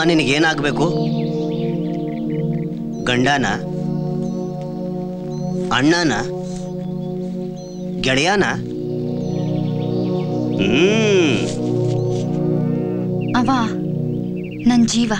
ನಿನಗೇನಾಗಬೇಕು? ಗಂಡನ, ಅಣ್ಣನ, ಗೆಳೆಯನ? ಅವ ನನ್ನ ಜೀವ.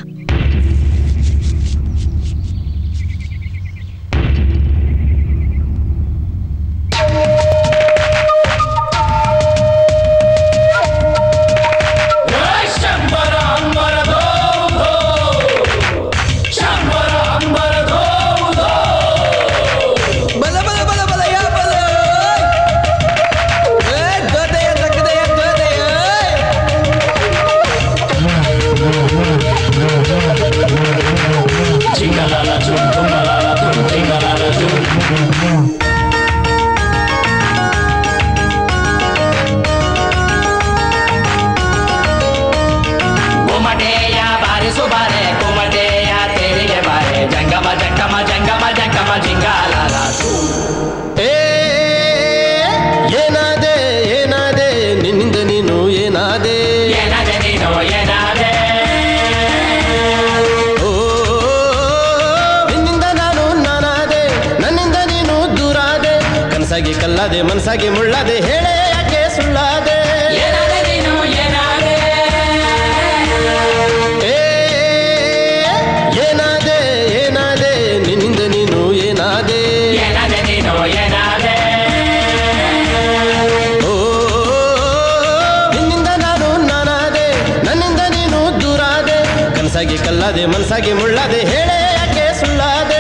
ಕನಸಾಗಿ ಕಲ್ಲಾದೆ ಮನಸಾಗಿ ಮುಳ್ಳಾದೆ ಹೇಳೇ ಯಾಕೆ ಸುಳ್ಳಾದೆ ಏನಾದೆ ಏನಾದೆ ನಿನ್ನಿಂದ ನೀನು ಏನಾದೆ ಓ ನಿನ್ನಿಂದ ನಾನು ನಾನಾದೆ ನನ್ನಿಂದ ನೀನು ದೂರಾದೆ ಕನಸಾಗಿ ಕಲ್ಲಾದೆ ಮನಸಾಗಿ ಮುಳ್ಳಾದೆ ಹೇಳೇ ಯಾಕೆ ಸುಳ್ಳಾದೆ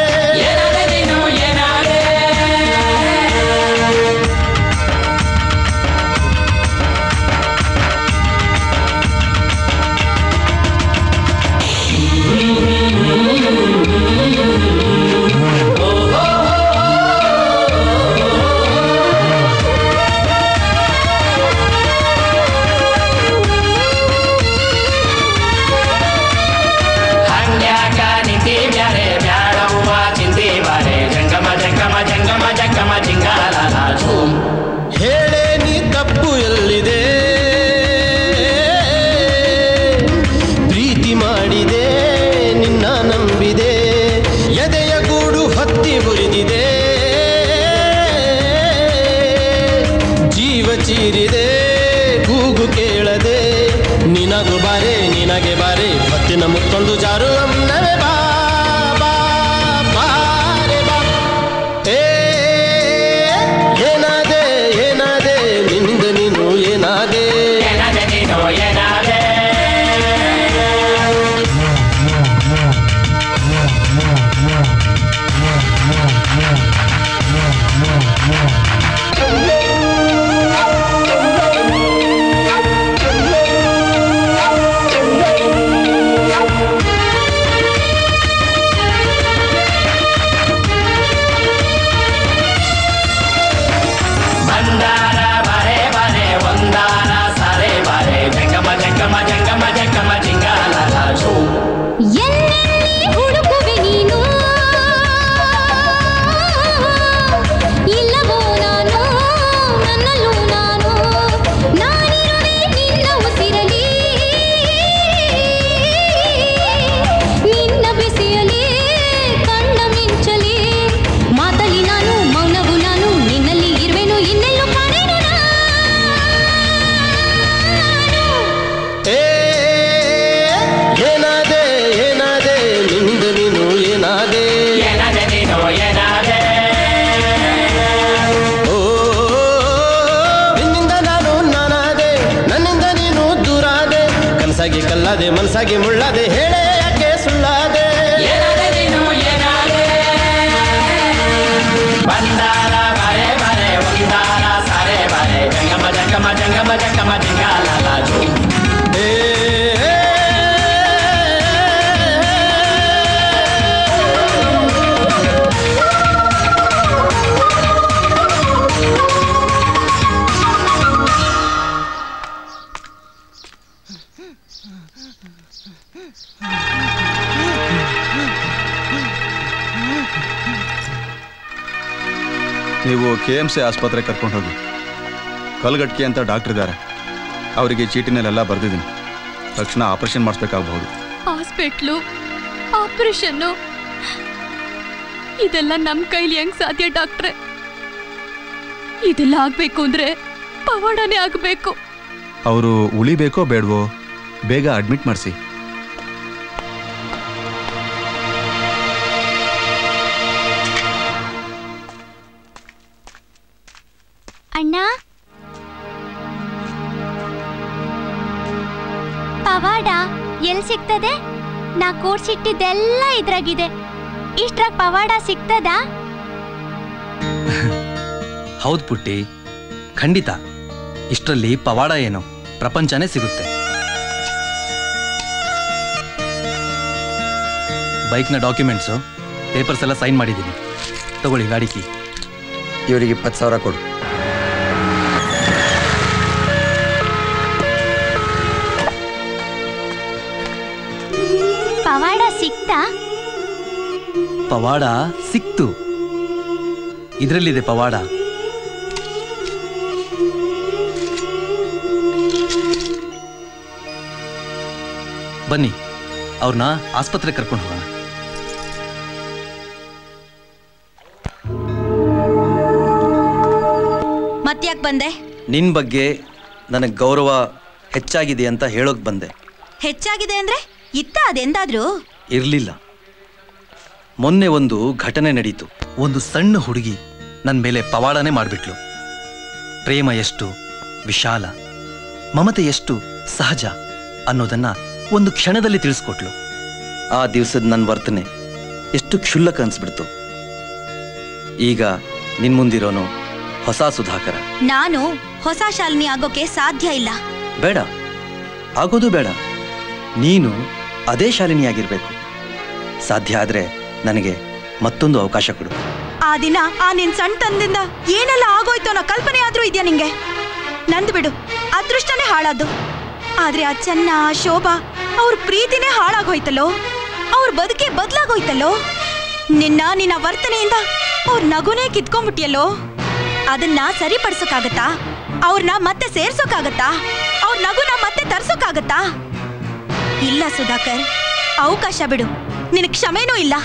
ಹೇಳೆ ನೀ ತಪ್ಪು ಎಲ್ಲಿದೆ ಪ್ರೀತಿ ಮಾಡಿದೆ ನಿನ್ನ ನಂಬಿದೆ ಎದೆಯ ಗೂಡು ಹೊತ್ತಿ ಉರಿದಿದೆ ಜೀವ ಚೀರಿದೆ ಕೂಗು ಕೇಳದೆ ನಿನಗು ಬಾರೆ ನಿನಗೆ ಬಾರೆ ಹೊತ್ತಿನ ಮುತ್ತೊಂದು ಜಾರು ನವೆ ಬಾ ಕಲ್ಲಾದೆ ಮನಸಾಗಿ ಮುಳ್ಳಾದೆ ಹೇಳೆ ಯಾಕೆ ಸುಳ್ಳಾದೆ ಬಂದಾರ ಬಾರೆ ಬಾರೆ ಒಂದಾರ ಸಾರೆ ಬಾರೆ ಜಂಗಮ ಜಂಗಮ ಜಂಗಮ ಜಂಗಮ ಜಿಂಗಾಲಾಜು ನೀವು KMC ಆಸ್ಪತ್ರೆಗೆ ಕರ್ಕೊಂಡು ಹೋಗಿ. ಕಲ್ಗಟ್ಟಿ ಅಂತ ಡಾಕ್ಟರ್ ಇದ್ದಾರೆ, ಅವರಿಗೆ ಚೀಟಿನಲ್ಲೆಲ್ಲ ಬರೆದಿದ್ದೀನಿ. ತಕ್ಷಣ ಆಪರೇಷನ್ ಮಾಡಿಸ್ಬೇಕಾಗಬಹುದು. ಹಾಸ್ಪಿಟ್ಲು, ಆಪರೇಷನ್ನು, ಇದೆಲ್ಲ ನಮ್ಮ ಕೈಲಿ ಹೆಂಗ್ ಸಾಧ್ಯ ಡಾಕ್ಟ್ರೆ? ಇದೆಲ್ಲ ಆಗ್ಬೇಕು ಅಂದ್ರೆ ಪವಾಡನೇ ಆಗಬೇಕು. ಅವರು ಉಳಿಬೇಕೋ ಬೇಡವೋ ಬೇಗ ಅಡ್ಮಿಟ್ ಮಾಡಿಸಿ. ಅಣ್ಣ, ಪವಾಡ ಎಲ್ಲಿ ಸಿಗ್ತದೆ? ನಾ ಕೂಡ್ಸಿಟ್ಟಿದ್ದೆಲ್ಲ ಇದ್ರಾಗಿದೆ. ಇಷ್ಟ್ರಾಗ ಪವಾಡ ಸಿಗ್ತದಾ? ಹೌದು ಪುಟ್ಟಿ, ಖಂಡಿತ. ಇಷ್ಟರಲ್ಲಿ ಪವಾಡ ಏನು, ಪ್ರಪಂಚನೇ ಸಿಗುತ್ತೆ. ಬೈಕ್ನ ಡಾಕ್ಯುಮೆಂಟ್ಸು, ಪೇಪರ್ಸ್ ಎಲ್ಲ ಸೈನ್ ಮಾಡಿದ್ದೀನಿ. ತಗೊಳ್ಳಿ ಗಾಡಿ ಕೀ. ಇವರಿಗೆ 20,000 ಕೊಡು. ಪವಾಡ ಸಿಕ್ತಾ? ಪವಾಡ ಸಿಕ್ತು. ಇದರಲ್ಲಿದೆ ಪವಾಡ. ಬನ್ನಿ, ಅವ್ರನ್ನ ಆಸ್ಪತ್ರೆಗೆ ಕರ್ಕೊಂಡು ಹೋಗೋಣ. ಮತ್ತ್ಯಾಕ್ ಬಂದೆ? ನಿನ್ ಬಗ್ಗೆ ನನಗೆ ಗೌರವ ಹೆಚ್ಚಾಗಿದೆ ಅಂತ ಹೇಳೋಕ್ ಬಂದೆ. ಹೆಚ್ಚಾಗಿದೆ ಅಂದ್ರೆ ಇತ್ತ ಅದೆಂದಾದ್ರೂ? ಇರ್ಲಿಲ್ಲ. ಮೊನ್ನೆ ಒಂದು ಘಟನೆ ನಡೀತು. ಒಂದು ಸಣ್ಣ ಹುಡುಗಿ ನನ್ನ ಮೇಲೆ ಪವಾಡನೆ ಮಾಡಿಬಿಟ್ಲು. ಪ್ರೇಮ ಎಷ್ಟು ವಿಶಾಲ, ಮಮತೆ ಎಷ್ಟು ಸಹಜ ಅನ್ನೋದನ್ನ ಒಂದು ಕ್ಷಣದಲ್ಲಿ ತಿಳಿಸ್ಕೊಟ್ಲು. ಆ ದಿವಸದ ನನ್ನ ವರ್ತನೆ ಎಷ್ಟು ಕ್ಷುಲ್ಲಕ ಅನ್ಸ್ಬಿಡ್ತು. ಈಗ ನಿನ್ ಮುಂದಿರೋನು ಹೊಸ ಸುಧಾಕರ. ನಾನು ಹೊಸ ಶಾಲಿನಿ ಆಗೋಕೆ ಸಾಧ್ಯ ಇಲ್ಲ. ಬೇಡ, ಆಗೋದು ಬೇಡ. ನೀನು ಅದೇ ಶಾಲಿನಿಯಾಗಿರ್ಬೇಕು. ಸಾಧ್ಯ ಆದ್ರೆ ನನಗೆ ಮತ್ತೊಂದು ಅವಕಾಶ ಕೊಡು. ಆ ದಿನ ಆ ನಿನ್ ಸಣ್ಣ ತಂದಿಂದ ಏನೆಲ್ಲ ಆಗೋಯ್ತು ಅನ್ನೋ ಕಲ್ಪನೆ ಆದ್ರೂ ಇದೆಯಾ ನಿಂಗೆ? ನಂದು ಬಿಡು, ಅದೃಷ್ಟನೇ ಹಾಳಾದ್ದು. ಆದ್ರೆ ಆ ಚೆನ್ನ, ಶೋಭಾ ಅವ್ರ ಪ್ರೀತಿನೇ ಹಾಳಾಗೋಯ್ತಲ್ಲೋ, ಅವ್ರ ಬದುಕೆ ಬದಲಾಗೋಯ್ತಲ್ಲೋ. ನಿನ್ನ ವರ್ತನೆಯಿಂದ ಅವ್ರ ನಗುನೇ ಕಿತ್ಕೊಂಡ್ಬಿಟ್ಟಿಯಲ್ಲೋ. ಅದನ್ನ ಸರಿಪಡಿಸೋಕಾಗತ್ತಾ? ಅವ್ರನ್ನ ಮತ್ತೆ ಸೇರ್ಸೋಕಾಗತ್ತಾ? ಅವ್ರ ನಗುನ ಮತ್ತೆ ತರ್ಸೋಕಾಗತ್ತಾ? ಇಲ್ಲ ಸುಧಾಕರ್, ಅವಕಾಶ ಬಿಡು. ನಿನ್ ಕ್ಷಮೆನೂ ಇಲ್ಲ.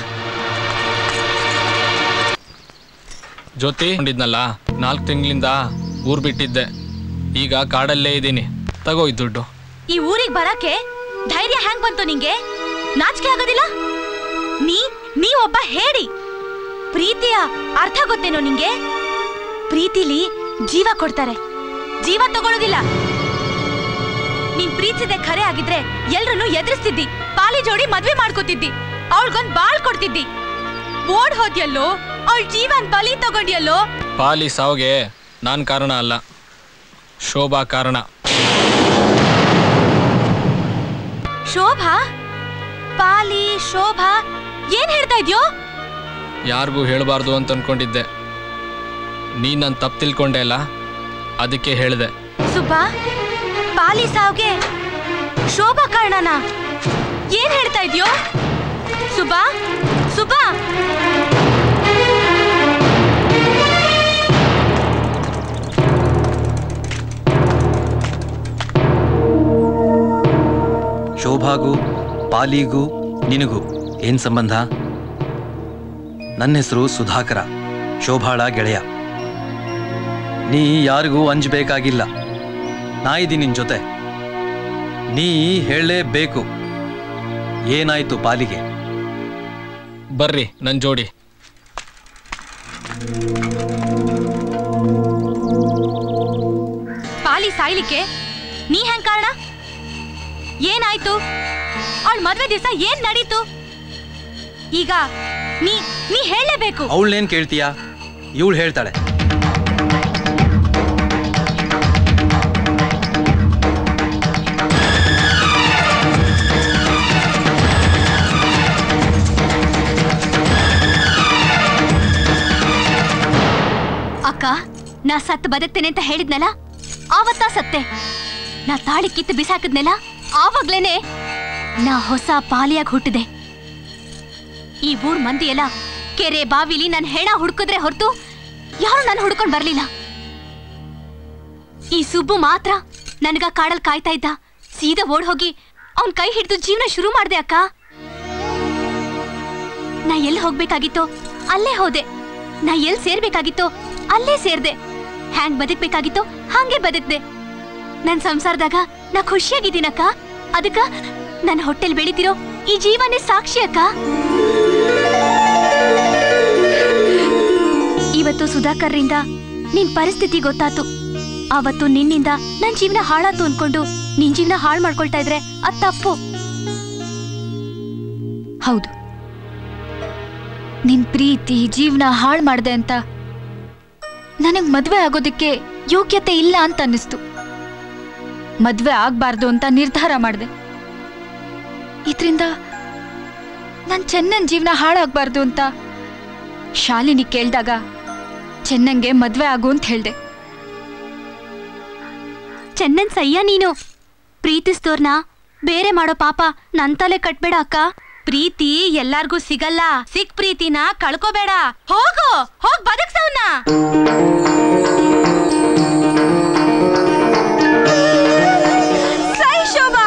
ಜ್ಯೋತಿ ಕೊಂಡಿದ್ನಲ್ಲ, 4 ತಿಂಗಳಿಂದ ಊರ್ ಬಿಟ್ಟಿದ್ದೆ. ಈಗ ಕಾಡಲ್ಲೇ ಇದ್ದೀನಿ. ತಗೋ ಈ ದುಡ್ಡು. ಈ ಊರಿಗೆ ಬರಕ್ಕೆ ಧೈರ್ಯ ಹ್ಯಾಂಗ್ ಬಂತು ನಿಂಗೆ? ನಾಚಿಕೆ ಆಗೋದಿಲ್ಲ? ನೀ ಒಬ್ಬ ಹೇಳಿ. ಪ್ರೀತಿಯ ಅರ್ಥ ಗೊತ್ತೇನೋ ನಿಂಗೆ? ಪ್ರೀತಿಲಿ ಜೀವ ಕೊಡ್ತಾರೆ, ಜೀವ ತಗೊಳ್ಳೋದಿಲ್ಲ. ನೀನ್ ಪ್ರೀತಿಸಿದೆ ಖರೆ ಆಗಿದ್ರೆ ಎಲ್ರನ್ನೂ ಎದುರಿಸ್ತಿದ್ದಿ, ಪಾಲಿ ಜೋಡಿ ಮದ್ವೆ ಮಾಡ್ಕೋತಿದ್ದಿ, ಅವಳಿಗೊಂದ್ ಬಾಳ್ ಕೊಡ್ತಿದ್ದಿ. ಓಡ್ ಹೋದ್ಯಲ್ಲೋ, ಅವಳ ಜೀವನ್ ಬಲಿ ತಗೊಂಡ್ಯಲ್ಲೋ. ಪಾಲಿ ಸಾವ್ಗೆ ನಾನ್ ಕಾರಣ ಅಲ್ಲ, ಶೋಭಾ ಕಾರಣ. ಶೋಭಾ? ಪಾಲಿ, ಶೋಭಾ ಏನ್ ಹೇಳ್ತಾ ಇದ್ಯೋ? ಯಾರಿಗೂ ಹೇಳಬಾರ್ದು ಅಂತ ಅನ್ಕೊಂಡಿದ್ದೆ. ನೀನ್ ನನ್ ತಪ್ಪು ತಿಳ್ಕೊಂಡೆ ಅಲ್ಲ, ಅದಕ್ಕೆ ಹೇಳಿದೆ. ಸುಬ್ಬಾ, ಪಾಲಿ ಸಾವ್ಗೆ ಶೋಭಾ ಕಾರಣನಾ? ಏನ್ ಹೇಳ್ತಾ ಇದ್ಯೋ? ಸುಬ್ಬಾ, ಸುಬ್ಬಾ. ಶೋಭಾಗೂ ಪಾಲಿಗೂ ನಿನಗೂ ಏನ್ ಸಂಬಂಧ? ನನ್ನ ಹೆಸರು ಸುಧಾಕರ, ಶೋಭಾಳ ಗೆಳೆಯ. ನೀ ಯಾರಿಗೂ ಅಂಜಬೇಕಾಗಿಲ್ಲ. ನಾ ಇದ್ದೀನಿ ನಿನ್ ಜೊತೆ. ನೀ ಹೇಳಲೇಬೇಕು. ಏನಾಯ್ತು ಪಾಲಿಗೆ? ಬರ್ರಿ ನನ್ ಜೋಡಿ. ಪಾಲಿ ಸಾಯ್ಲಿಕ್ಕೆ ನೀ ಹೆಂಗ್ ಕಾರಣ? ಏನಾಯ್ತು? ಅವಳ ಮದ್ವೆ ದಿವಸ ಏನ್ ನಡೀತು? ಈಗ ನೀ ಹೇಳಲೇಬೇಕು. ಅವಳನ್ನೇನ್ ಕೇಳ್ತೀಯಾ? ಇವಳು ಹೇಳ್ತಾಳೆ. ಅಕ್ಕ, ನಾ ಸತ್ತು ಬದುಕ್ತೇನೆ ಅಂತ ಹೇಳಿದ್ನಲ್ಲ, ಆವತ್ತ ಸತ್ತೆ. ನಾ ತಾಳಿ ಕಿತ್ತು ಬಿಸಾಕಿದ್ನಲ್ಲ, ಆವಾಗ್ಲೇನೆ ನಾ ಹೊಸ ಪಾಲಿಯಾಗಿ ಹುಟ್ಟಿದೆ. ಈ ಊರ್ ಮಂದಿ ಎಲ್ಲ ಕೆರೆ ಬಾವಿಲಿ ನನ್ನ ಹೆಣ ಹುಡುಕಿದ್ರೆ ಹೊರತು ಯಾರು ನನ್ನ ಹುಡ್ಕೊಂಡ್ ಬರ್ಲಿಲ್ಲ. ಈ ಸುಬ್ಬು ಮಾತ್ರ ನನ್ಗ ಕಾಡಲ್ ಕಾಯ್ತಾ ಇದ್ದ. ಸೀದಾ ಓಡ್ ಹೋಗಿ ಅವನ್ ಕೈ ಹಿಡಿದು ಜೀವನ ಶುರು ಮಾಡ್ದೆ ಅಕ್ಕ. ನಾ ಎಲ್ಲಿ ಹೋಗ್ಬೇಕಾಗಿತ್ತೋ ಅಲ್ಲೇ ಹೋದೆ, ನಾ ಎಲ್ಲಿ ಸೇರ್ಬೇಕಾಗಿತ್ತೋ ಅಲ್ಲೇ ಸೇರ್ದೆ, ಹ್ಯಾಂಗ್ ಬದುಕ್ಬೇಕಾಗಿತ್ತೋ ಹಾಗೆ ಬದುಕ್ದೆ. ನನ್ ಸಂಸಾರದಾಗ ನಾ ಖುಷಿಯಾಗಿದ್ದೀನಕ್ಕ. ಅದಕ್ಕ ನನ್ನ ಹೊಟ್ಟೆಲ್ ಬೆಳಿತಿರೋ ಈ ಜೀವನೇ ಸಾಕ್ಷಿ ಅಕ್ಕ. ಇವತ್ತು ಸುಧಾಕರ್ರಿಂದ ನಿನ್ ಪರಿಸ್ಥಿತಿ ಗೊತ್ತಾತು. ಅವತ್ತು ನಿನ್ನಿಂದ ನನ್ ಜೀವನ ಹಾಳಾತು ಅನ್ಕೊಂಡು ನಿನ್ ಜೀವನ ಹಾಳು ಮಾಡ್ಕೊಳ್ತಾ ಇದ್ರೆ ಅದ್ ತಪ್ಪು. ಹೌದು, ನಿನ್ ಪ್ರೀತಿ ಜೀವನ ಹಾಳು ಮಾಡ್ದೆ ಅಂತ ನನಗ್ ಮದ್ವೆ ಆಗೋದಕ್ಕೆ ಯೋಗ್ಯತೆ ಇಲ್ಲ ಅಂತ ಅನ್ನಿಸ್ತು. ಮದ್ವೆ ಆಗ್ಬಾರ್ದು ಅಂತ ನಿರ್ಧಾರ ಮಾಡಿದೆ. ಇದ್ರಿಂದ ನನ್ ಚೆನ್ನನ್ ಜೀವನ ಹಾಳಾಗ್ಬಾರ್ದು ಅಂತ ಶಾಲಿನಿ ಕೇಳ್ದಾಗ ಚೆನ್ನಂಗೆ ಮದ್ವೆ ಆಗು ಅಂತ ಹೇಳ್ದೆ. ಚೆನ್ನನ್ ಸಯ್ಯ ನೀನು. ಪ್ರೀತಿಸ್ದೋರ್ನ ಬೇರೆ ಮಾಡೋ ಪಾಪ ನನ್ ತಲೆ ಕಟ್ಬೇಡ ಅಕ್ಕ. ಪ್ರೀತಿ ಎಲ್ಲಾರ್ಗೂ ಸಿಗಲ್ಲ. ಸಿಕ್ ಪ್ರೀತಿನ ಕಳ್ಕೋಬೇಡ. ಹೋಗು, ಹೋಗ್ ಬದುಕ್ಸವ್ನ. ಸೈ ಶೋಭಾ.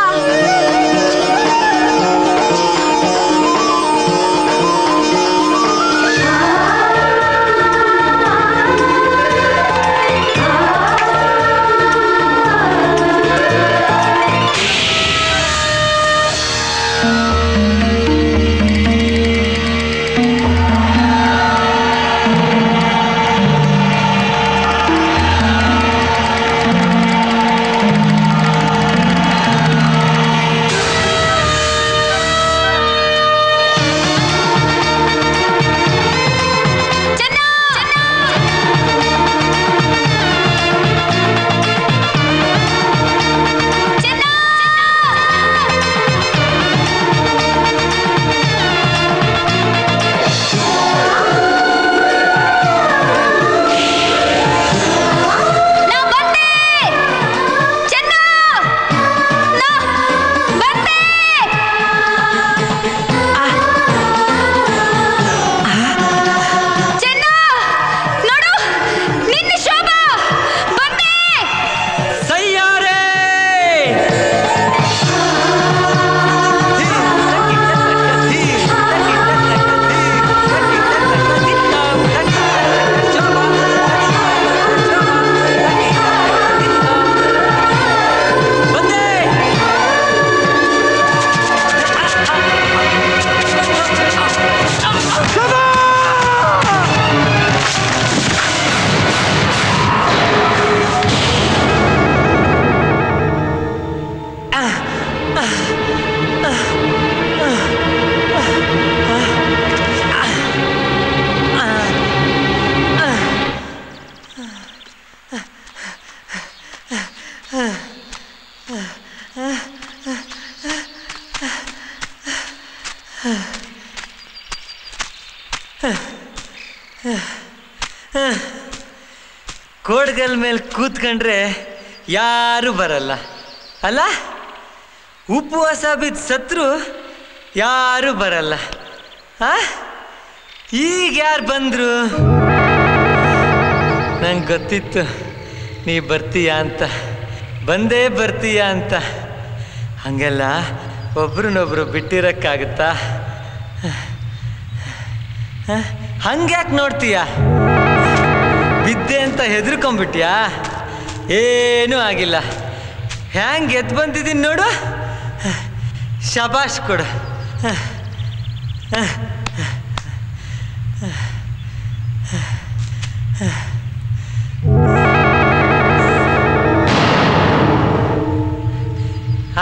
ಕೋಡ್ಗಲ್ ಮೇಲೆ ಕೂತ್ಕೊಂಡ್ರೆ ಯಾರು ಬರಲ್ಲ ಅಲ್ಲ, ಉಪವಾಸ ಬಿದ್ದು ಸತ್ರು ಯಾರು ಬರಲ್ಲ. ಈಗ ಯಾರು ಬಂದ್ರು? ನಂಗೆ ಗೊತ್ತಿತ್ತು ನೀ ಬರ್ತೀಯ ಅಂತ, ಬಂದೇ ಬರ್ತೀಯ ಅಂತ. ಹಂಗೆಲ್ಲ ಒಬ್ರನ್ನೊಬ್ರು ಬಿಟ್ಟಿರಕ್ಕಾಗುತ್ತಾ? ಹಂಗ್ಯಾಕೆ ನೋಡ್ತೀಯ? ಬಿದ್ದೆ ಅಂತ ಹೆದರ್ಕೊಂಡ್ಬಿಟ್ಯಾ? ಏನೂ ಆಗಿಲ್ಲ. ಹ್ಯಾಂಗೆ ಎದ್ದು ಬಂದಿದ್ದೀನಿ ನೋಡು. ಶಬಾಷ್ ಕೊಡು.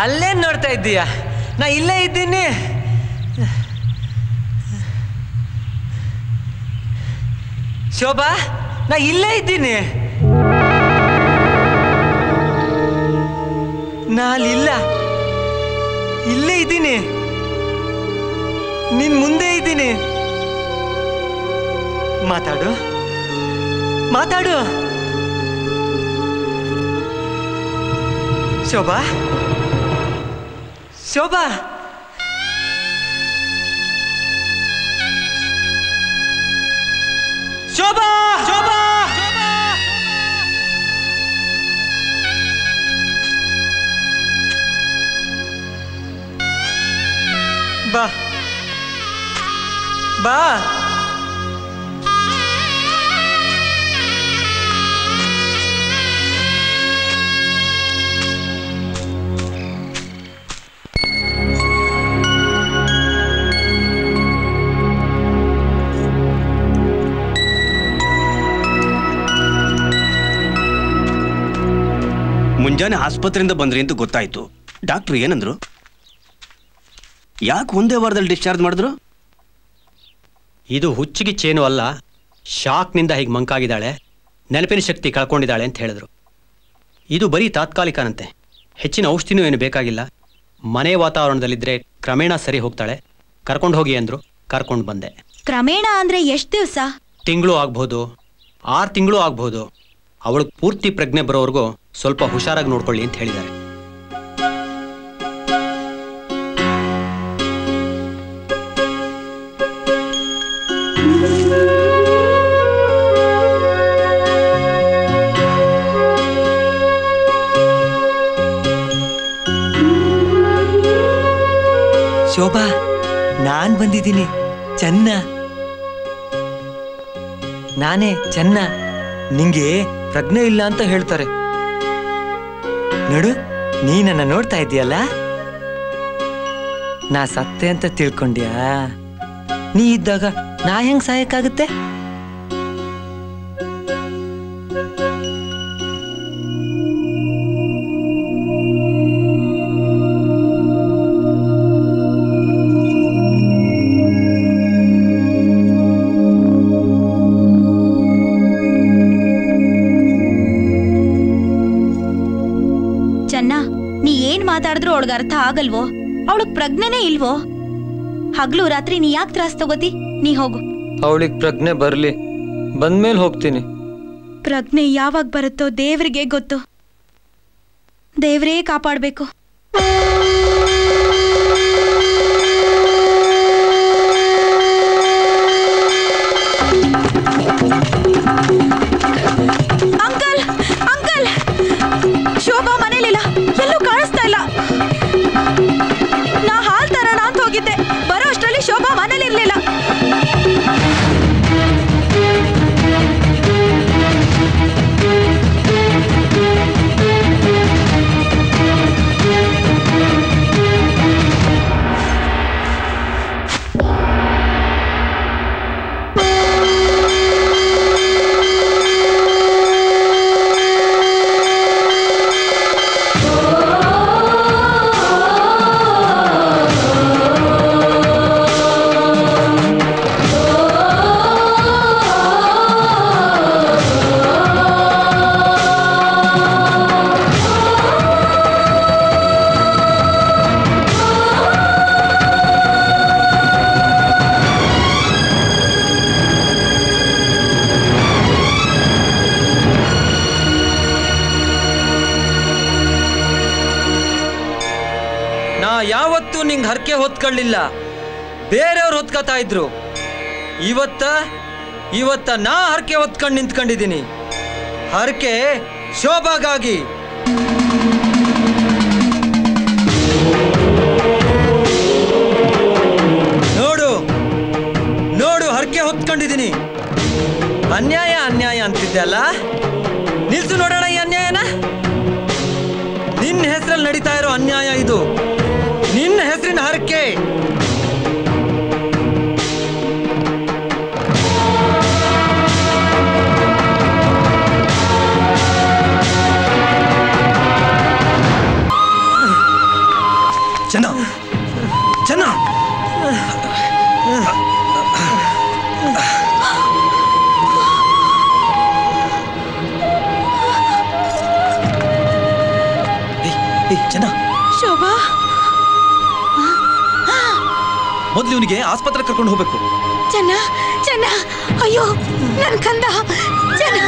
ಅಲ್ಲೇನು ನೋಡ್ತಾ ಇದ್ದೀಯ? ನಾ ಇಲ್ಲೇ ಇದ್ದೀನಿ. ಶೋಭಾ, ನಾ ಇಲ್ಲೇ ಇದ್ದೀನಿ. ನಾನಿಲ್ಲ, ಇಲ್ಲೇ ಇದ್ದೀನಿ. ನಿನ್ ಮುಂದೆ ಇದ್ದೀನಿ. ಮಾತಾಡು, ಮಾತಾಡು. ಶೋಭಾ, ಶೋಭಾ, ಶೋಭಾ, ಶೋಭಾ, ಬಾ ಬಾ. ಮುಂಜಾನೆ ಆಸ್ಪತ್ರೆಯಿಂದ ಬಂದ್ರಿ ಅಂತ ಗೊತ್ತಾಯ್ತು. ಡಾಕ್ಟ್ರು ಏನಂದ್ರು? ಯಾಕೆ ಒಂದೇ ವಾರದಲ್ಲಿ ಡಿಸ್ಚಾರ್ಜ್ ಮಾಡಿದ್ರು? ಇದು ಹುಚ್ಚಿಗಿಚ್ಚೇನು ಅಲ್ಲ, ಶಾಕ್ನಿಂದ ಹೀಗೆ ಮಂಕಾಗಿದ್ದಾಳೆ, ನೆನಪಿನ ಶಕ್ತಿ ಕಳ್ಕೊಂಡಿದ್ದಾಳೆ ಅಂತ ಹೇಳಿದ್ರು. ಇದು ಬರೀ ತಾತ್ಕಾಲಿಕನಂತೆ, ಹೆಚ್ಚಿನ ಔಷಧಿನೂ ಏನು ಬೇಕಾಗಿಲ್ಲ. ಮನೆ ವಾತಾವರಣದಲ್ಲಿದ್ದರೆ ಕ್ರಮೇಣ ಸರಿ ಹೋಗ್ತಾಳೆ. ಕರ್ಕೊಂಡು ಹೋಗಿ ಅಂದರು, ಕರ್ಕೊಂಡು ಬಂದೆ. ಕ್ರಮೇಣ ಅಂದ್ರೆ ಎಷ್ಟು ದಿವಸ? ತಿಂಗಳು ಆಗ್ಬೋದು, 6 ತಿಂಗಳು ಆಗ್ಬೋದು. ಅವಳಿಗೆ ಪೂರ್ತಿ ಪ್ರಜ್ಞೆ ಬರೋವರೆಗೂ ಸ್ವಲ್ಪ ಹುಷಾರಾಗಿ ನೋಡ್ಕೊಳ್ಳಿ ಅಂತ ಹೇಳಿದ್ದಾರೆ. ಶೋಭಾ, ನಾನ್ ಬಂದಿದ್ದೀನಿ. ಚೆನ್ನ, ನಾನೇ ಚೆನ್ನ. ನಿಂಗೆ ಪ್ರಜ್ಞೆ ಇಲ್ಲ ಅಂತ ಹೇಳ್ತಾರೆ. ನೋಡು, ನೀ ನನ್ನ ನೋಡ್ತಾ ಇದ್ದೀಯಲ್ಲ, ನಾ ಸತ್ತೆ ಅಂತ ತಿಳ್ಕೊಂಡ್ಯಾ? ನೀ ಇದ್ದಾಗ ನಾ ಹೆಂಗ್ ಸಾಯಕ್ಕಾಗುತ್ತೆ? ಮಾತಾಡಿದ್ರು ಅವಳಿಗೆ ಅರ್ಥ ಆಗಲ್ವೋ? ಅವಳಿಗೆ ಪ್ರಜ್ಞೆನೇ ಇಲ್ವೋ? ಹಗ್ಲು ರಾತ್ರಿ ನೀ ಯಾಕೆ ತ್ರಾಸ್ ತಗೋತಿ? ನೀ ಹೋಗು. ಅವಳಿಗೆ ಪ್ರಜ್ಞೆ ಬರ್ಲಿ, ಬಂದ್ಮೇಲೆ ಹೋಗ್ತೀನಿ. ಪ್ರಜ್ಞೆ ಯಾವಾಗ ಬರುತ್ತೋ ದೇವ್ರಿಗೆ ಗೊತ್ತು. ದೇವ್ರೇ ಕಾಪಾಡ್ಬೇಕು. ಅಂಕಲ್, ಅಂಕಲ್, ಶೋಭಾ ಮನೇಲಿಲ್ಲ, ಎಲ್ಲೂ ಕಾಣಿಸ್ತಾ ಇಲ್ಲ. ನಾ ಹಾಲ್ ತರೋಣ ಅಂತ ಹೋಗಿದ್ದೆ, ಬರೋ ಅಷ್ಟರಲ್ಲಿ ಶೋಭಾ ಮನೇಲಿರ್ಲಿಲ್ಲ. ನಿಂಗೆ ಹರಕೆ ಹೊತ್ಕೊಳ್ಳಿಲ್ಲ, ಬೇರೆಯವ್ರು ಹೊತ್ಕೊತಾ ಇದ್ರು. ಇವತ್ತ ನಾ ಹರಕೆ ಹೊತ್ಕೊಂಡು ನಿಂತ್ಕೊಂಡಿದ್ದೀನಿ. ಹರಕೆ ಶೋಭಾಗಾಗಿ. ನೋಡು ಹರಕೆ ಹೊತ್ಕೊಂಡಿದ್ದೀನಿ. ಅನ್ಯಾಯ ಅಂತಿದ್ದೆ ಅಲ್ಲ, ನಿಲ್ಸು ನೋಡೋಣ ಈ ಅನ್ಯಾಯನ. ನಿನ್ನ ಹೆಸರಲ್ಲಿ ನಡೀತಾ ಇರೋ ಅನ್ಯಾಯ ಇದು. ನಿನ್ನ ಹೆಸರಿನ ಹರಕೆ. ಚೆನ್ನ ಚೆನ್ನ, ಶೋಭಾ, ಮೊದ್ಲು ಇವನಿಗೆ ಆಸ್ಪತ್ರೆ ಕರ್ಕೊಂಡು ಹೋಗ್ಬೇಕು. ಚೆನ್ನ, ಅಯ್ಯೋ ನನ್ ಕಂದ ಚೆನ್ನ.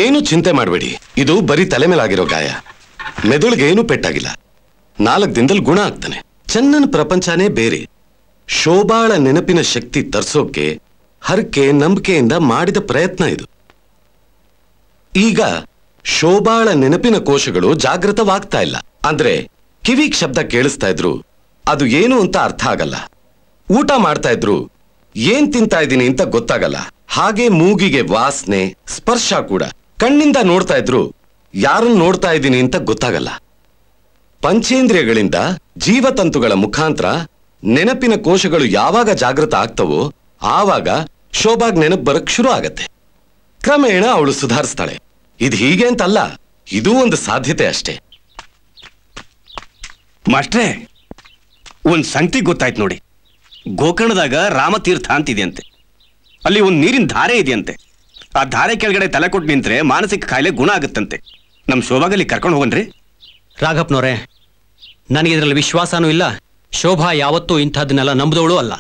ಏನು ಚಿಂತೆ ಮಾಡಬೇಡಿ, ಇದು ಬರೀ ತಲೆ ಮೇಲಾಗಿರೋ ಗಾಯ. ಮೆದುಳಿಗೆ ಏನು ಪೆಟ್ಟಾಗಿಲ್ಲ. 4 ದಿನದಲ್ಲಿ ಗುಣ ಆಗ್ತಾನೆ. ಚೆನ್ನನ ಪ್ರಪಂಚನೇ ಬೇರೆ. ಶೋಭಾಳ ನೆನಪಿನ ಶಕ್ತಿ ತರ್ಸೋಕೆ ಹರಕೆ ನಂಬಿಕೆಯಿಂದ ಮಾಡಿದ ಪ್ರಯತ್ನ ಇದು. ಈಗ ಶೋಭಾಳ ನೆನಪಿನ ಕೋಶಗಳು ಜಾಗೃತವಾಗ್ತಾ ಇಲ್ಲ. ಅಂದ್ರೆ ಕಿವಿಗ್ ಶಬ್ದ ಕೇಳಿಸ್ತಾ ಇದ್ರು, ಅದು ಏನು ಅಂತ ಅರ್ಥ ಆಗಲ್ಲ. ಊಟ ಮಾಡ್ತಾ ಇದ್ರು, ಏನ್ ತಿಂತಾ ಇದ್ದೀನಿ ಅಂತ ಗೊತ್ತಾಗಲ್ಲ. ಹಾಗೆ ಮೂಗಿಗೆ ವಾಸನೆ, ಸ್ಪರ್ಶ ಕೂಡ. ಕಣ್ಣಿಂದ ನೋಡ್ತಾ ಇದ್ರು, ಯಾರನ್ನು ನೋಡ್ತಾ ಇದ್ದೀನಿ ಅಂತ ಗೊತ್ತಾಗಲ್ಲ. ಪಂಚೇಂದ್ರಿಯಗಳಿಂದ ಜೀವತಂತುಗಳ ಮುಖಾಂತರ ನೆನಪಿನ ಕೋಶಗಳು ಯಾವಾಗ ಜಾಗೃತ ಆಗ್ತವೋ ಆವಾಗ ಶೋಭಾಗ್ ನೆನಪು ಬರಕ್ ಶುರು ಆಗತ್ತೆ. ಕ್ರಮೇಣ ಅವಳು ಸುಧಾರಿಸ್ತಾಳೆ. ಇದು ಹೀಗೆ ಅಂತಲ್ಲ, ಇದೂ ಒಂದು ಸಾಧ್ಯತೆ ಅಷ್ಟೇ. ಮಾಸ್ಟ್ರೇ, ಒಂದ್ ಸಂಗತಿ ಗೊತ್ತಾಯ್ತು ನೋಡಿ. ಗೋಕರ್ಣದಾಗ ರಾಮತೀರ್ಥ ಅಂತಿದೆಯಂತೆ. ಅಲ್ಲಿ ಒಂದು ನೀರಿನ ಧಾರೆ ಇದೆಯಂತೆ. ಆ ಧಾರೆ ಕೆಳಗಡೆ ತಲೆ ಕೊಟ್ಟು ನಿಂತ್ರೆ ಮಾನಸಿಕ ಕಾಯಿಲೆ ಗುಣ ಆಗುತ್ತಂತೆ. ನಮ್ಮ ಶೋಭಾಗಲ್ಲಿ ಕರ್ಕೊಂಡು ಹೋಗನ್ರಿ. ರಾಘಪ್ಪನವ್ರೆ, ನನಗೆ ಇದರಲ್ಲಿ ವಿಶ್ವಾಸನೂ ಇಲ್ಲ. ಶೋಭಾ ಯಾವತ್ತೂ ಇಂಥದ್ದನ್ನೆಲ್ಲ ನಂಬದವಳು ಅಲ್ಲ.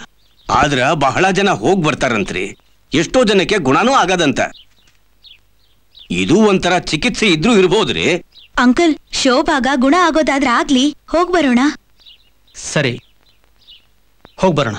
ಆದ್ರ ಬಹಳ ಜನ ಹೋಗಿ ಬರ್ತಾರಂತ್ರಿ. ಎಷ್ಟೋ ಜನಕ್ಕೆ ಗುಣನೂ ಆಗದಂತ. ಇದು ಒಂಥರ ಚಿಕಿತ್ಸೆ ಇದ್ರೂ ಇರ್ಬೋದ್ರಿ. ಅಂಕಲ್, ಶೋಭಾಗ ಗುಣ ಆಗೋದಾದ್ರೆ ಆಗ್ಲಿ, ಹೋಗ್ ಬರೋಣ. ಸರಿ, ಹೋಗ್ ಬರೋಣ.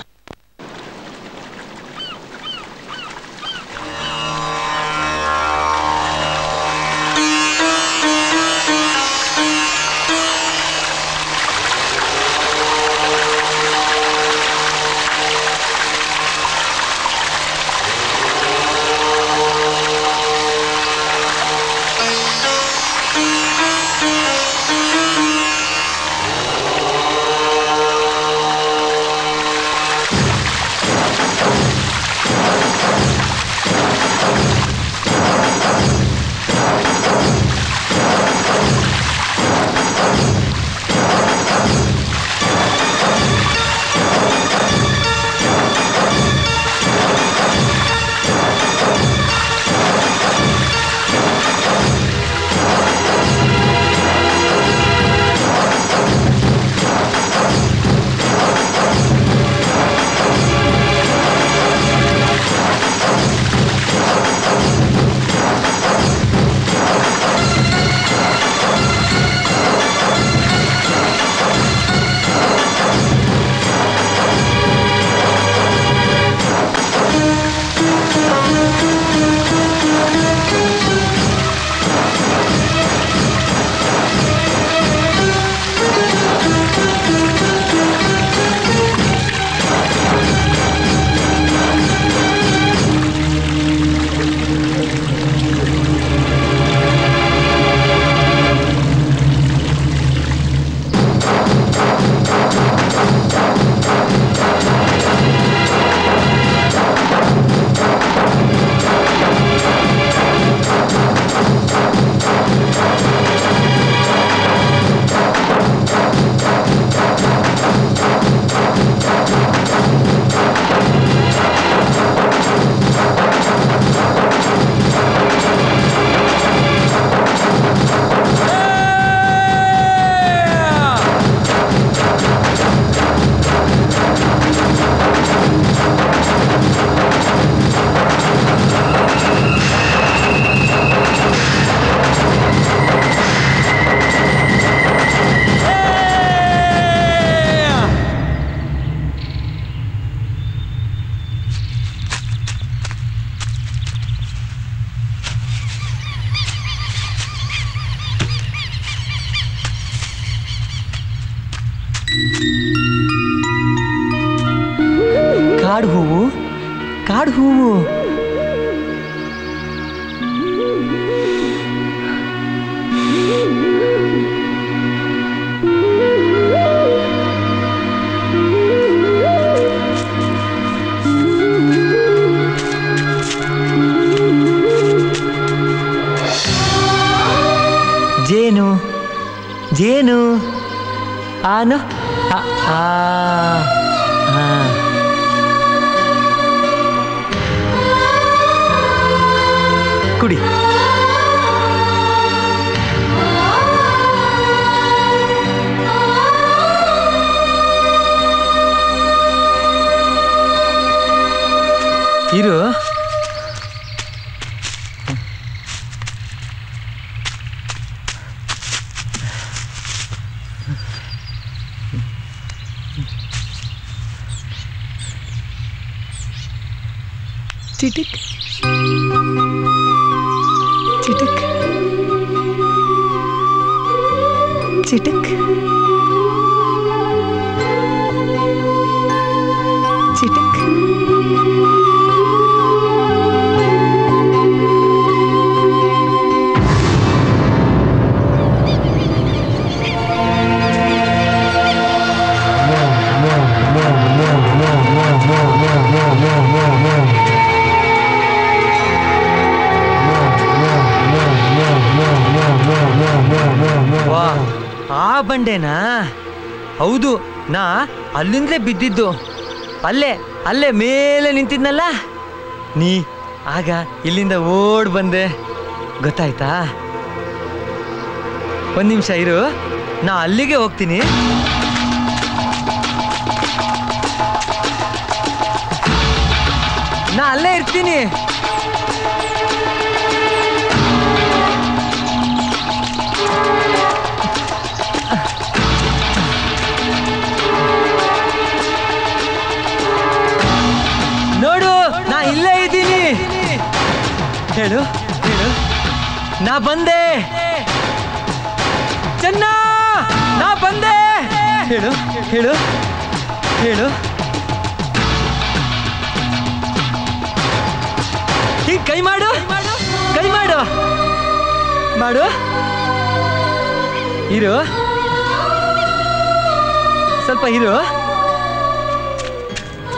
ಹೂವು. ಜೇನು ಜೇನು ಆನು ಕುಡಿ. ಇರು. चिटिक चिटिक चिटिक चिटिक ಆ ಬಂಡೆನಾ? ಹೌದು, ನಾ ಅಲ್ಲಿಂದಲೇ ಬಿದ್ದಿದ್ದು. ಅಲ್ಲೇ ಅಲ್ಲೇ ಮೇಲೆ ನಿಂತಿದ್ನಲ್ಲ, ನೀ ಆಗ ಇಲ್ಲಿಂದ ಓಡ್ ಬಂದೆ. ಗೊತ್ತಾಯ್ತಾ? ಒಂದ್ ನಿಮಿಷ ಇರು, ನಾ ಅಲ್ಲಿಗೆ ಹೋಗ್ತೀನಿ. ನಾ ಅಲ್ಲೇ ಇರ್ತೀನಿ. ನೋಡು, ನಾ ಇಲ್ಲೇ ಇದ್ದೀನಿ. ಹೇಳು ಹೇಳು, ನಾ ಬಂದೆ. ಚೆನ್ನ, ನಾ ಬಂದೆ. ಹೇಳು ಹೇಳು ಹೇಳು. ಹೀಗೆ ಕೈ ಮಾಡು, ಕೈ ಮಾಡು ಮಾಡು. ಇರು, ಸ್ವಲ್ಪ ಇರು.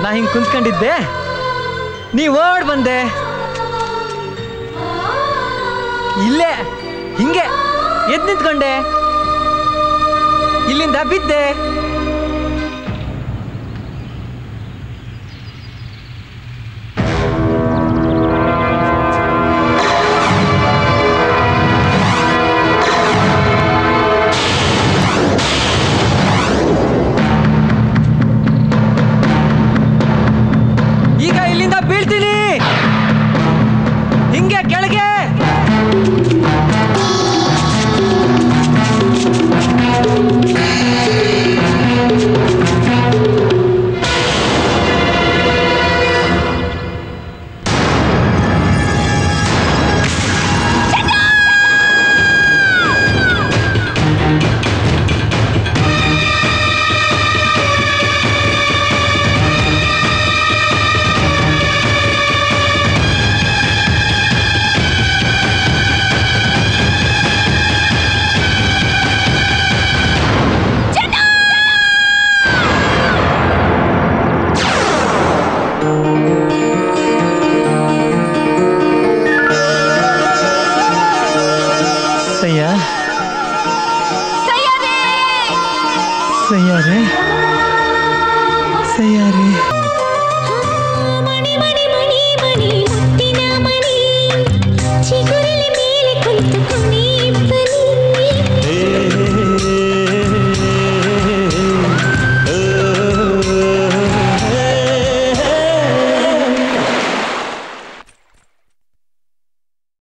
ನಾ ಹಿಂಗೆ ಕುಂತ್ಕೊಂಡಿದ್ದೆ, ನೀ ಓಡ್ ಬಂದೆ. ಇಲ್ಲೇ ಹಿಂಗೆ ಎದ್ದು ನಿಂತ್ಕೊಂಡೆ, ಇಲ್ಲಿಂದ ಬಿದ್ದೆ. ಈಗ ಇಲ್ಲಿಂದ ಬೀಳ್ತೀನಿ, ಹಿಂಗೆ ಕೆಳಗೆ. ಸಯ್ಯಾರೆ ಸಯ್ಯಾರೆ.